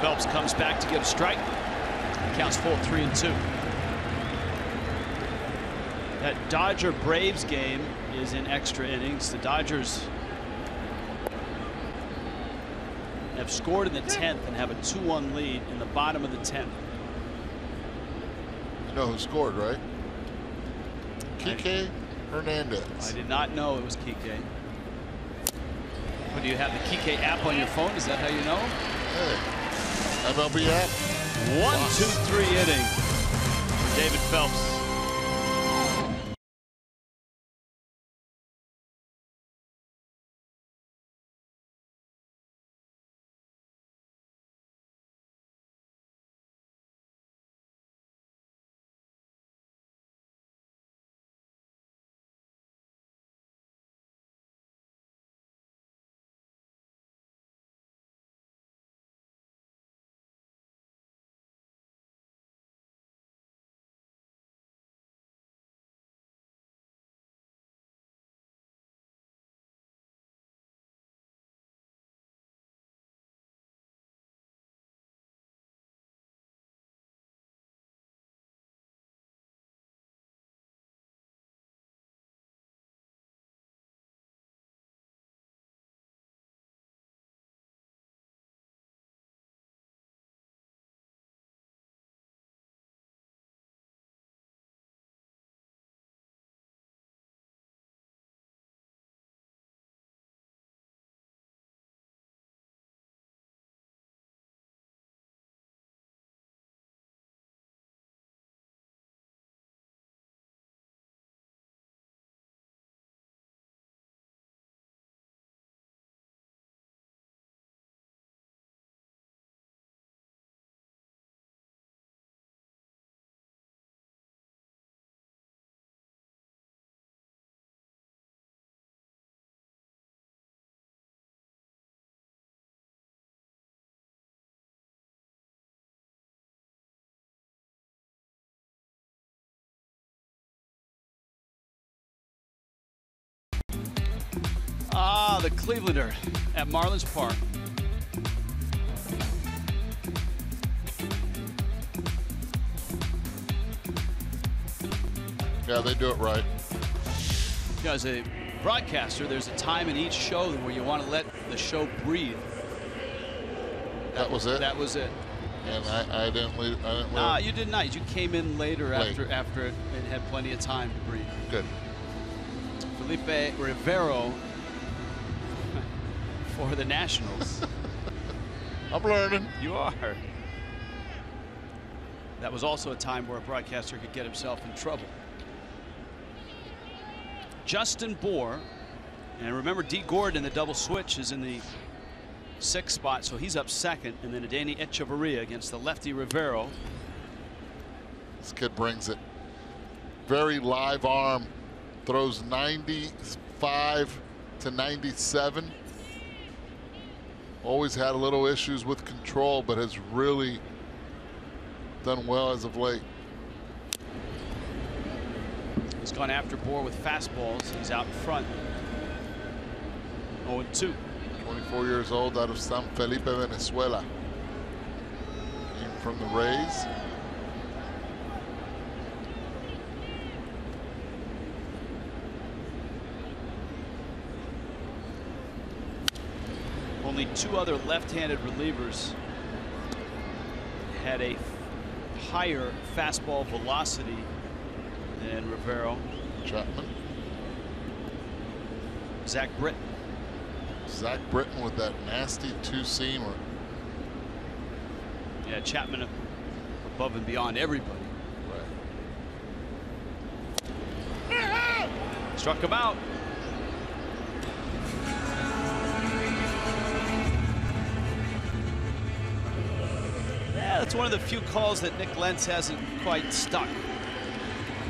Phelps comes back to get a strike. Counts full 3-2. That Dodger-Braves game is in extra innings. The Dodgers have scored in the 10th and have a 2-1 lead in the bottom of the 10th. You know who scored, right? Kike Hernandez. I did not know it was Kike. But do you have the Kike app on your phone? Is that how you know? Hey, MLB app. 1-2-3 inning. David Phelps. Ah, the Clevelander at Marlins Park. Yeah, they do it right. You know, as a broadcaster, there's a time in each show where you want to let the show breathe. That was it? That was it. And I didn't leave. Nah, you did not. You came in later Late. after it had plenty of time to breathe. Good. Felipe Rivero for the Nationals. I'm learning. You are. That was also a time where a broadcaster could get himself in trouble. Justin Bour, and remember Dee Gordon in the double switch is in the 6th spot, so he's up 2nd, and then Adeiny Echeverria against the lefty Rivero. This kid brings it. Very live arm. Throws 95 to 97. Always had a little issues with control, but has really done well as of late. He's gone after Bour with fastballs. He's out in front. 0-2. 24 years old, out of San Felipe, Venezuela. Came from the Rays. Only 2 other left-handed relievers had a higher fastball velocity than Rivero. Chapman. Zach Britton. Zach Britton with that nasty two-seamer. Yeah, Chapman above and beyond everybody. Right. Struck him out. Yeah, that's one of the few calls that Nick Lentz hasn't quite stuck.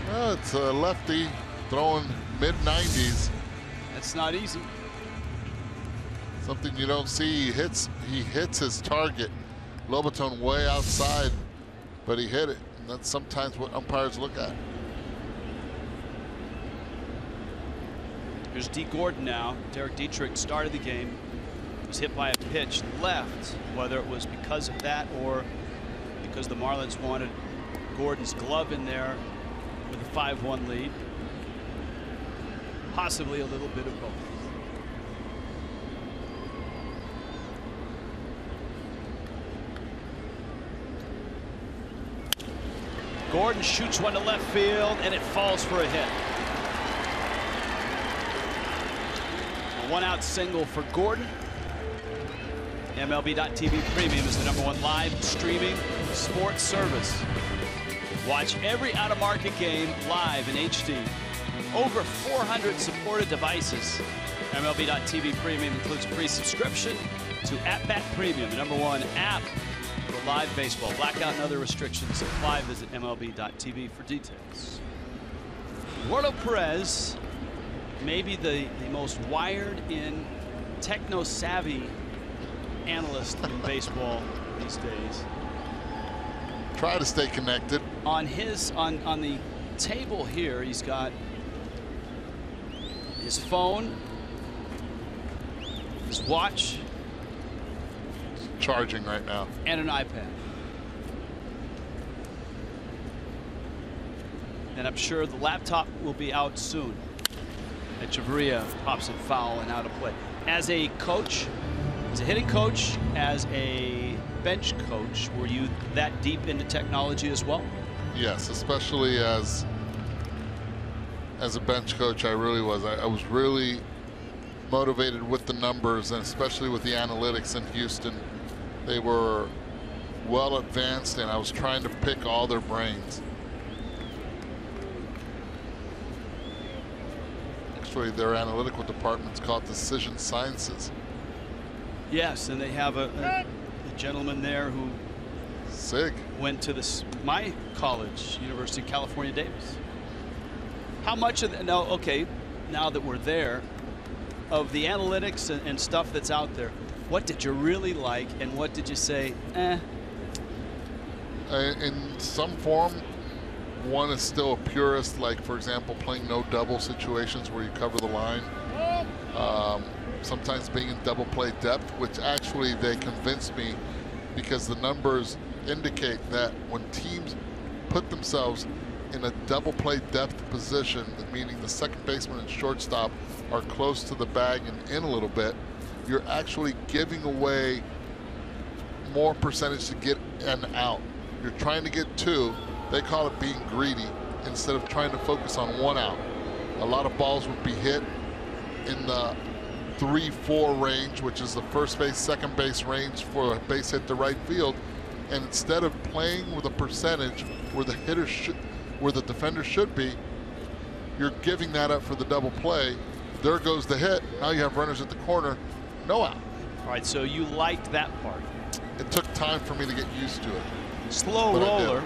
Well, it's a lefty throwing mid-90s. That's not easy. Something you don't see. He hits his target. Lobaton way outside, but he hit it. And that's sometimes what umpires look at. Here's D. Gordon now. Derek Dietrich started the game. Was hit by a pitch left, whether it was because of that or because the Marlins wanted Gordon's glove in there with a 5-1 lead. Possibly a little bit of both. Gordon shoots one to left field, and it falls for a hit. A one-out single for Gordon. MLB.TV Premium is the #1 live streaming sports service. Watch every out-of-market game live in HD. Over 400 supported devices. MLB.TV Premium includes a free subscription to At-Bat Premium, the #1 app for live baseball. Blackout and other restrictions apply. Visit MLB.TV for details. Eduardo Perez, maybe the most wired-in, techno-savvy analyst in baseball these days. Try to stay connected. On the table here, he's got his phone, his watch, Charging right now, and an iPad. And I'm sure the laptop will be out soon. Echeverria pops it foul and out of play. As a coach, as a hitting coach, as a bench coach, were you that deep into technology as well? Yes, especially as a bench coach, I really was. I was really motivated with the numbers, and especially with the analytics in Houston. They were well advanced, and I was trying to pick all their brains. Actually, their analytical department's called Decision Sciences. Yes, and they have a gentleman there who went to my college, University of California, Davis. How much of the, now that we're there, of the analytics and stuff that's out there, what did you really like and what did you say, eh? In some form, one is still a purist, like, for example, playing no double situations where you cover the line. Sometimes being in double play depth, which actually they convinced me, because the numbers indicate that when teams put themselves in a double play depth position, meaning the second baseman and shortstop are close to the bag and in a little bit, you're actually giving away more percentage to get an out. You're trying to get two. They call it being greedy instead of trying to focus on one out. A lot of balls would be hit in the 3-4 range, which is the first base, second base range for a base hit to right field. And instead of playing with a percentage where the hitter should, where the defender should be, you're giving that up for the double play. There goes the hit. Now you have runners at the corner, no out. All right, so you liked that part. It took time for me to get used to it. Slow roller.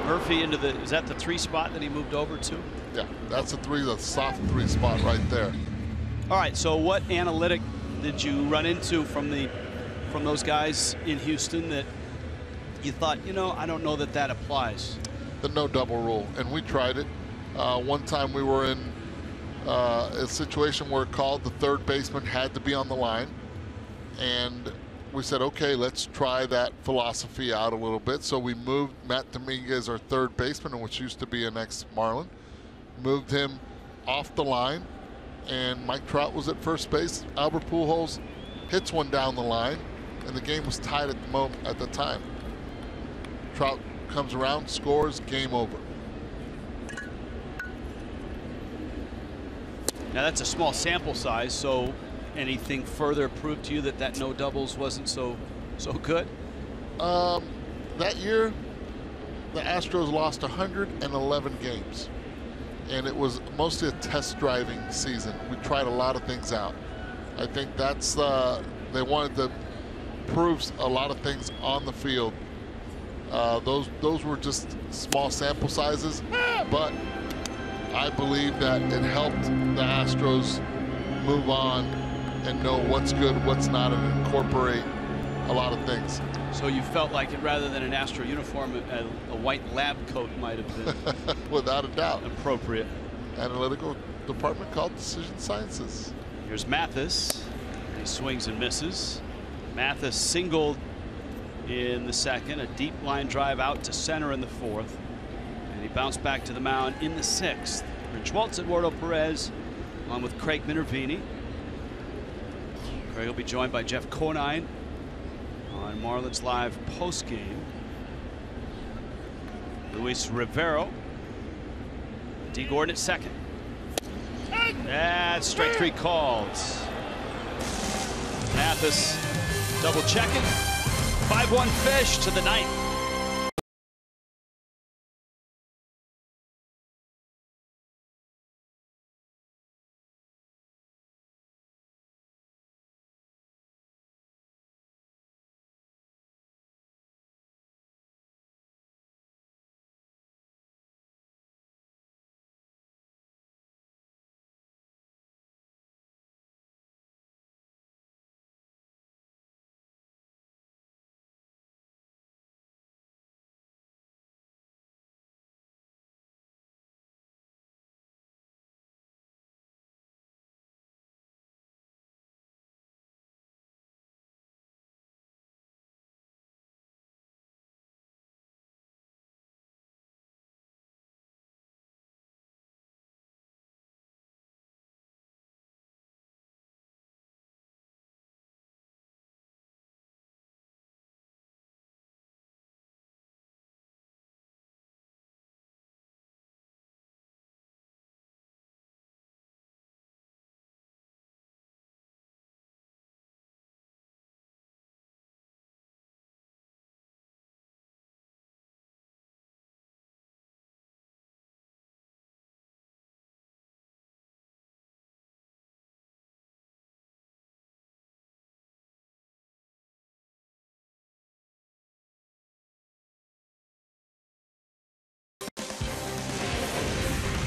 Murphy into the, is that the 3 spot that he moved over to? Yeah, that's the soft 3 spot right there. All right, so what analytic did you run into from those guys in Houston that you thought, I don't know that applies? The no double rule, and we tried it. One time we were in a situation where it called the third baseman had to be on the line, and we said, okay, let's try that philosophy out a little bit. So we moved Matt Dominguez, our third baseman, which used to be an ex-Marlin, moved him off the line, and Mike Trout was at first base. Albert Pujols hits one down the line, and the game was tied at the time. Trout comes around, scores, game over. Now that's a small sample size, so anything further prove to you that that no doubles wasn't so good? That year, the Astros lost 111 games, and it was mostly a test driving season. We tried a lot of things out. I think that's they wanted to prove a lot of things on the field. Those were just small sample sizes, but I believe that it helped the Astros move on and know what's good, what's not, and incorporate a lot of things. So you felt like it, rather than an Astro uniform, a white lab coat might have been without a doubt appropriate. Analytical department called Decision Sciences. Here's Mathis. He swings and misses. Mathis singled in the second, a deep line drive out to center in the fourth, and he bounced back to the mound in the sixth. Rich Waltz, Eduardo Perez, along with Craig Minervini. Craig will be joined by Jeff Conine on Marlins Live postgame. Luis Rivero, D. Gordon at second. That's strike three called. Mathis double checking. 5-1 fish to the ninth.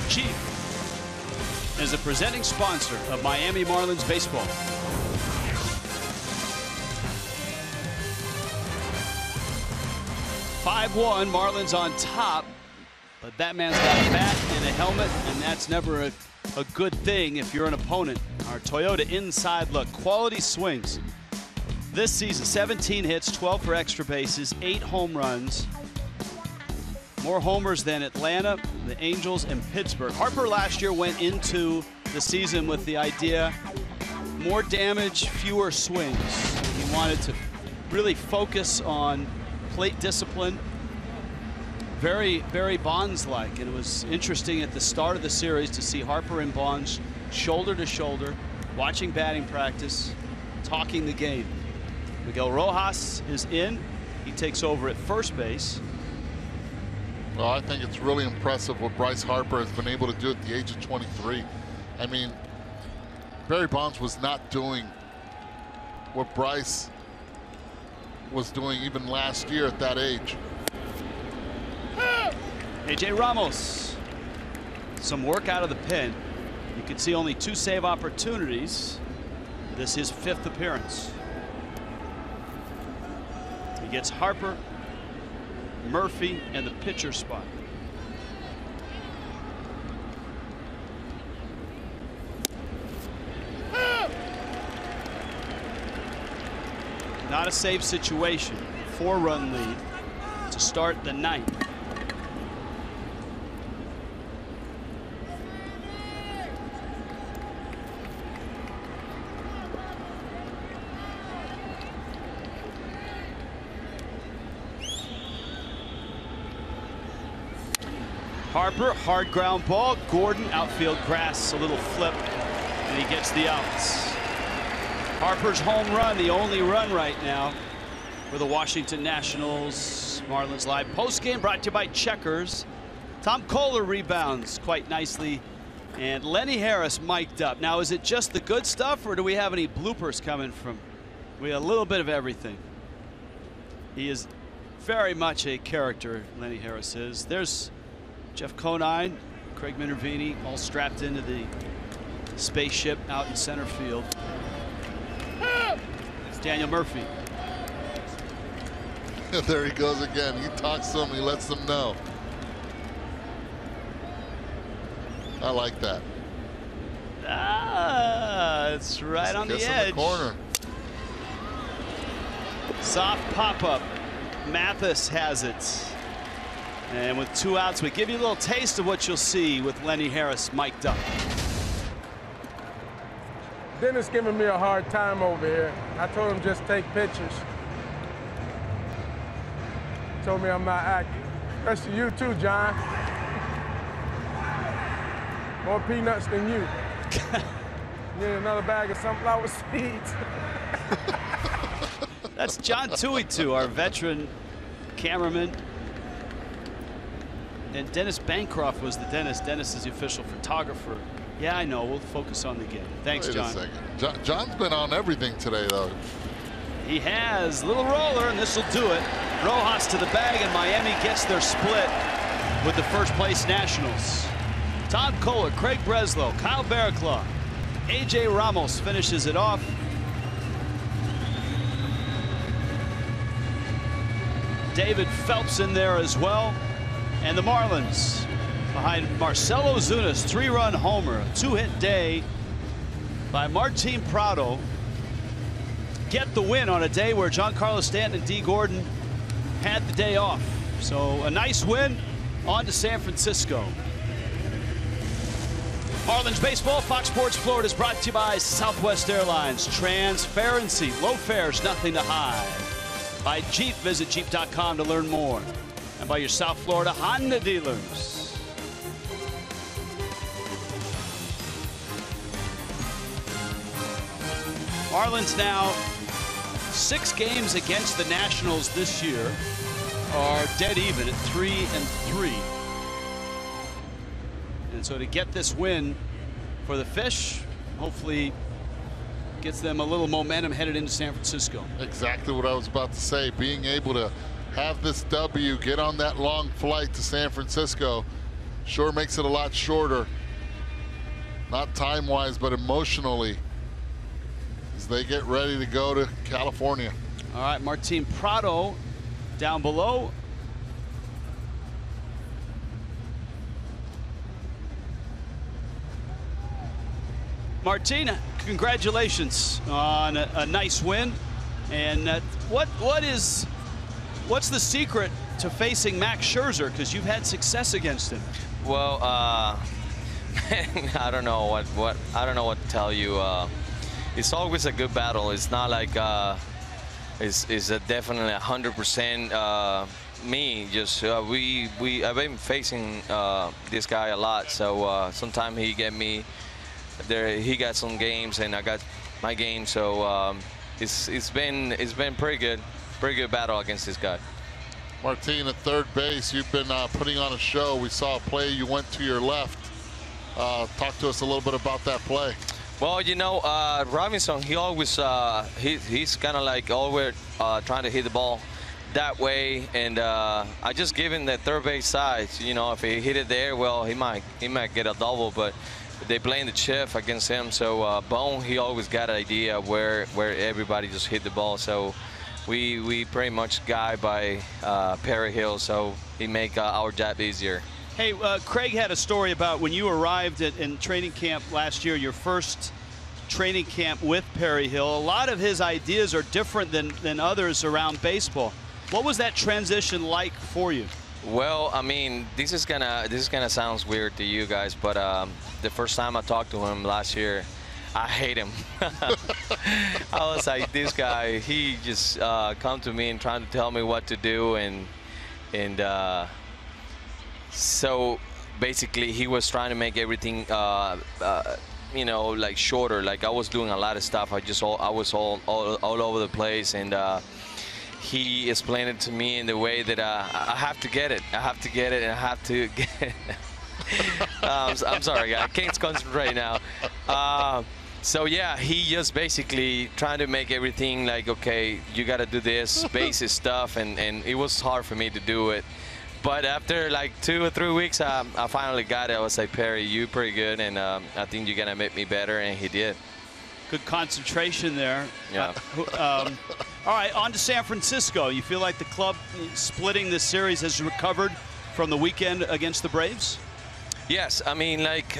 Chief is a presenting sponsor of Miami Marlins baseball. (5-1) Marlins on top, but that man's got a bat and a helmet, and that's never a good thing if you're an opponent. Our Toyota inside look, quality swings. This season, 17 hits, 12 for extra bases, 8 home runs. More homers than Atlanta, the Angels, and Pittsburgh. Harper last year went into the season with the idea, more damage, fewer swings. He wanted to really focus on plate discipline. Very, very Bonds-like. And it was interesting at the start of the series to see Harper and Bonds shoulder to shoulder, watching batting practice, talking the game. Miguel Rojas is in. He takes over at first base. Well, I think it's really impressive what Bryce Harper has been able to do at the age of 23. I mean, Barry Bonds was not doing what Bryce was doing even last year at that age. AJ Ramos, some work out of the pen. You can see only 2 save opportunities. This is his 5th appearance. He gets Harper, Murphy, and the pitcher spot. Not a save situation. 4-run lead to start the ninth. Harper, hard ground ball. Gordon, outfield grass, a little flip, and he gets the outs. Harper's home run, the only run right now for the Washington Nationals. Marlins Live postgame brought to you by Checkers. Tom Kohler rebounds quite nicely, and Lenny Harris mic'd up. Now, is it just the good stuff, or do we have any bloopers coming from? We have a little bit of everything. He is very much a character, Lenny Harris is. There's Jeff Conine, Craig Minervini, all strapped into the spaceship out in center field. It's Daniel Murphy. There he goes again. He talks to him. He lets them know. I like that. It's right on the edge. In the corner. Soft pop-up. Mathis has it. And with 2 outs, we give you a little taste of what you'll see with Lenny Harris mic'd up. Dennis giving me a hard time over here. I told him just take pictures. Told me I'm not acting. That's to you too, John. More peanuts than you. Need another bag of sunflower seeds. That's John Tuitu, our veteran cameraman. And Dennis Bancroft was the dentist. Dennis is the official photographer. Yeah, I know. We'll focus on the game. Thanks, Wait John. a second. John's been on everything today, though. He has. Little roller, and this will do it. Rojas to the bag, and Miami gets their split with the first place Nationals. Tom Kohler, Craig Breslow, Kyle Barraclough, A.J. Ramos finishes it off. David Phelps in there as well. And the Marlins behind Marcell Ozuna's 3-run homer, a 2-hit day by Martin Prado, get the win on a day where Giancarlo Stanton and Dee Gordon had the day off. So a nice win. On to San Francisco. Marlins baseball, Fox Sports Florida is brought to you by Southwest Airlines. Transparency, low fares, nothing to hide. By Jeep, visit Jeep.com to learn more. And by your South Florida Honda dealers. Marlins now 6 games against the Nationals this year are dead even at 3-3. And so to get this win for the Fish, hopefully gets them a little momentum headed into San Francisco. Exactly what I was about to say. Being able to have this W, get on that long flight to San Francisco, sure makes it a lot shorter. Not time-wise, but emotionally, as they get ready to go to California. All right, Martin Prado down below. Martin, congratulations on a nice win. And what's the secret to facing Max Scherzer? Because you've had success against him. Well, I don't know what to tell you. It's always a good battle. It's not like it's definitely 100% me. Just I've been facing this guy a lot. So sometimes he get me there. He got some games and I got my game. So it's been pretty good battle against this guy. Martin, at third base, you've been putting on a show. We saw a play. You went to your left. Talk to us a little bit about that play. Well, you know, Robinson, he always he's kind of like always trying to hit the ball that way, and I just give him the third base side. You know, if he hit it there, well, he might get a double, but they playing the shift against him. So Bone, he always got an idea where everybody just hit the ball. So we pretty much guide by Perry Hill, so he make our job easier. Hey, Craig had a story about when you arrived in training camp last year, your first training camp with Perry Hill. A lot of his ideas are different than others around baseball. What was that transition like for you? Well, I mean, this is gonna sound weird to you guys, but the first time I talked to him last year, I hate him. I was like, this guy, he just come to me and trying to tell me what to do, and so basically he was trying to make everything you know, like shorter. Like I was doing a lot of stuff. I was all over the place, and he explained it to me in the way that I have to get it. I have to get it, and I have to get it. I'm sorry, I can't concentrate now. So yeah, he just basically trying to make everything like, okay, you got to do this basic stuff, and it was hard for me to do it. But after like 2 or 3 weeks, I finally got it. I was like, Perry, you pretty good, and I think you're gonna make me better, and he did. Good concentration there. Yeah. All right, on to San Francisco. You feel like the club splitting this series has recovered from the weekend against the Braves? Yes, I mean, like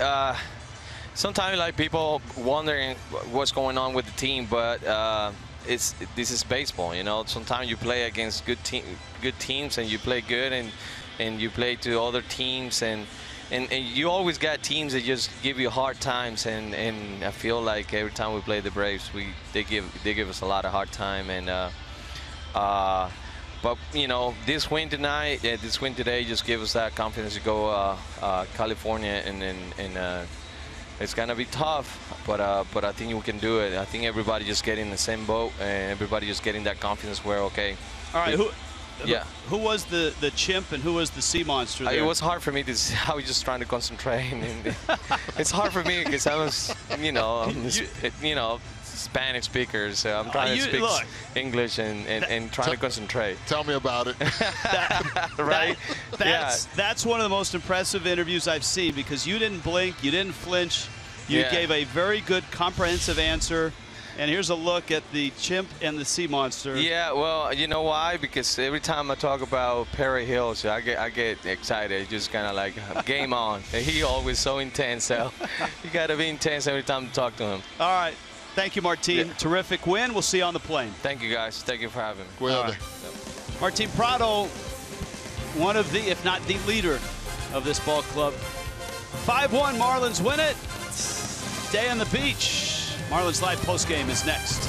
sometimes like people wondering what's going on with the team, but this is baseball, you know. Sometimes you play against good teams, and you play good, and you play to other teams, and you always got teams that just give you hard times, and I feel like every time we play the Braves, they give us a lot of hard time, and but you know, this win today just gave us that confidence to go California, and it's gonna be tough, but I think we can do it. I think everybody just getting in the same boat, and everybody just getting that confidence where, okay. All right, who was the chimp and who was the sea monster there? It was hard for me to. I was just trying to concentrate. And it's hard for me because I was, you know, Spanish speaker, so I'm trying to speak English and trying to concentrate. Tell me about it. Right? That's one of the most impressive interviews I've seen, because you didn't blink, you didn't flinch, you gave a very good comprehensive answer. And here's a look at the chimp and the sea monster. Yeah, well, you know why? Because every time I talk about Perry Hills, I get excited. Just kind of like game on. And he always so intense, so you got to be intense every time you talk to him. All right. Thank you, Martin. Yeah. Terrific win. We'll see you on the plane. Thank you, guys. Thank you for having me. Right. Martin Prado, one of the, if not the leader of this ball club. 5-1, Marlins win it. Day on the beach. Marlins Live postgame is next.